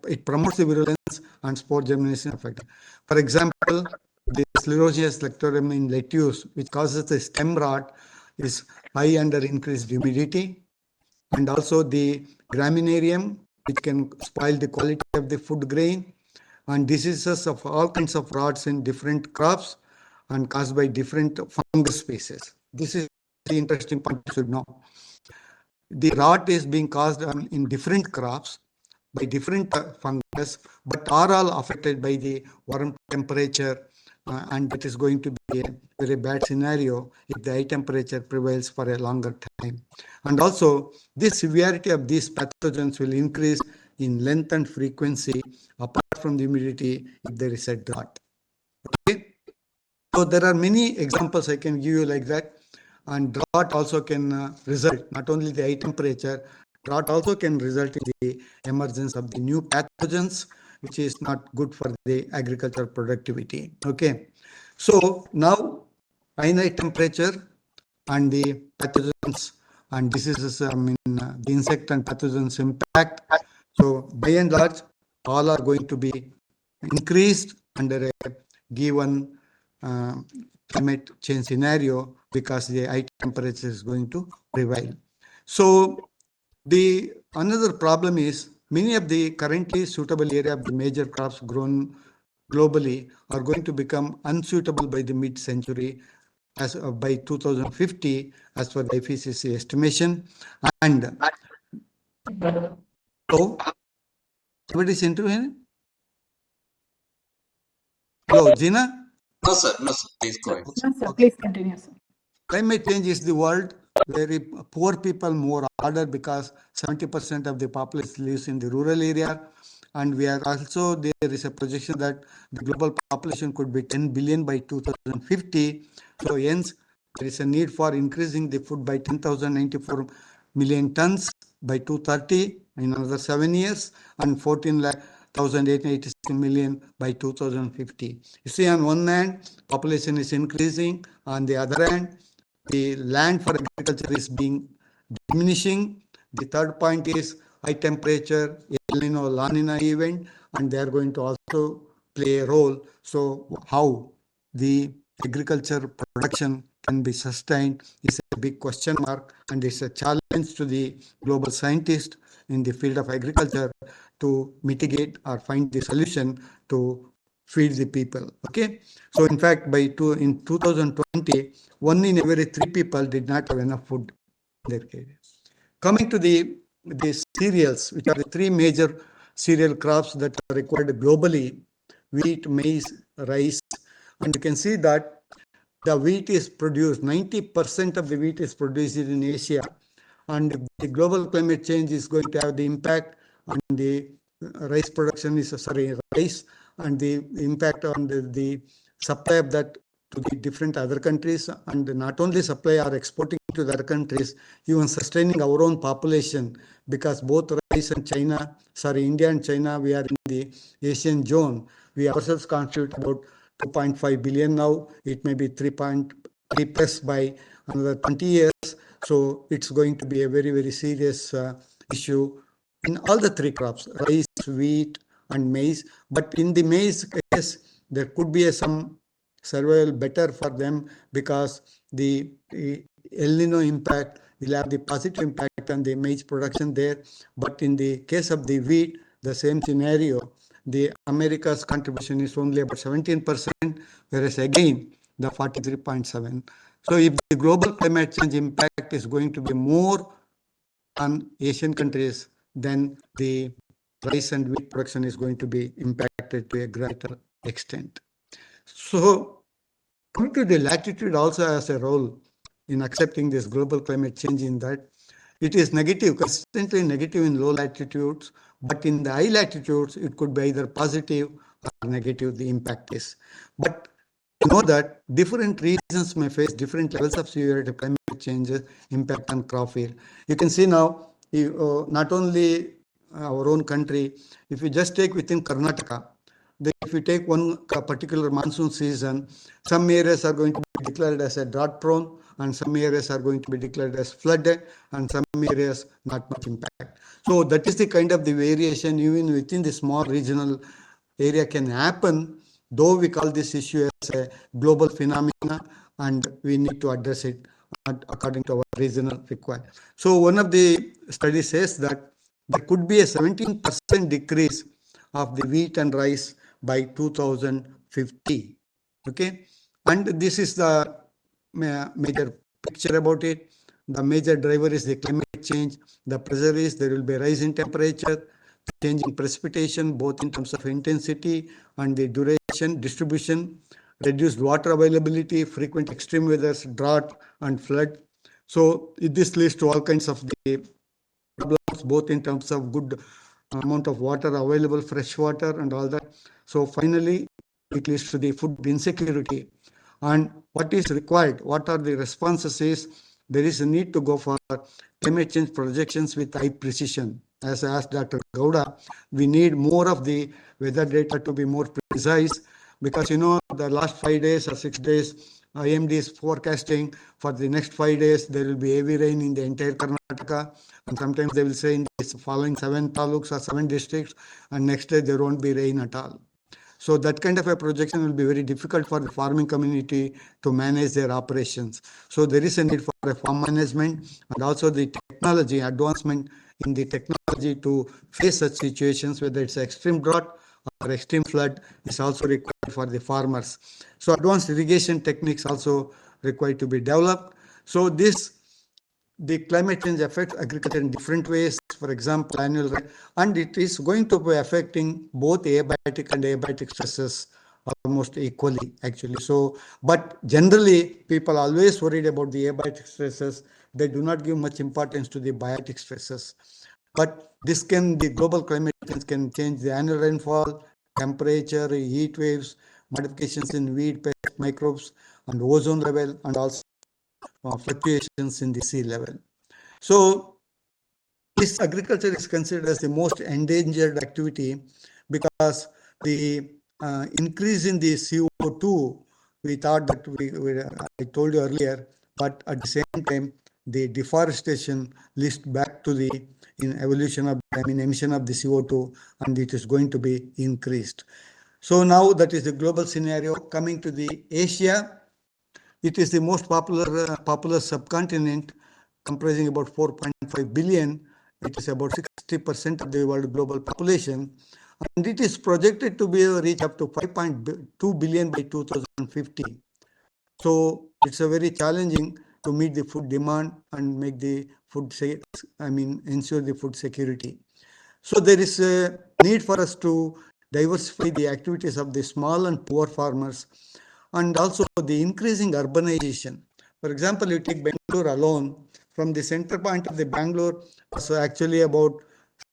[SPEAKER 10] It promotes the virulence and spore germination affected. For example, the Sclerosia lectorum in lettuce, which causes the stem rot, is high under increased humidity, and also the graminearium, which can spoil the quality of the food grain, and diseases of all kinds of rots in different crops and caused by different fungus species. This is the interesting point you should know. The rot is being caused in different crops by different fungus, but are all affected by the warm temperature, and that is going to be a very bad scenario if the high temperature prevails for a longer time. And also, the severity of these pathogens will increase in length and frequency apart from the humidity if there is a drought. Okay, so there are many examples I can give you like that. And drought also can result, not only the high temperature, drought also can result in the emergence of the new pathogens, which is not good for the agricultural productivity. Okay, so now finite temperature and the pathogens and diseases, the insect and pathogens impact. So by and large, all are going to be increased under a given climate change scenario because the high temperature is going to prevail. So the another problem is many of the currently suitable area of the major crops grown globally are going to become unsuitable by the mid-century as by 2050 as per the IPCC estimation. And so what is interviewing? Hello, Gina?
[SPEAKER 2] No, sir. No, sir. Please go ahead.
[SPEAKER 4] No, sir, please continue, sir.
[SPEAKER 10] Climate change is the world where poor people more harder because 70% of the population lives in the rural area, and we are also there is a projection that the global population could be 10 billion by 2050. So hence there is a need for increasing the food by 10,094 million tons by 2030 in another 7 years and 14,886 million by 2050. You see, on one hand, population is increasing. On the other hand, the land for agriculture is being diminishing. The third point is high temperature, El Nino, La Nina event, and they are going to also play a role. So how the agriculture production can be sustained is a big question mark, and it's a challenge to the global scientists in the field of agriculture to mitigate or find the solution to feed the people. Okay, so in fact, in 2020, 1 in every 3 people did not have enough food in their area. Coming to the cereals, which are the 3 major cereal crops that are required globally: wheat, maize, rice, and you can see that the wheat is produced, 90% of the wheat is produced in Asia, and the global climate change is going to have the impact on the rice production rice, and the impact on the supply of that to the different other countries, and not only supply or exporting to the other countries, even sustaining our own population, because both rice and India and China, we are in the Asian zone. We ourselves constitute about 2.5 billion now. It may be 3.3 plus by another 20 years. So it's going to be a very, very serious issue in all the 3 crops: rice, wheat, and maize. But in the maize case, there could be some survival better for them because the El Nino impact will have the positive impact on the maize production there. But in the case of the wheat, the same scenario, the America's contribution is only about 17%, whereas again, the 43.7. So if the global climate change impact is going to be more on Asian countries, then the rice and wheat production is going to be impacted to a greater extent. So coming to the latitude also has a role in accepting this global climate change, in that it is negative, consistently negative in low latitudes, but in the high latitudes, it could be either positive or negative, the impact is. But you know that different regions may face different levels of severity of climate change impact on crop yield. You can see now, not only our own country, if you just take within Karnataka, if you take one particular monsoon season, some areas are going to be declared as a drought prone, and some areas are going to be declared as flooded, and some areas not much impact. So that is the kind of the variation even within the small regional area can happen, though we call this issue as a global phenomena, and we need to address it according to our regional requirement. So one of the studies says that there could be a 17% decrease of the wheat and rice by 2050. Okay, and this is the major picture about it. The major driver is the climate change. The pressure is there will be a rise in temperature, change in precipitation, both in terms of intensity and the duration, distribution, reduced water availability, frequent extreme weathers, drought and flood. So this leads to all kinds of the problems, both in terms of good amount of water available, fresh water and all that. So finally, it leads to the food insecurity. And what is required, what are the responses is, there is a need to go for climate change projections with high precision. As I asked Dr. Gowda, we need more of the weather data to be more precise, because you know the last 5 days or 6 days, IMD is forecasting for the next 5 days there will be heavy rain in the entire Karnataka, and sometimes they will say in the following 7 taluks or 7 districts, and next day there won't be rain at all. So that kind of a projection will be very difficult for the farming community to manage their operations. So there is a need for a farm management, and also the technology advancement in the technology to face such situations, whether it's extreme drought or extreme flood, is also required for the farmers. So advanced irrigation techniques also required to be developed. So the climate change affects agriculture in different ways. For example, annual rain, and it is going to be affecting both abiotic and abiotic stresses almost equally, actually. So, but generally, people always worried about the abiotic stresses. They do not give much importance to the biotic stresses. But the global climate change can change the annual rainfall, temperature, heat waves, modifications in weed, pest, microbes, and ozone level, and also fluctuations in the sea level. So this agriculture is considered as the most endangered activity, because the increase in the CO2, we thought that I told you earlier, but at the same time, the deforestation leads back to the emission of the CO2, and it is going to be increased. So now that is the global scenario. Coming to the Asia, it is the most populous subcontinent, comprising about 4.5 billion. It is about 60% of the world global population, and it is projected to reach up to 5.2 billion by 2050. So it's a very challenging to meet the food demand and make the food ensure the food security. So there is a need for us to diversify the activities of the small and poor farmers, and also the increasing urbanization. For example, you take Bangalore alone, from the center point of the Bangalore was actually about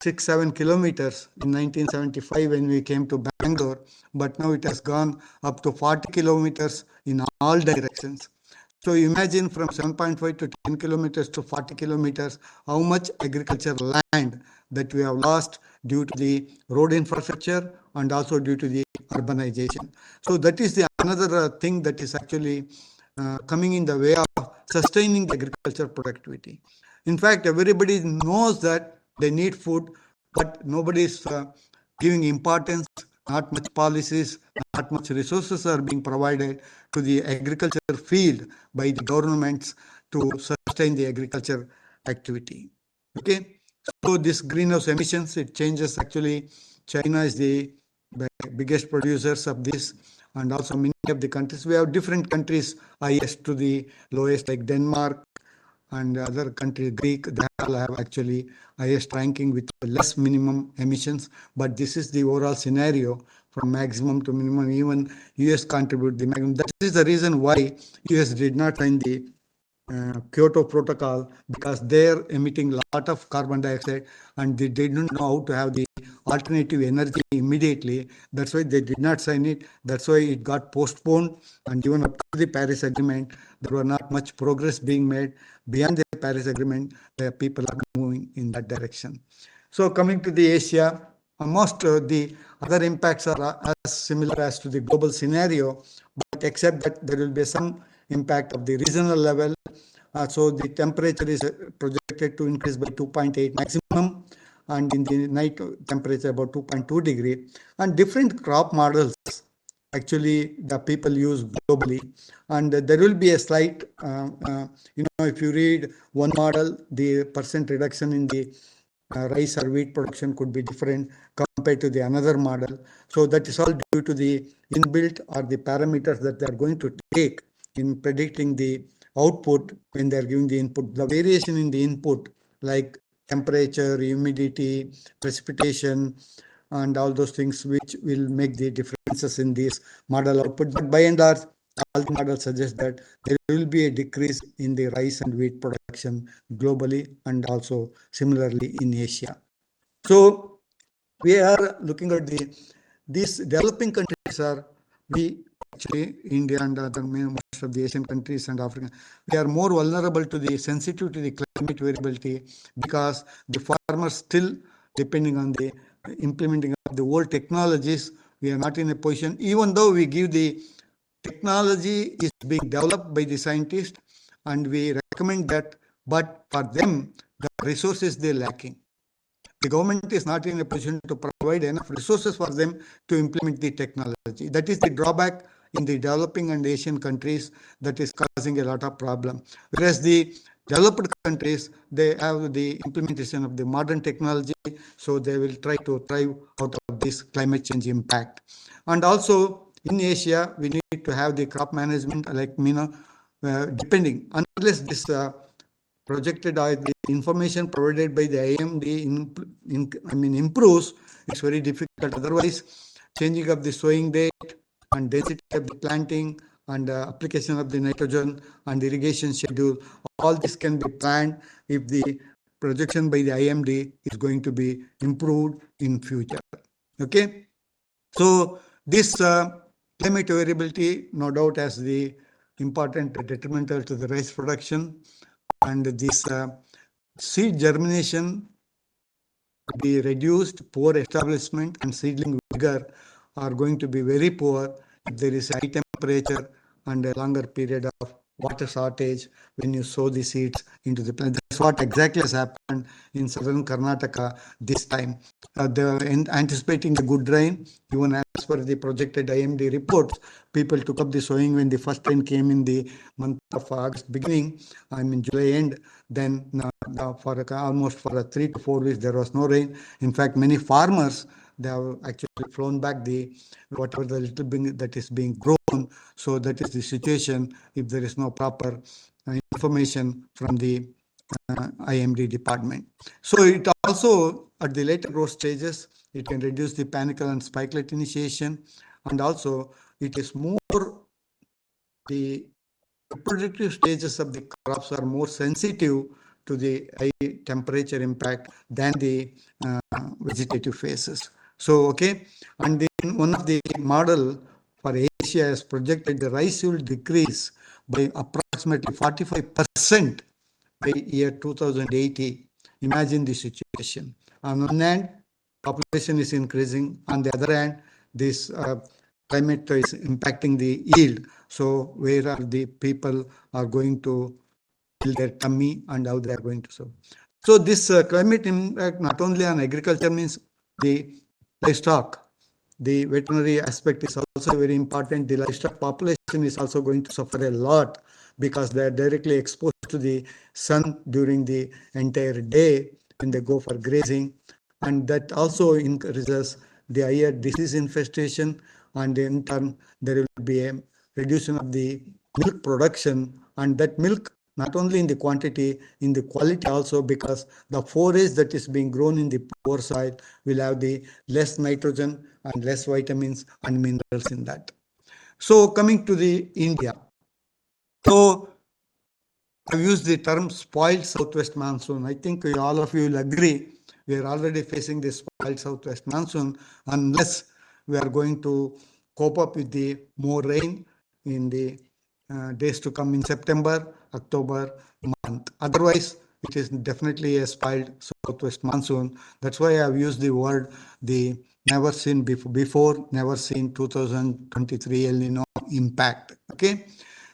[SPEAKER 10] 6-7 kilometers in 1975 when we came to Bangalore, but now it has gone up to 40 kilometers in all directions. So imagine from 7.5 to 10 kilometers to 40 kilometers, how much agricultural land that we have lost due to the road infrastructure and also due to the urbanization. So that is the another thing that is actually coming in the way of sustaining the agriculture productivity. In fact, everybody knows that they need food, but nobody is giving importance. Not much policies, not much resources are being provided to the agriculture field by the governments to sustain the agriculture activity. Okay, so this greenhouse emissions, it changes actually. China is the the biggest producers of this, and also many of the countries. We have different countries, highest to the lowest, like Denmark and other countries, Greek, they all have actually highest ranking with less minimum emissions. But this is the overall scenario from maximum to minimum. Even US contribute the maximum. That is the reason why US did not sign the Kyoto Protocol, because they're emitting a lot of carbon dioxide and they didn't know how to have the alternative energy immediately. That's why they did not sign it. That's why it got postponed. And even up to the Paris Agreement, there were not much progress being made. Beyond the Paris Agreement, the people are moving in that direction. So coming to the Asia, most the other impacts are as similar as to the global scenario, but except that there will be some impact of the regional level. So the temperature is projected to increase by 2.8 maximum, and in the night temperature about 2.2 degree. And different crop models actually the people use globally, and there will be a slight, if you read one model, the percent reduction in the rice or wheat production could be different compared to the another model. So that is all due to the inbuilt or the parameters that they are going to take in predicting the output when they are giving the input. The variation in the input like temperature, humidity, precipitation, and all those things which will make the differences in this model output. But by and large, all the models suggest that there will be a decrease in the rice and wheat production globally and also similarly in Asia. So we are looking at these developing countries are, we actually, India and other most of the Asian countries and Africa, we are more vulnerable to the sensitive to the climate variability, because the farmers still depending on the implementing of the old technologies. We are not in a position, even though we give the technology is being developed by the scientists and we recommend that, but for them the resources they're lacking. The government is not in a position to provide enough resources for them to implement the technology. That is the drawback in the developing and Asian countries that is causing a lot of problem. Whereas the developed countries, they have the implementation of the modern technology, so they will try to thrive out of this climate change impact. And also in Asia, we need to have the crop management like depending, unless this projected the information provided by the IMD improves, it's very difficult. Otherwise, changing of the sowing date and density of the planting and application of the nitrogen and irrigation schedule, all this can be planned if the projection by the IMD is going to be improved in future. Okay, so this climate variability no doubt has the important detrimental to the rice production, and this seed germination will be reduced, poor establishment and seedling vigor are going to be very poor if there is high temperature and a longer period of water shortage when you sow the seeds into the plant. That's what exactly has happened in southern Karnataka this time. Anticipating the good rain, even as per the projected IMD reports, people took up the sowing when the first rain came in the month of August beginning, July end. Then for almost for 3 to 4 weeks there was no rain. In fact, many farmers, they have actually flown back the whatever the little bit that is being grown. So that is the situation if there is no proper information from the IMD department. So it also at the later growth stages, it can reduce the panicle and spikelet initiation, and also it is more the reproductive stages of the crops are more sensitive to the high temperature impact than the vegetative phases. So, okay, and then one of the model for Asia has projected the rice will decrease by approximately 45% by year 2080. Imagine the situation. On one hand, population is increasing. On the other hand, this climate is impacting the yield. So where are the people are going to fill their tummy and how they are going to sow. So this climate impact not only on agriculture means the livestock, the veterinary aspect is also very important. The livestock population is also going to suffer a lot because they are directly exposed to the sun during the entire day when they go for grazing, and that also increases the higher disease infestation, and in turn there will be a reduction of the milk production, and that milk not only in the quantity, in the quality also, because the forage that is being grown in the poor soil will have the less nitrogen and less vitamins and minerals in that. So coming to the India. So I've used the term spoiled southwest monsoon. I think all of you will agree we are already facing the spoiled southwest monsoon unless we are going to cope up with the more rain in the days to come in September, October month. Otherwise, it is definitely a spoiled southwest monsoon. That's why I've used the word the never seen before, never seen 2023 El Nino impact. Okay.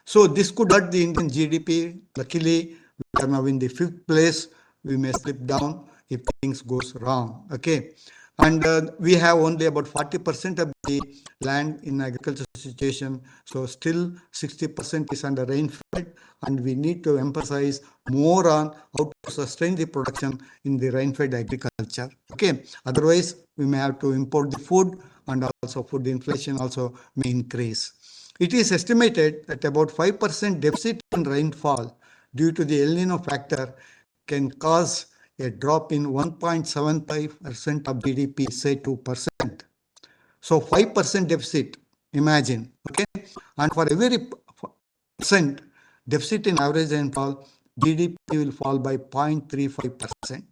[SPEAKER 10] So this could hurt the Indian GDP. Luckily, we are now in the 5th place. We may slip down if things goes wrong. Okay. And we have only about 40% of the land in agriculture situation. So still 60% is under rainfed, and we need to emphasize more on how to sustain the production in the rainfed agriculture. Okay. Otherwise, we may have to import the food, and also food inflation also may increase. It is estimated that about 5% deficit in rainfall due to the El Nino factor can cause a drop in 1.75% of GDP, say 2%. So 5% deficit, imagine, okay? And for every percent deficit in average rainfall, GDP will fall by 0.35%.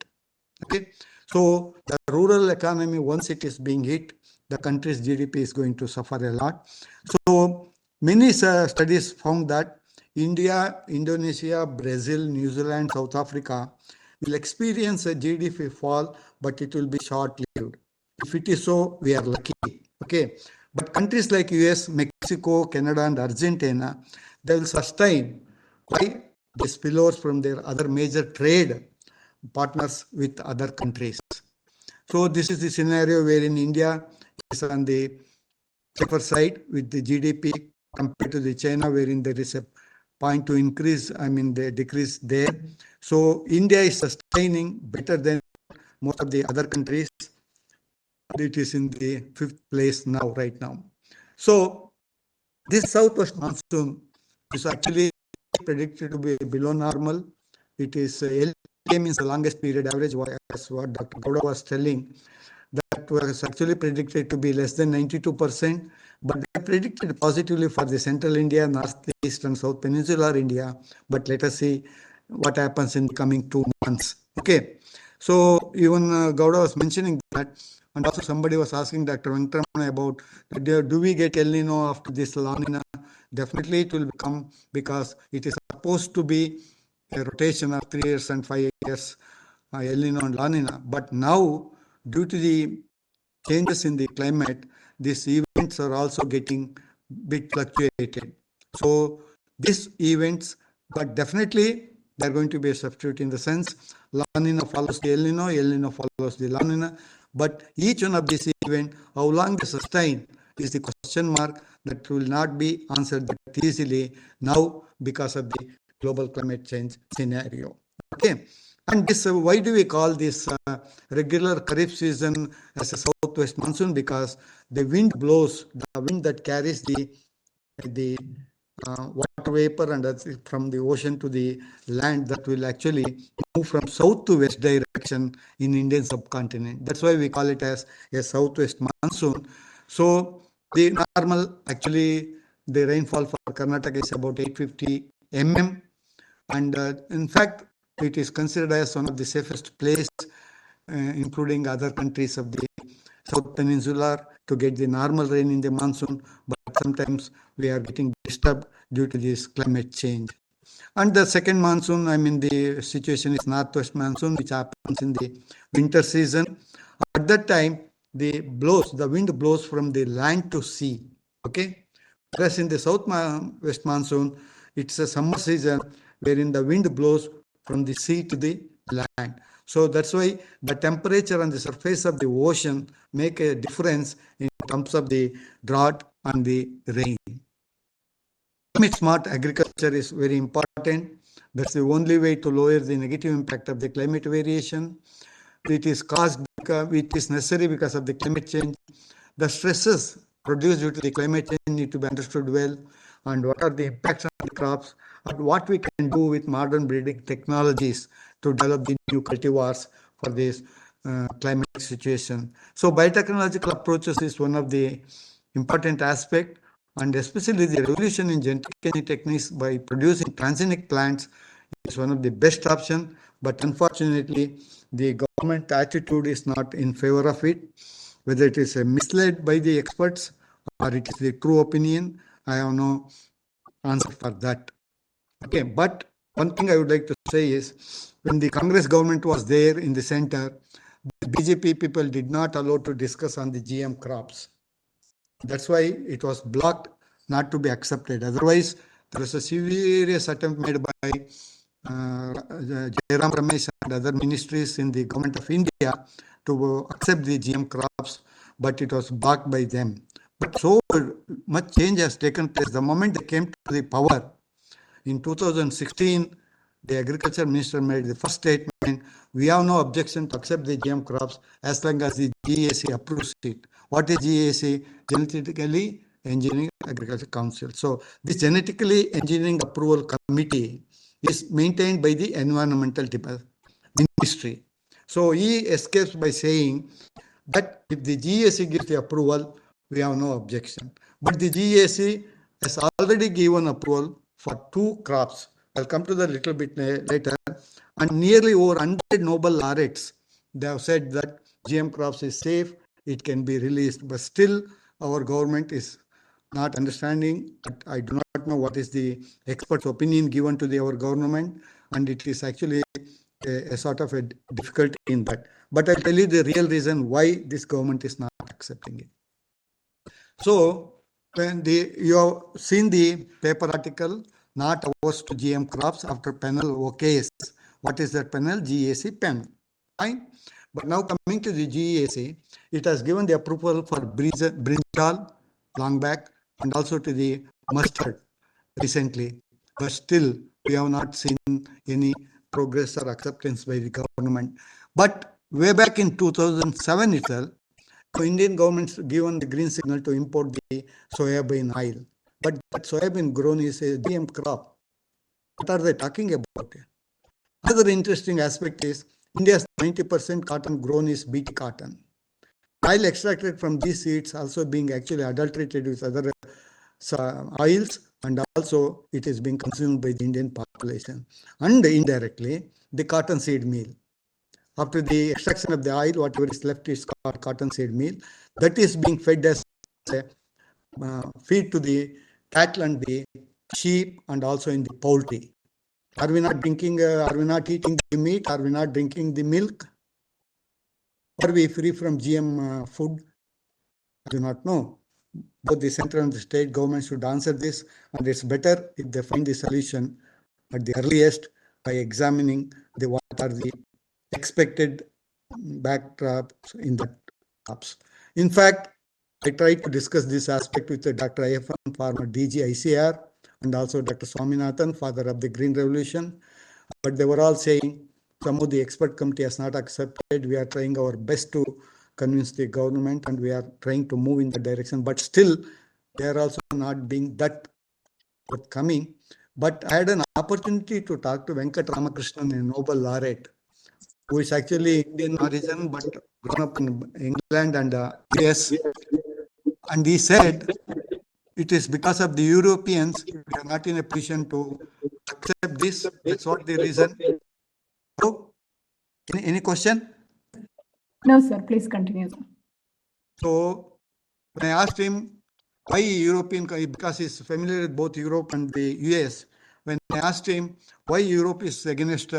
[SPEAKER 10] Okay, so the rural economy, once it is being hit, the country's GDP is going to suffer a lot. So many studies found that India, Indonesia, Brazil, New Zealand, South Africa will experience a GDP fall, but it will be short-lived. If it is so, we are lucky. Okay, but countries like US, Mexico, Canada, and Argentina, they will sustain. Why? The spillovers from their other major trade partners with other countries. So this is the scenario wherein India is on the safer side with the GDP compared to the China, wherein there is a point to increase, the decrease there. So India is sustaining better than most of the other countries. It is in the 5th place now, right now. So this southwest monsoon is actually predicted to be below normal. It is LPA means the longest period average, as what Dr. Gowda was telling. That was actually predicted to be less than 92%, but they predicted positively for the central India, northeast and south peninsular India. But let us see what happens in the coming 2 months. Okay, so even Gowda was mentioning that, and also somebody was asking Dr. Venkatramana about, do we get El Nino after this La Nina? Definitely it will come, because it is supposed to be a rotation of 3 years and 5 years, El Nino and La Nina. But now, due to the changes in the climate, these events are also getting bit fluctuated. So these events, but definitely they're going to be a substitute in the sense La Nina follows the El Nino follows the La Nina. But each one of these events, how long they sustain, is the question mark that will not be answered that easily now because of the global climate change scenario. Okay. And this, why do we call this regular Kharif season as a southwest monsoon? Because the wind blows, the wind that carries the water vapor and from the ocean to the land, that will actually move from south to west direction in Indian subcontinent. That's why we call it as a southwest monsoon. So the normal, actually, the rainfall for Karnataka is about 850 mm. And in fact, it is considered as one of the safest places, including other countries of the South Peninsular, to get the normal rain in the monsoon. But sometimes we are getting disturbed due to this climate change. And the second monsoon, the situation is northwest monsoon, which happens in the winter season. At that time, the wind blows from the land to sea. Okay. Whereas in the southwest monsoon, it's a summer season wherein the wind blows from the sea to the land. So that's why the temperature on the surface of the ocean make a difference in terms of the drought and the rain. Climate smart agriculture is very important. That's the only way to lower the negative impact of the climate variation. It is caused which is necessary because of the climate change. The stresses produced due to the climate change need to be understood well, and what are the impacts on the crops, and what we can do with modern breeding technologies to develop the new cultivars for this climate situation. So biotechnological approaches is one of the important aspect, and especially the revolution in genetic engineering techniques by producing transgenic plants is one of the best option. But unfortunately, the government attitude is not in favor of it. Whether it is misled by the experts or it is the true opinion, I have no answer for that. Okay, but one thing I would like to say is, when the Congress government was there in the center, the BJP people did not allow to discuss on the GM crops. That's why it was blocked, not to be accepted. Otherwise, there was a serious attempt made by Jairam Ramesh and other ministries in the government of India to accept the GM crops, but it was blocked by them. But so much change has taken place. The moment they came to the power, in 2016, the agriculture minister made the first statement: we have no objection to accept the GM crops as long as the GAC approves it. What is GAC? Genetically Engineering Agriculture Council. So this genetically engineering approval committee is maintained by the environmental ministry. So he escapes by saying that if the GAC gives the approval, we have no objection. But the GAC has already given approval for 2 crops. I'll come to that a little bit later. And nearly over 100 Nobel laureates, they have said that GM crops is safe, it can be released. But still, our government is not understanding. I do not know what is the expert's opinion given to our government, and it is actually a sort of a difficulty in that. But I'll tell you the real reason why this government is not accepting it. So when you have seen the paper article, not averse to GM crops after panel OKS. What is that panel? GAC panel. Fine. But now coming to the GAC, it has given the approval for brinjal long back and also to the mustard recently. But still, we have not seen any progress or acceptance by the government. But way back in 2007 itself, the Indian government's given the green signal to import the soybean oil. But that soybean grown is a GM crop. What are they talking about? Another interesting aspect is India's 90% cotton grown is BT cotton. Oil extracted from these seeds also being actually adulterated with other oils, and also it is being consumed by the Indian population. And indirectly, the cotton seed meal. After the extraction of the oil, whatever is left is called cotton seed meal. That is being fed as a feed to the cattle and the sheep, and also in the poultry. Are we not drinking? Are we not eating the meat? Are we not drinking the milk? Are we free from GM food? I do not know. Both the central and the state government should answer this, and it's better if they find the solution at the earliest by examining what are the expected backdrops in the crops. In fact, I tried to discuss this aspect with Dr. Ayappan, former DG ICR, and also Dr. Swaminathan, father of the Green Revolution. But they were all saying, some of the expert committee has not accepted. We are trying our best to convince the government, and we are trying to move in that direction. But still, they are also not being that forthcoming. But I had an opportunity to talk to Venkat Ramakrishnan, a Nobel laureate, who is actually Indian origin but grown up in England and US. And he said, it is because of the Europeans we are not in a position to accept this. That's what the reason. So, any question?
[SPEAKER 4] No, sir. Please continue, sir.
[SPEAKER 10] So, when I asked him why European, because he's familiar with both Europe and the US, when I asked him why Europe is against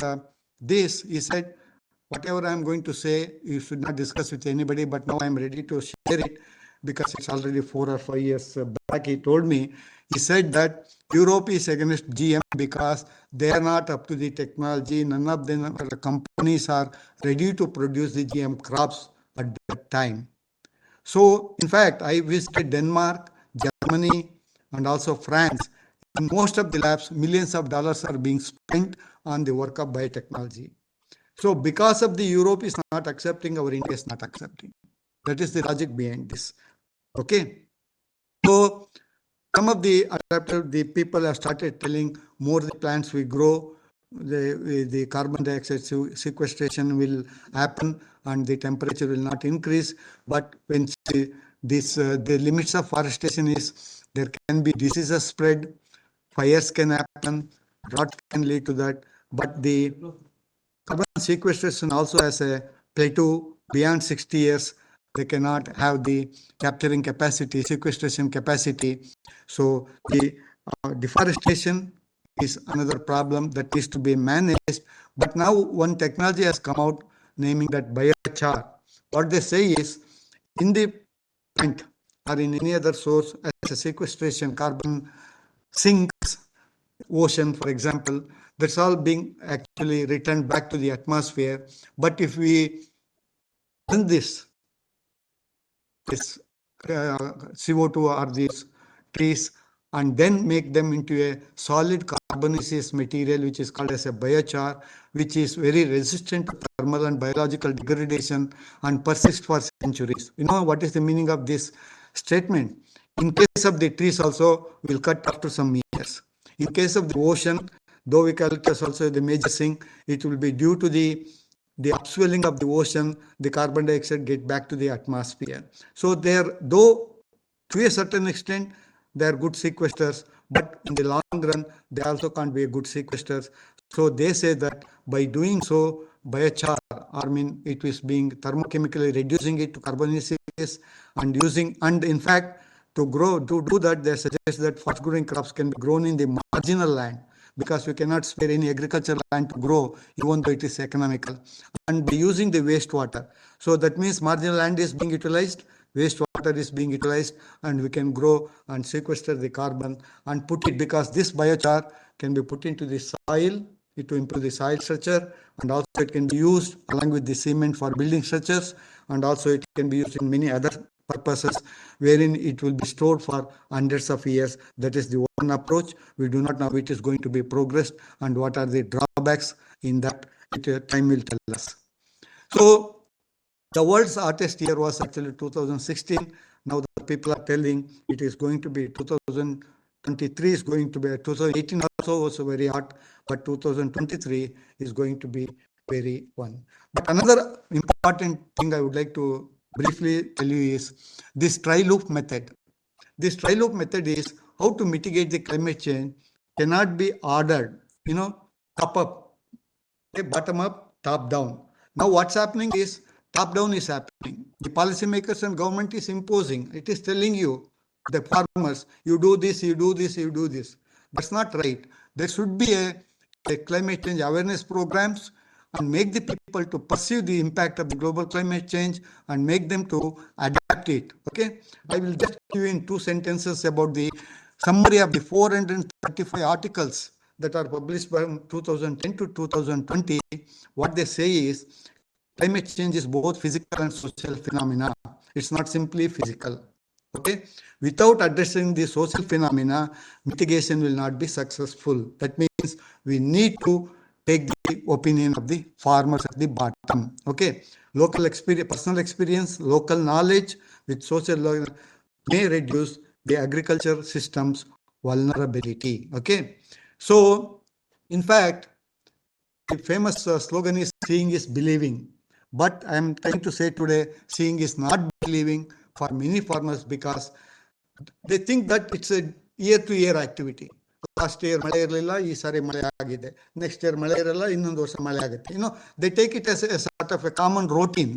[SPEAKER 10] this, he said, whatever I'm going to say, you should not discuss with anybody, but now I'm ready to share it because it's already 4 or 5 years back. He told me, he said that Europe is against GM because they are not up to the technology. None of them, the companies are ready to produce the GM crops at that time. So, in fact, I visited Denmark, Germany, and also France. In most of the labs, millions of dollars are being spent on the work of biotechnology. So because of the Europe is not accepting, our India is not accepting. That is the logic behind this. Okay. So some of the adaptive, the people have started telling more the plants we grow, the carbon dioxide sequestration will happen and the temperature will not increase. But when the limits of forestation is, there can be diseases spread, fires can happen, drought can lead to that. But the carbon sequestration also has a plateau beyond 60 years. They cannot have the capturing capacity, sequestration capacity. So the deforestation is another problem that needs to be managed. But now one technology has come out naming that biochar. What they say is in the plant or in any other source as a sequestration, carbon sinks ocean, for example, that's all being actually returned back to the atmosphere. But if we burn this CO2 or these trees and then make them into a solid carbonaceous material, which is called as a biochar, which is very resistant to thermal and biological degradation and persists for centuries. You know what is the meaning of this statement? In case of the trees also, we'll cut after some years. In case of the ocean, though eucalyptus also the major thing, it will be due to the upswelling of the ocean, the carbon dioxide get back to the atmosphere. So though to a certain extent, they are good sequesters, but in the long run, they also can't be a good sequesters. So they say that by doing so, biochar, it is being thermochemically reducing it to carbonaceous and using, and in fact, to do that, they suggest that fast growing crops can be grown in the marginal land because we cannot spare any agricultural land to grow, even though it is economical, and by using the wastewater. So that means marginal land is being utilized, wastewater is being utilized, and we can grow and sequester the carbon and put it, because this biochar can be put into the soil to improve the soil structure, and also it can be used along with the cement for building structures, and also it can be used in many other purposes wherein it will be stored for hundreds of years. That is the one approach. We do not know it is going to be progressed and what are the drawbacks in that. Time will tell us. So the world's hottest year was actually 2016. Now the people are telling it is going to be 2023 is going to be 2018 also was very hot, but 2023 is going to be very one. But another important thing I would like to briefly tell you is this tri-loop method. This tri-loop method is how to mitigate the climate change cannot be ordered, top up, bottom up, top down. Now what's happening is top down is happening. The policymakers and government is imposing. It is telling you, the farmers, you do this, you do this, you do this. That's not right. There should be a climate change awareness programs and make the people to perceive the impact of the global climate change and make them to adapt it. Okay, I will just give you in 2 sentences about the summary of the 435 articles that are published from 2010 to 2020. What they say is climate change is both physical and social phenomena. It's not simply physical. Okay, without addressing the social phenomena, mitigation will not be successful. That means we need to take the opinion of the farmers at the bottom. Okay, local experience, personal experience, local knowledge with social may reduce the agriculture system's vulnerability. Okay, so in fact, the famous slogan is seeing is believing. But I am trying to say today, seeing is not believing for many farmers because they think that it's a year-to-year activity. Last year ಮಳೆ ಇರಲಿಲ್ಲ, ಈ ಸಾರಿ ಮಳೆ ಆಗಿದೆ. Next year ಮಳೆ ಇರಲ್ಲ, ಇನ್ನೊಂದು ವರ್ಷ ಮಳೆ ಆಗುತ್ತೆ. They take it as a sort of a common routine,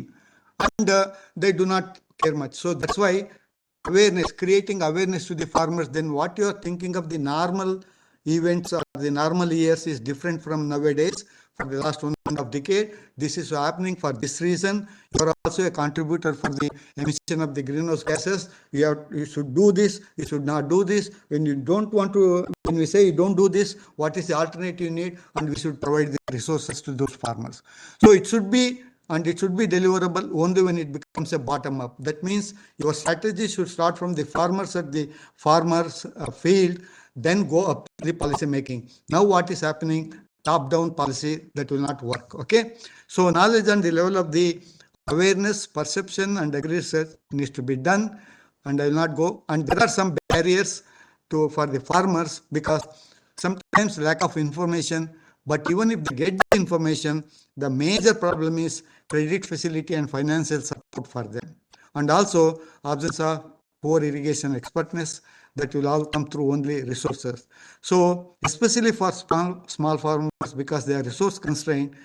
[SPEAKER 10] and they do not care much. So that's why awareness, creating awareness to the farmers. Then what you are thinking of the normal events or the normal years is different from nowadays. For the last 1.5 decade, this is happening for this reason. You are also a contributor for the emission of the greenhouse gases. You should do this, you should not do this. When you don't want to, when we say you don't do this, what is the alternative you need? And we should provide the resources to those farmers. So it should be, and it should be deliverable only when it becomes a bottom up. That means your strategy should start from the farmers at the farmers field, then go up to the policy making. Now what is happening? top-down policy that will not work. Okay, so knowledge on the level of the awareness, perception, and research needs to be done, and I will not go. And there are some barriers for the farmers because sometimes lack of information. But even if they get the information, the major problem is credit facility and financial support for them, and also absence of poor irrigation expertness that will all come through only resources. So especially for small farmers, because they are resource constrained,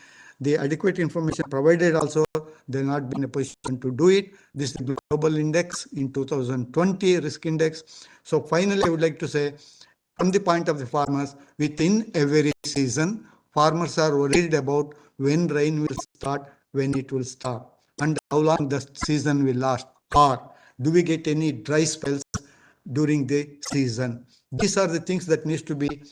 [SPEAKER 10] the adequate information provided also, they will not be in a position to do it. This is the global index in 2020 risk index. So finally, I would like to say, from the point of the farmers, within every season, farmers are worried about when rain will start, when it will stop, and how long the season will last, or do we get any dry spells during the season. These are the things that needs to be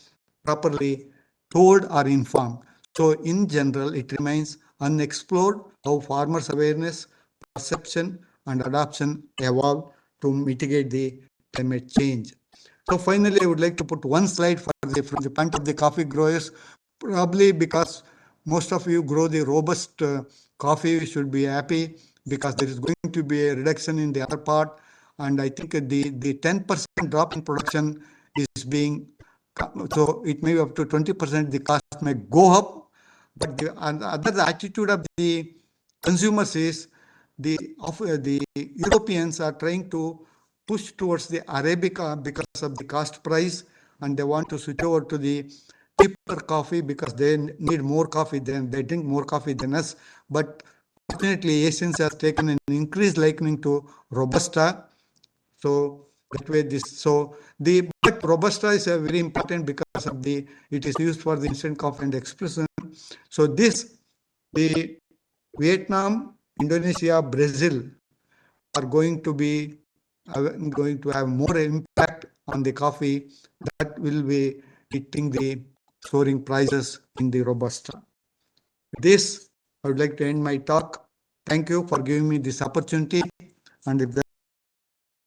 [SPEAKER 10] properly told or informed. So in general, it remains unexplored how farmers' awareness, perception, and adoption evolve to mitigate the climate change. So finally, I would like to put one slide from the point of the coffee growers, probably because most of you grow the robust coffee, should be happy because there is going to be a reduction in the other part. And I think the 10% drop in production is being, so it may be up to 20%, the cost may go up. But the other attitude of the consumers is the Europeans are trying to push towards the Arabica because of the cost price, and they want to switch over to the cheaper coffee because they need more coffee than they drink more coffee than us. But fortunately, Asians has taken an increased liking to Robusta. So that way but Robusta is very important because of it is used for the instant coffee and espresso. So the Vietnam, Indonesia, Brazil are going to have more impact on the coffee that will be hitting the soaring prices in the Robusta. With this, I would like to end my talk. Thank you for giving me this opportunity. And if there